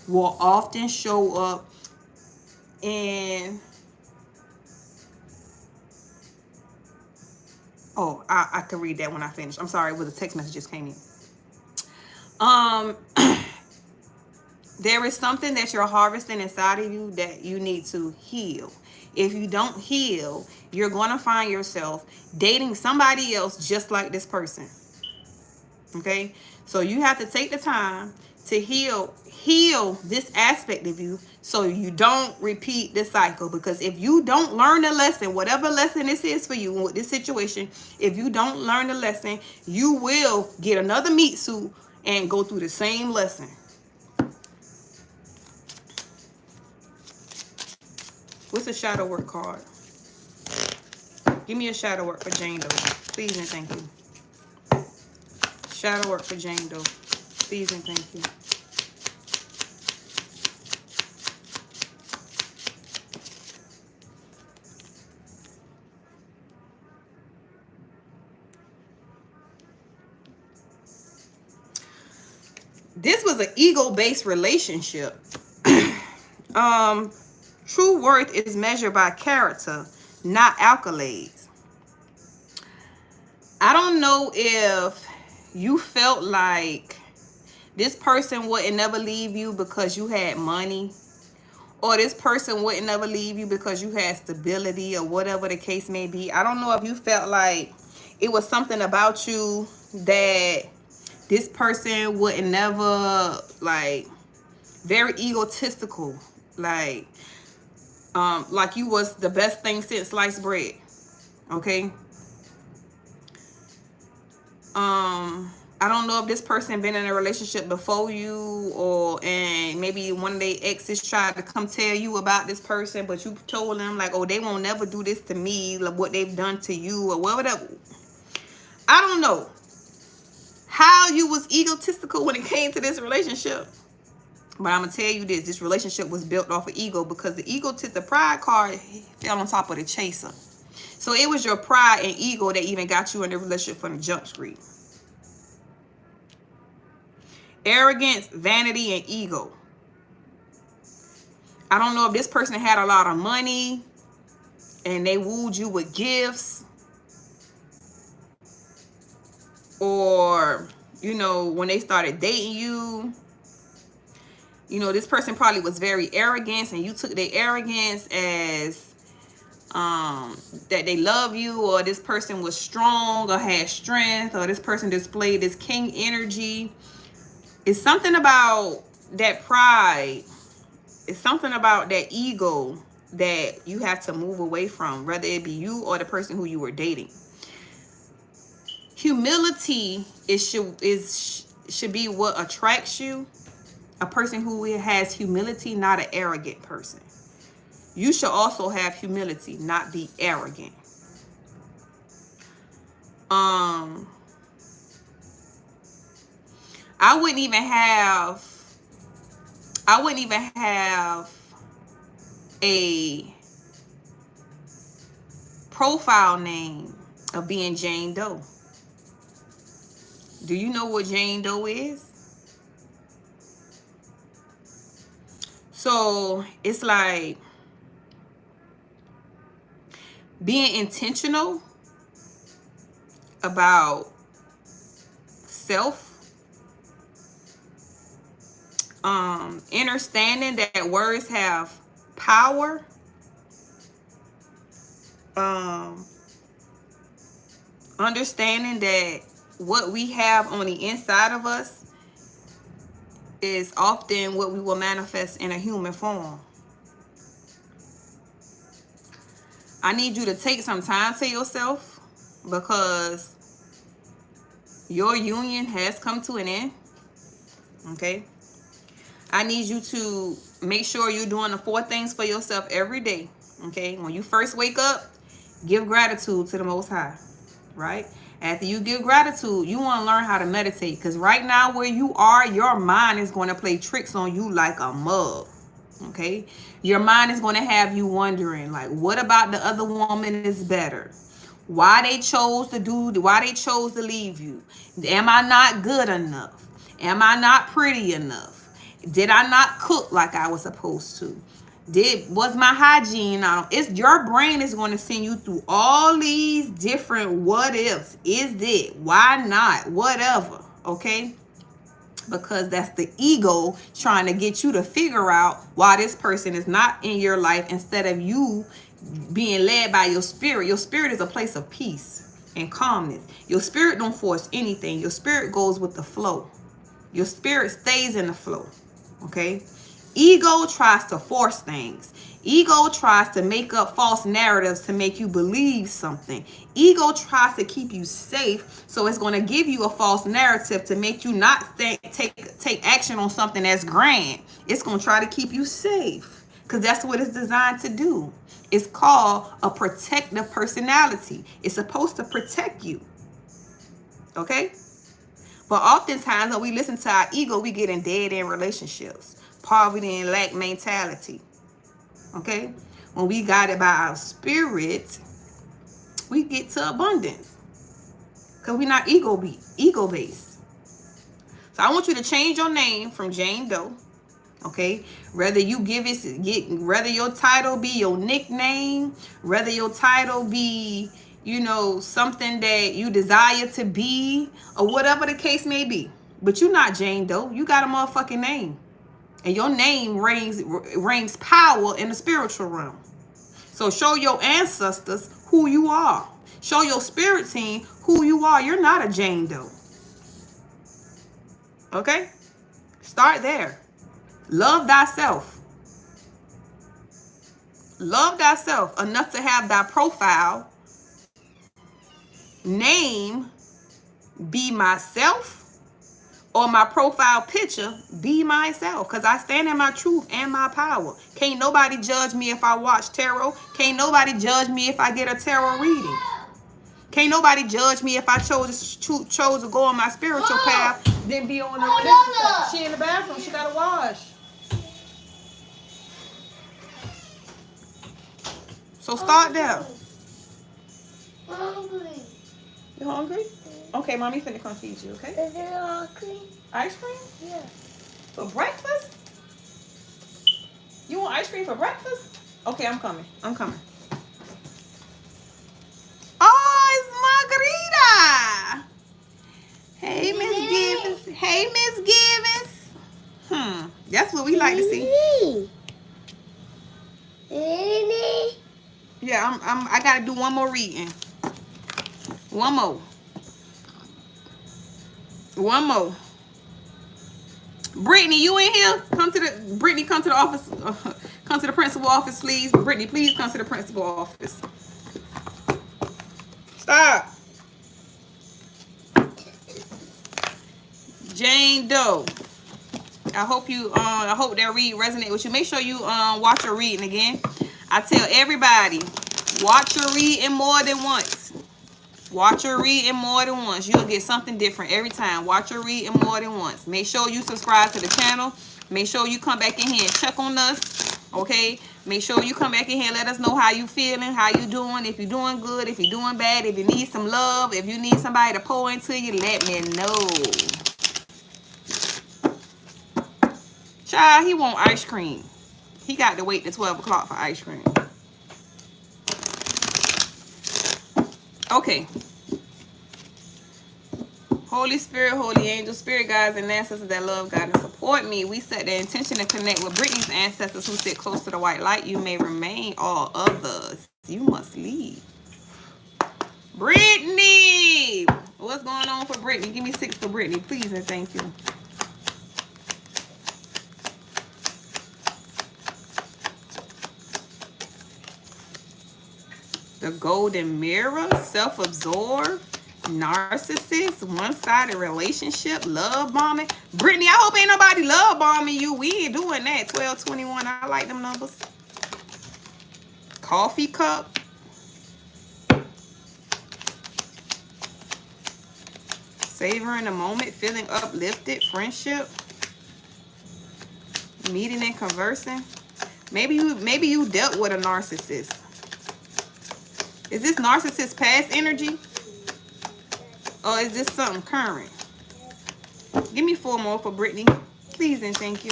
will often show up in. Oh, I can read that when I finish. I'm sorry, with the text message just came in. There is something that you're harvesting inside of you that you need to heal. If you don't heal, you're going to find yourself dating somebody else just like this person. Okay? So you have to take the time to heal this aspect of you so you don't repeat this cycle. Because if you don't learn the lesson, whatever lesson this is for you with this situation, if you don't learn the lesson, you will get another meat suit and go through the same lesson. What's a shadow work card? Give me a shadow work for Jane Doe. Please and thank you. Shadow work for Jane Doe. Please and thank you. This was an ego-based relationship. True worth is measured by character, not accolades. I don't know if you felt like this person wouldn't never leave you because you had money, or this person wouldn't never leave you because you had stability, or whatever the case may be. I don't know if you felt like it was something about you that this person wouldn't never, like, very egotistical, like you was the best thing since sliced bread. Okay. I don't know if this person been in a relationship before you, and maybe one of their exes tried to come tell you about this person, but you told them like, oh, they won't never do this to me, like what they've done to you, or whatever. I don't know how you was egotistical when it came to this relationship, but I'm gonna tell you this relationship was built off of ego, because the pride card fell on top of the chaser. So it was your pride and ego that even got you in the relationship from the jump street. Arrogance, vanity, and ego. I don't know if this person had a lot of money and they wooed you with gifts, or, you know, when they started dating you, you know, this person probably was very arrogant, and you took their arrogance as that they love you, or this person was strong or had strength, or this person displayed this king energy. It's something about that pride. It's something about that ego that you have to move away from, whether it be you or the person who you were dating. Humility should be what attracts you. A person who has humility, not an arrogant person. You should also have humility, not be arrogant. I wouldn't even have a profile name of being Jane Doe. Do you know what Jane Doe is? So it's like being intentional about yourself. Understanding that words have power. Understanding that what we have on the inside of us is often what we will manifest in a human form. I need you to take some time to yourself because your union has come to an end. Okay? I need you to make sure you're doing the 4 things for yourself every day. Okay? When you first wake up, give gratitude to the Most High. Right? After you give gratitude, you want to learn how to meditate. Because right now where you are, your mind is going to play tricks on you like a mug. Okay? Your mind is going to have you wondering, like, what about the other woman is better? Why they chose to leave you? Am I not good enough? Am I not pretty enough? Did I not cook like I was supposed to? Was my hygiene on? It's your brain is going to send you through all these different what ifs. Is it? Why not? Whatever. Okay? Because that's the ego trying to get you to figure out why this person is not in your life instead of you being led by your spirit. Your spirit is a place of peace and calmness. Your spirit don't force anything. Your spirit goes with the flow. Your spirit stays in the flow. Okay? Ego tries to force things. Ego tries to make up false narratives to make you believe something. Ego tries to keep you safe, so it's going to give you a false narrative to make you not take action on something that's grand. It's going to try to keep you safe because that's what it's designed to do. It's called a protective personality. It's supposed to protect you. Okay? But oftentimes when we listen to our ego, we get in dead-end relationships. Poverty and lack mentality. Okay? When we got it by our spirit, we get to abundance. Because we're not ego-based. So I want you to change your name from Jane Doe. Okay? Whether your title be your nickname, whether your title be, something that you desire to be, or whatever the case may be. But you're not Jane Doe. You got a motherfucking name. And your name rings power in the spiritual realm. So show your ancestors who you are. Show your spirit team who you are. You're not a Jane Doe. Okay? Start there. Love thyself. Love thyself enough to have thy profile name be myself, or my profile picture be myself, because I stand in my truth and my power. Can't nobody judge me if I watch tarot. Can't nobody judge me if I get a tarot reading. Can't nobody judge me if I chose to go on my spiritual path, then be on the religious path. She in the bathroom. She got to wash. So start there. I'm hungry. You hungry? Okay, mommy finna come feed you, okay? Is it ice cream? Ice cream? Yeah. For breakfast? You want ice cream for breakfast? Okay, I'm coming. Oh, it's Margarita. Hey, Miss Givens. Hey, Miss Givens. That's what we like to see. Yeah, I gotta do one more reading. One more. Brittany, you in here? Come to the office. Come to the principal office, please. Brittany, please come to the principal office. Stop. Jane Doe. I hope that read resonate with you. Make sure you watch your reading again. I tell everybody, watch your reading more than once. Watch your reading more than once. You'll get something different every time. Watch your reading more than once. Make sure you subscribe to the channel. Make sure you come back in here and check on us. Okay? Make sure you come back in here and let us know how you feeling, how you doing. If you're doing good, if you're doing bad, if you need some love, if you need somebody to pour into you, let me know. Child, he want ice cream. He got to wait till 12 o'clock for ice cream. Okay. Holy Spirit, Holy Angel, Spirit guides and ancestors that love God and support me. We set the intention to connect with Brittany's ancestors who sit close to the white light. You may remain, all others you must leave. Brittany! What's going on for Brittany? Give me 6 for Brittany, please and thank you. The golden mirror, self-absorbed, narcissist, one-sided relationship, love bombing. Brittany, I hope ain't nobody love bombing you. We ain't doing that. 1221, I like them numbers. Coffee cup. Savoring the moment, feeling uplifted, friendship. Meeting and conversing. Maybe you dealt with a narcissist. Is this narcissist past energy? Or is this something current? Give me 4 more for Brittany. Please and thank you.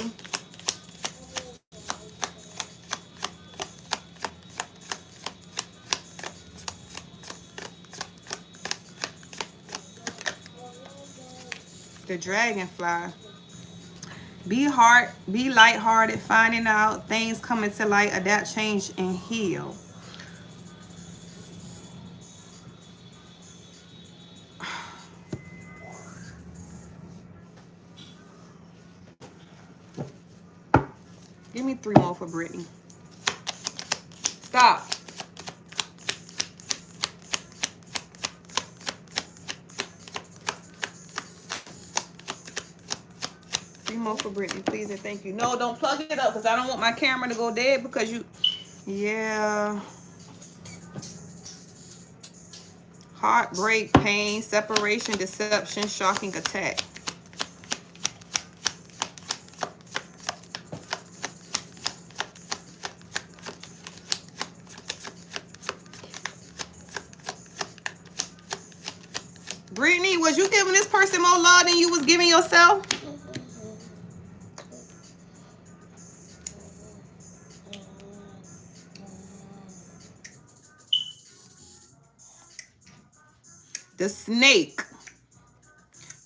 The dragonfly. Be lighthearted, finding out things coming to light, adapt, change, and heal. Give me 3 more for Brittany. Stop. More for Brittany, please and thank you. No, don't plug it up because I don't want my camera to go dead because you... Yeah. Heartbreak, pain, separation, deception, shocking attack. Brittany, was you giving this person more love than you was giving yourself? The snake.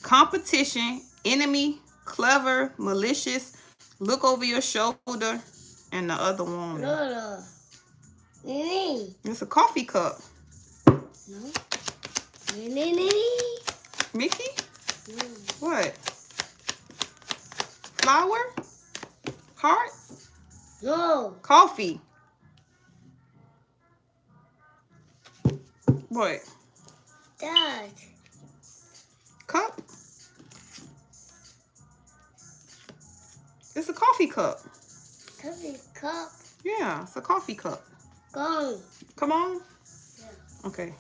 Competition, enemy, clever, malicious, look over your shoulder, and the other woman. No. It's a coffee cup. No. Mickey? What? Flower? Heart? No. Coffee. What? Dad. Cup? It's a coffee cup. Coffee cup. Yeah, it's a coffee cup. Go. Come on. Yeah. Okay.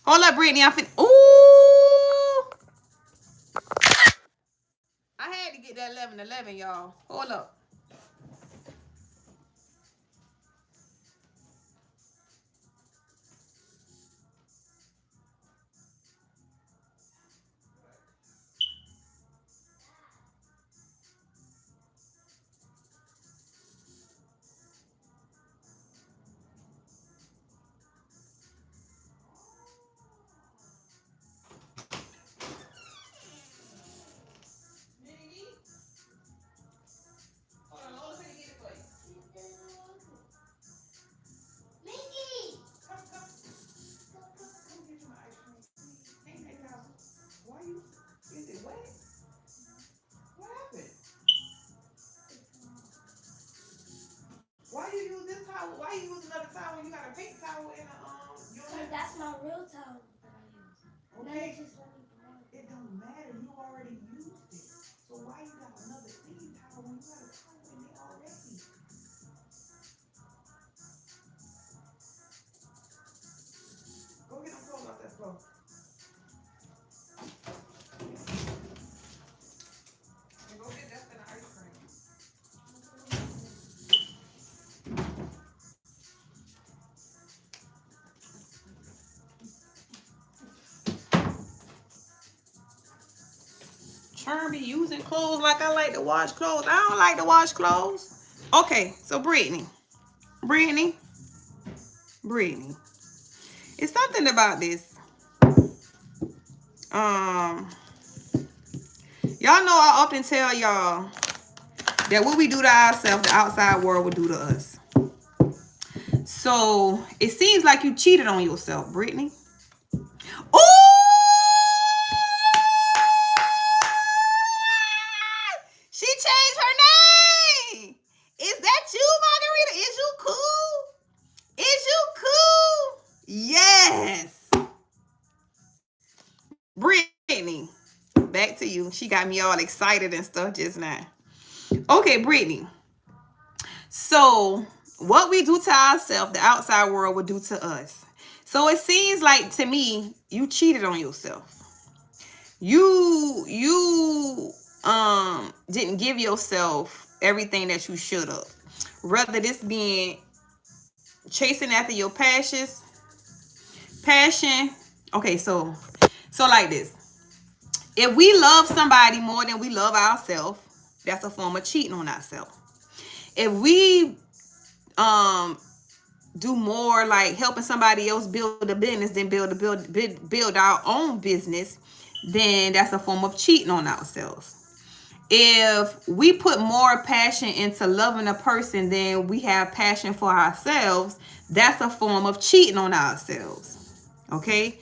Hold up, Brittany. Ooh! I had to get that 11-11, y'all. Hold up. Why you use this towel? Why you use another towel when you got a pink towel in a That's my real towel that I use. Okay. Just let me borrow it. It don't matter. You already used it. So why you got another clean towel when you got a towel in it already? Go get them clothes off that floor. And go get that for the ice cream. Churn be using clothes like I like to wash clothes. I don't like to wash clothes. Okay, so Brittany. It's something about this. Y'all know I often tell y'all that what we do to ourselves, the outside world will do to us. So it seems like you cheated on yourself, Brittany. Ooh! She changed her name. Is that you, Margarita? Is you cool? Is you cool? Yes. Brittany, back to you. She got me all excited and stuff just now. Okay, Brittany. So what we do to ourselves, the outside world will do to us. So it seems like to me, you cheated on yourself. You didn't give yourself everything that you should have. Rather this being chasing after your passion. Okay, so like this. If we love somebody more than we love ourselves, that's a form of cheating on ourselves. If we do more like helping somebody else build a business than build our own business, then that's a form of cheating on ourselves. If we put more passion into loving a person than we have passion for ourselves, that's a form of cheating on ourselves. Okay?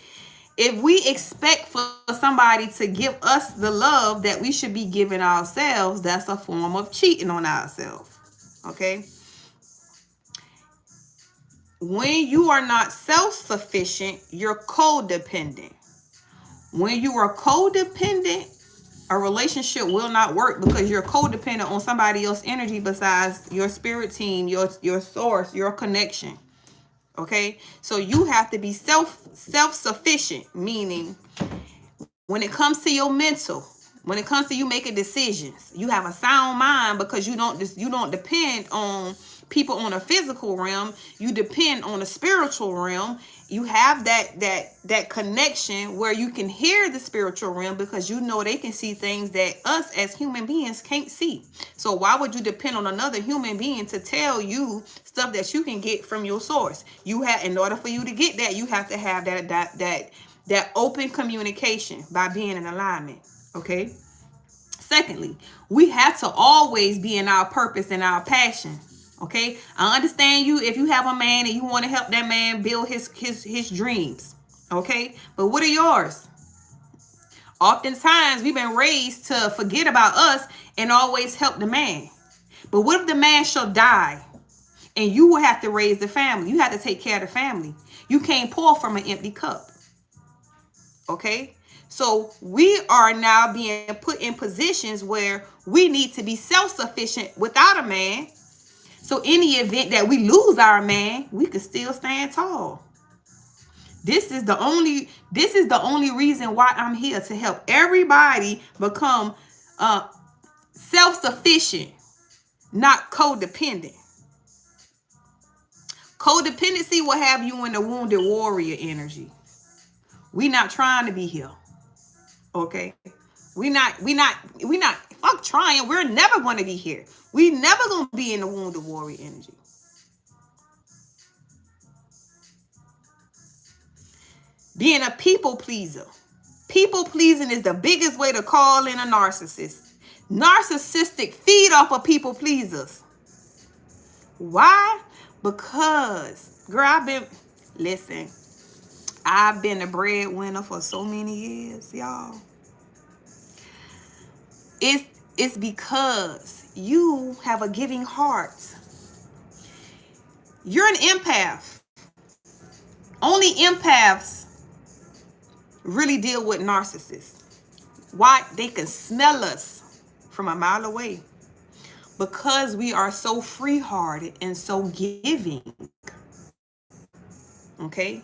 If we expect for somebody to give us the love that we should be giving ourselves, that's a form of cheating on ourselves. Okay? When you are not self-sufficient, you're codependent. When you are codependent, a relationship will not work because you're codependent on somebody else's energy besides your spirit team, your source, your connection. Okay? So you have to be self-sufficient, meaning when it comes to your mental, when it comes to you making decisions, you have a sound mind because you don't depend on people on a physical realm. You depend on a spiritual realm. You have that connection where you can hear the spiritual realm because you know they can see things that us as human beings can't see. So why would you depend on another human being to tell you stuff that you can get from your source? You have, in order for you to get that, you have to have that open communication by being in alignment. Okay. Secondly, we have to always be in our purpose and our passion. Okay. I understand you if you have a man and you want to help that man build his dreams. Okay. But what are yours? Oftentimes we've been raised to forget about us and always help the man. But what if the man shall die and you will have to raise the family? You have to take care of the family. You can't pour from an empty cup. Okay. So we are now being put in positions where we need to be self-sufficient without a man. So in the event that we lose our man, we could still stand tall. This is the only reason why I'm here, to help everybody become self-sufficient, not codependent. Codependency will have you in the wounded warrior energy. We not trying to be here. Okay. We not fuck trying. We're never going to be here. We never going to be in the wounded warrior energy. Being a people pleaser. People pleasing is the biggest way to call in a narcissist. Narcissistic feed off of people pleasers. Why? Because, girl, I've been a breadwinner for so many years, y'all. It's because you have a giving heart. You're an empath. Only empaths really deal with narcissists. Why? They can smell us from a mile away. Because we are so free-hearted and so giving. Okay?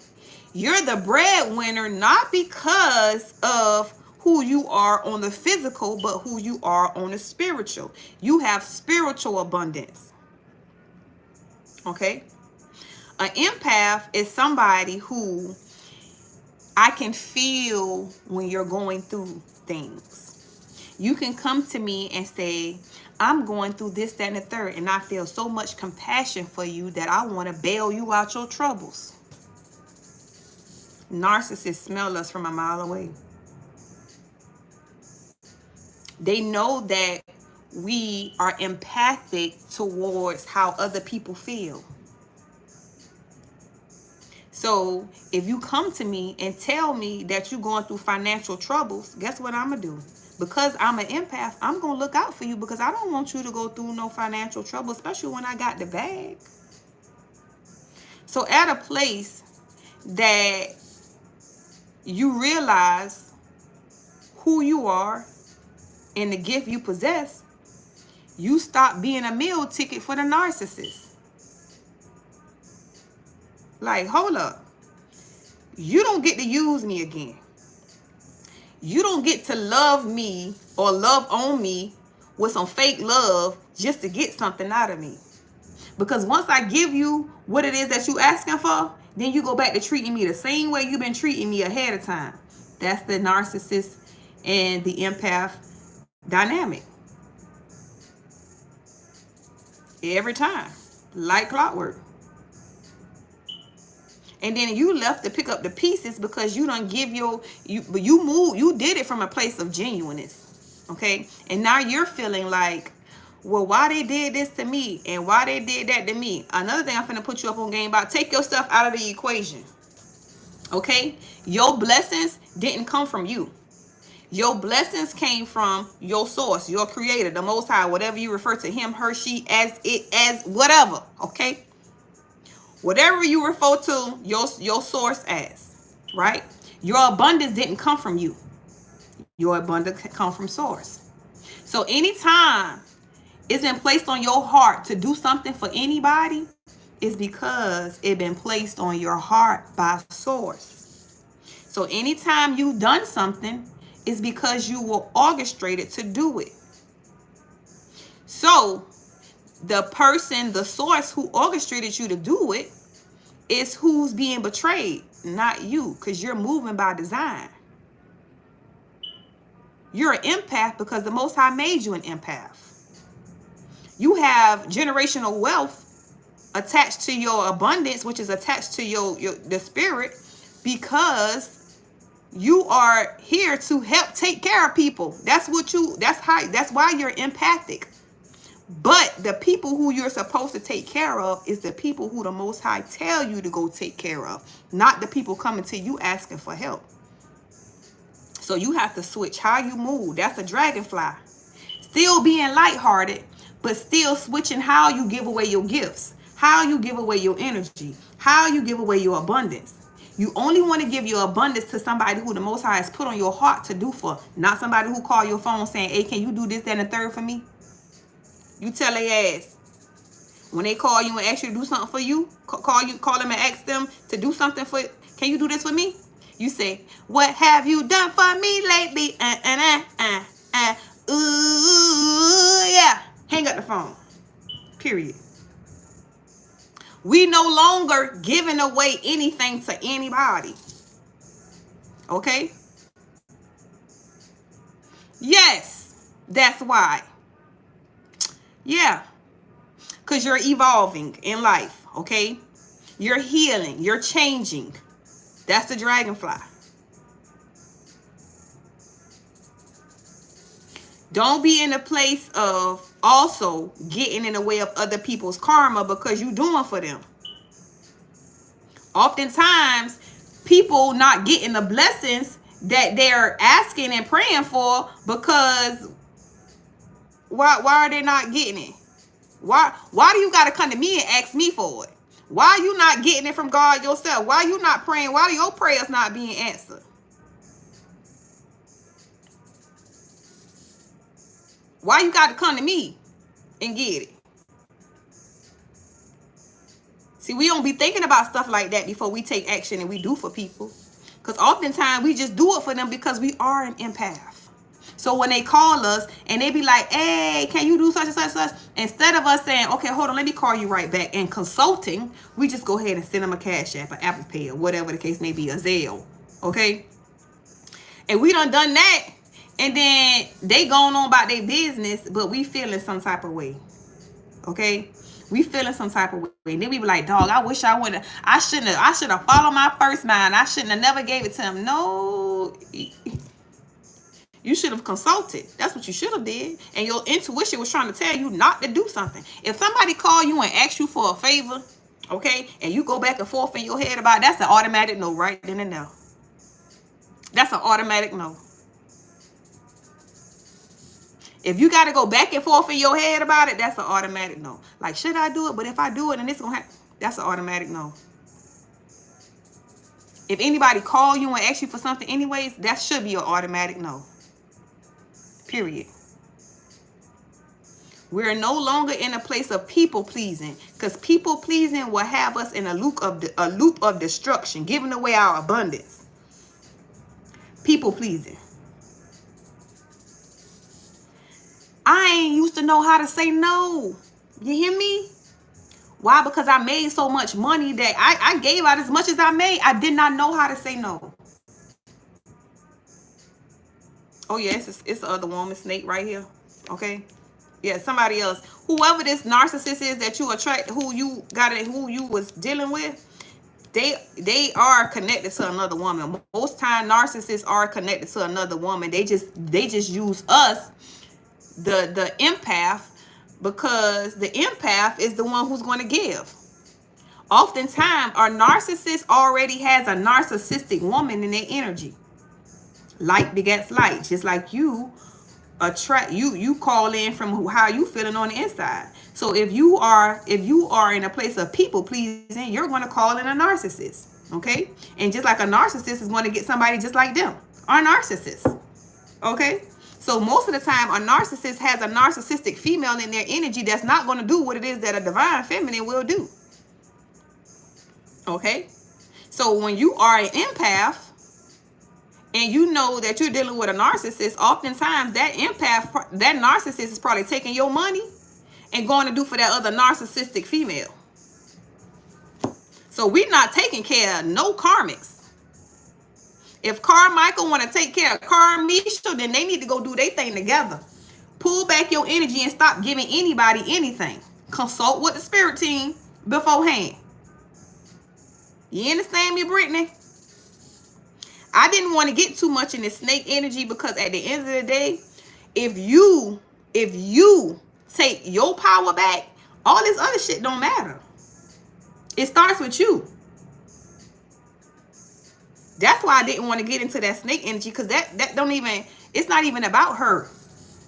You're the breadwinner not because of who you are on the physical, but who you are on the spiritual. You have spiritual abundance. Okay? An empath is somebody who I can feel when you're going through things. You can come to me and say, I'm going through this, that, and the third, and I feel so much compassion for you that I want to bail you out your troubles. Narcissists smell us from a mile away. They know that we are empathic towards how other people feel. So if you come to me and tell me that you're going through financial troubles, guess what I'm going to do? Because I'm an empath, I'm going to look out for you, because I don't want you to go through no financial trouble, especially when I got the bag. So at a place that you realize who you are and the gift you possess, you stop being a meal ticket for the narcissist. Like, hold up. You don't get to use me again. You don't get to love me or love on me with some fake love just to get something out of me. Because once I give you what it is that you asking for, then you go back to treating me the same way you've been treating me ahead of time. That's the narcissist and the empath dynamic. Every time. Like clockwork. And then you left to pick up the pieces because you don't give you did it from a place of genuineness. Okay? And now you're feeling like, well, why they did this to me and why they did that to me. Another thing I'm finna put you up on game about, take your stuff out of the equation. Okay? Your blessings didn't come from you. Your blessings came from your source, your creator, the most high, whatever you refer to him, her, she, as it, as whatever. Okay? Whatever you refer to your source as, right? Your abundance didn't come from you. Your abundance come from source. So anytime it's been placed on your heart to do something for anybody, it's because it been placed on your heart by source. So anytime you done something, it's because you were orchestrated to do it. So the person, the source who orchestrated you to do it, is who's being betrayed, not you, because you're moving by design. You're an empath because the Most High made you an empath. You have generational wealth attached to your abundance, which is attached to your the spirit, because you are here to help take care of people. That's why you're empathic. But the people who you're supposed to take care of is the people who the Most High tell you to go take care of, not the people coming to you asking for help. So you have to switch how you move. That's a dragonfly. Still being lighthearted, but still switching how you give away your gifts, how you give away your energy, how you give away your abundance. You only want to give your abundance to somebody who the Most High has put on your heart to do for, not somebody who call your phone saying, hey, can you do this, that, and the third for me? You tell their ass. When they call you and ask you to do something for you, call them and ask them to do something for, can you do this for me? You say, what have you done for me lately? Ooh, yeah. Hang up the phone. Period. We no longer giving away anything to anybody. Okay? Yes, that's why. Yeah. Because you're evolving in life, okay? You're healing. You're changing. That's the dragonfly. Don't be in a place of also getting in the way of other people's karma because you're doing for them. Oftentimes, people not getting the blessings that they're asking and praying for because why are they not getting it? Why do you got to come to me and ask me for it? Why are you not getting it from God yourself? Why are you not praying? Why are your prayers not being answered? Why you got to come to me and get it? See, we don't be thinking about stuff like that before we take action and we do for people. Because oftentimes we just do it for them because we are an empath. So when they call us and they be like, hey, can you do such and such and such? Instead of us saying, okay, hold on, let me call you right back, and consulting, we just go ahead and send them a Cash App, an Apple Pay, or whatever the case may be, a Zelle. Okay? And we done that, and then they going on about their business, but we feeling some type of way. Okay? We feeling some type of way. And then we be like, dog, I wish I would have, I should have followed my first mind. I shouldn't have never gave it to him. No. You should have consulted. That's what you should have did. And your intuition was trying to tell you not to do something. If somebody call you and ask you for a favor, okay, and you go back and forth in your head about it, that's an automatic no right then and there. That's an automatic no. If you got to go back and forth in your head about it, that's an automatic no. Like, should I do it? But if I do it and it's going to happen, that's an automatic no. If anybody call you and ask you for something anyways, that should be an automatic no. Period. We're no longer in a place of people pleasing, because people pleasing will have us in a loop of destruction, giving away our abundance. People pleasing. I ain't used to know how to say no. You hear me? Why? Because I made so much money that I gave out as much as I made. I did not know how to say no. Oh yes, it's the other woman snake right here. Okay. Yeah, somebody else. Whoever this narcissist is that you attract, who you was dealing with, they are connected to another woman. Most time narcissists are connected to another woman. They just use us, the empath, because the empath is the one who's going to give. Oftentimes, our narcissist already has a narcissistic woman in their energy. Like begets like, just like you attract, you call in from how you feeling on the inside. So if you are in a place of people pleasing, you're going to call in a narcissist. Okay, and just like a narcissist is going to get somebody just like them, our narcissist. Okay, so most of the time a narcissist has a narcissistic female in their energy that's not going to do what it is that a divine feminine will do. Okay, so when you are an empath and you know that you're dealing with a narcissist, oftentimes that empath, that narcissist is probably taking your money and going to do for that other narcissistic female. So we're not taking care of no karmics. If Carmichael want to take care of Carmisha, then they need to go do their thing together. Pull back your energy and stop giving anybody anything. Consult with the spirit team beforehand. You understand me, Brittany? I didn't want to get too much in the snake energy because at the end of the day, if you take your power back, all this other shit don't matter. It starts with you. That's why I didn't want to get into that snake energy, because that don't even, it's not even about her.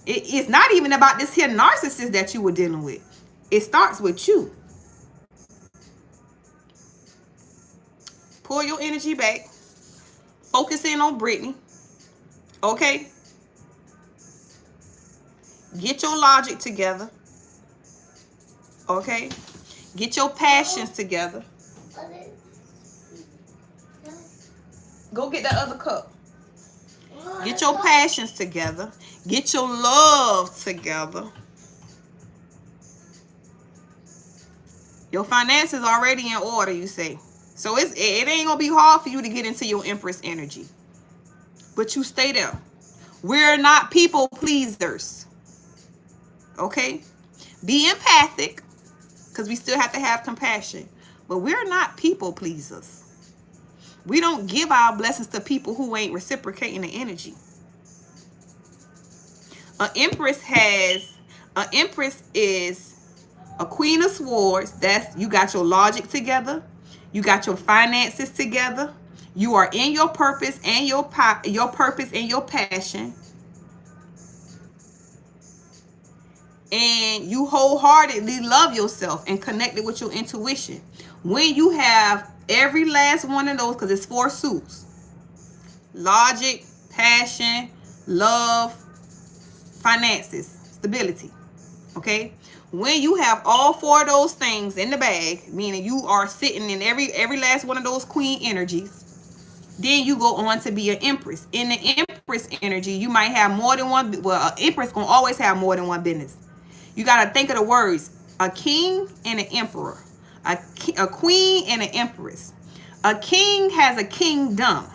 It's not even about this here narcissist that you were dealing with. It starts with you. Pull your energy back. Focus in on Brittany. Okay? Get your logic together. Okay? Get your passions together. Go get that other cup. Get your passions together. Get your love together. Your finances already in order, you say. So it ain't gonna be hard for you to get into your Empress energy. But you stay there. We're not people pleasers. Okay? Be empathic, because we still have to have compassion. But we're not people pleasers. We don't give our blessings to people who ain't reciprocating the energy. An Empress is a Queen of Swords. That's, you got your logic together. You got your finances together. You are in your purpose and your purpose and your passion. And you wholeheartedly love yourself and connected with your intuition. When you have every last one of those, because it's 4 suits: logic, passion, love, finances, stability. Okay? When you have all 4 of those things in the bag, meaning you are sitting in every last one of those queen energies, then you go on to be an Empress. In the Empress energy, you might have more than one. Well, an Empress gonna always have more than one business. You gotta think of the words: a king and an emperor, a queen and an empress. A king has a kingdom.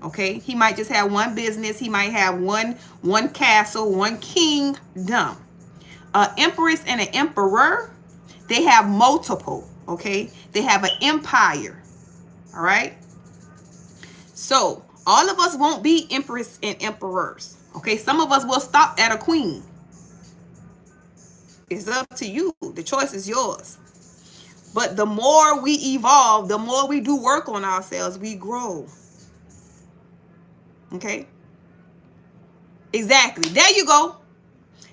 Okay, he might just have one business. He might have one castle, one kingdom. An empress and an emperor, they have multiple. Okay, they have an empire. All right. So all of us won't be empress and emperors. Okay, some of us will stop at a queen. It's up to you. The choice is yours. But the more we evolve, the more we do work on ourselves, we grow. Okay? Exactly. There you go.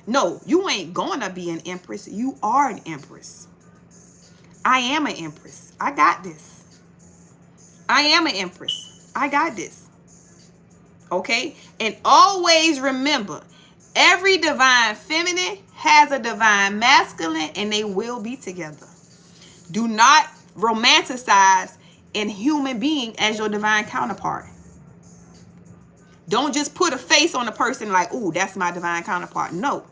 No, you ain't gonna be an empress. You are an empress. I am an empress. I got this. I am an empress. I got this. Okay? And always remember, every divine feminine has a divine masculine, and they will be together. Do not romanticize a human being as your divine counterpart. Don't just put a face on a person like, ooh, that's my divine counterpart. No.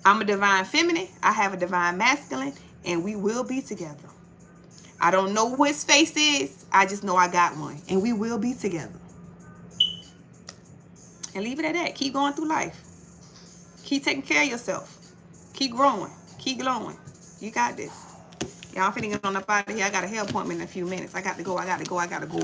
I'm a divine feminine. I have a divine masculine, and we will be together. I don't know who his face is. I just know I got one, and we will be together. And leave it at that. Keep going through life. Keep taking care of yourself. Keep growing. Keep glowing. You got this. Y'all, I'm finna get on up out of here. I got a hair appointment in a few minutes. I got to go. I got to go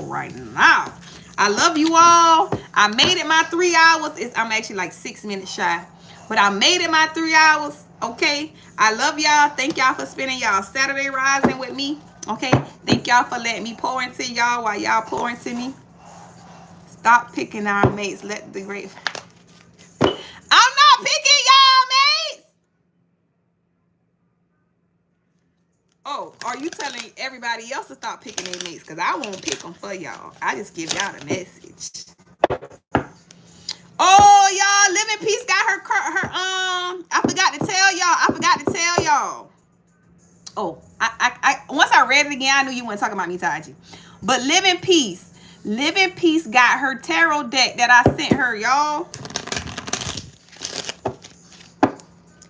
right now. I love you all. I made it my 3 hours. I'm actually like 6 minutes shy. But I made it my 3 hours. Okay. I love y'all. Thank y'all for spending y'all Saturday rising with me. Okay. Thank y'all for letting me pour into y'all while y'all pour into me. Stop picking our mates. Let the great... I'm not picking y'all mates. Oh, are you telling everybody else to stop picking their mates? Because I won't pick them for y'all. I just give y'all the message. Oh, y'all, Living Peace got her I forgot to tell y'all. Oh, I once I read it again, I knew you weren't talking about me, Taji. But Living Peace got her tarot deck that I sent her, y'all.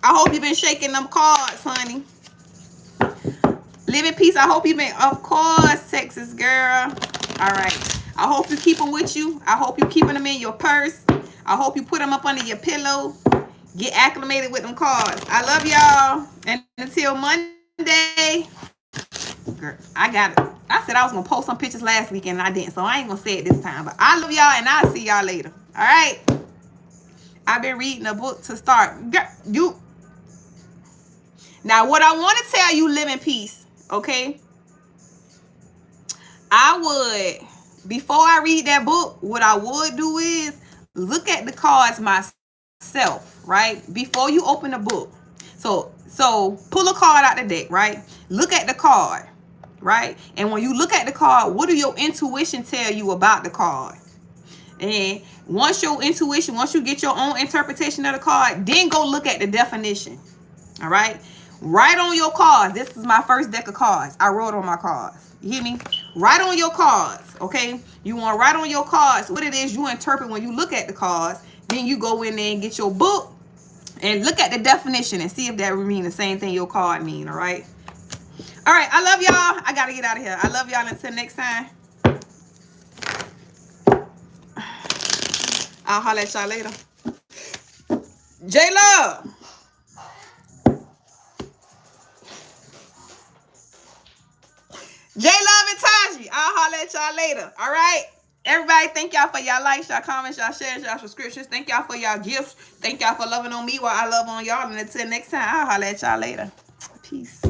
I hope you've been shaking them cards, honey. Living Peace, I hope you've been, of course, Texas girl. All right. I hope you keep them with you. I hope you keeping them in your purse. I hope you put them up under your pillow. Get acclimated with them cards. I love y'all. And until Monday, girl, I got it. I said I was going to post some pictures last weekend and I didn't. So I ain't going to say it this time. But I love y'all and I'll see y'all later. All right. I've been reading a book to start. Girl, you. Now, what I want to tell you, Living Peace, okay? I would, before I read that book, what I would do is look at the cards myself, right? Before you open the book. So pull a card out the deck, right? Look at the card, right? And when you look at the card, what do your intuition tell you about the card? And once you get your own interpretation of the card, then go look at the definition, all right? Write on your cards. This is my first deck of cards. I wrote on my cards. You hear me? Write on your cards, okay? You want to write on your cards what it is you interpret when you look at the cards. Then you go in there and get your book and look at the definition and see if that would mean the same thing your card mean, all right? All right, I love y'all. I got to get out of here. I love y'all until next time. I'll holler at y'all later. J-Love. J-Love and Taji. I'll holler at y'all later. All right? Everybody, thank y'all for y'all likes, y'all comments, y'all shares, y'all subscriptions. Thank y'all for y'all gifts. Thank y'all for loving on me while I love on y'all. And until next time, I'll holler at y'all later. Peace.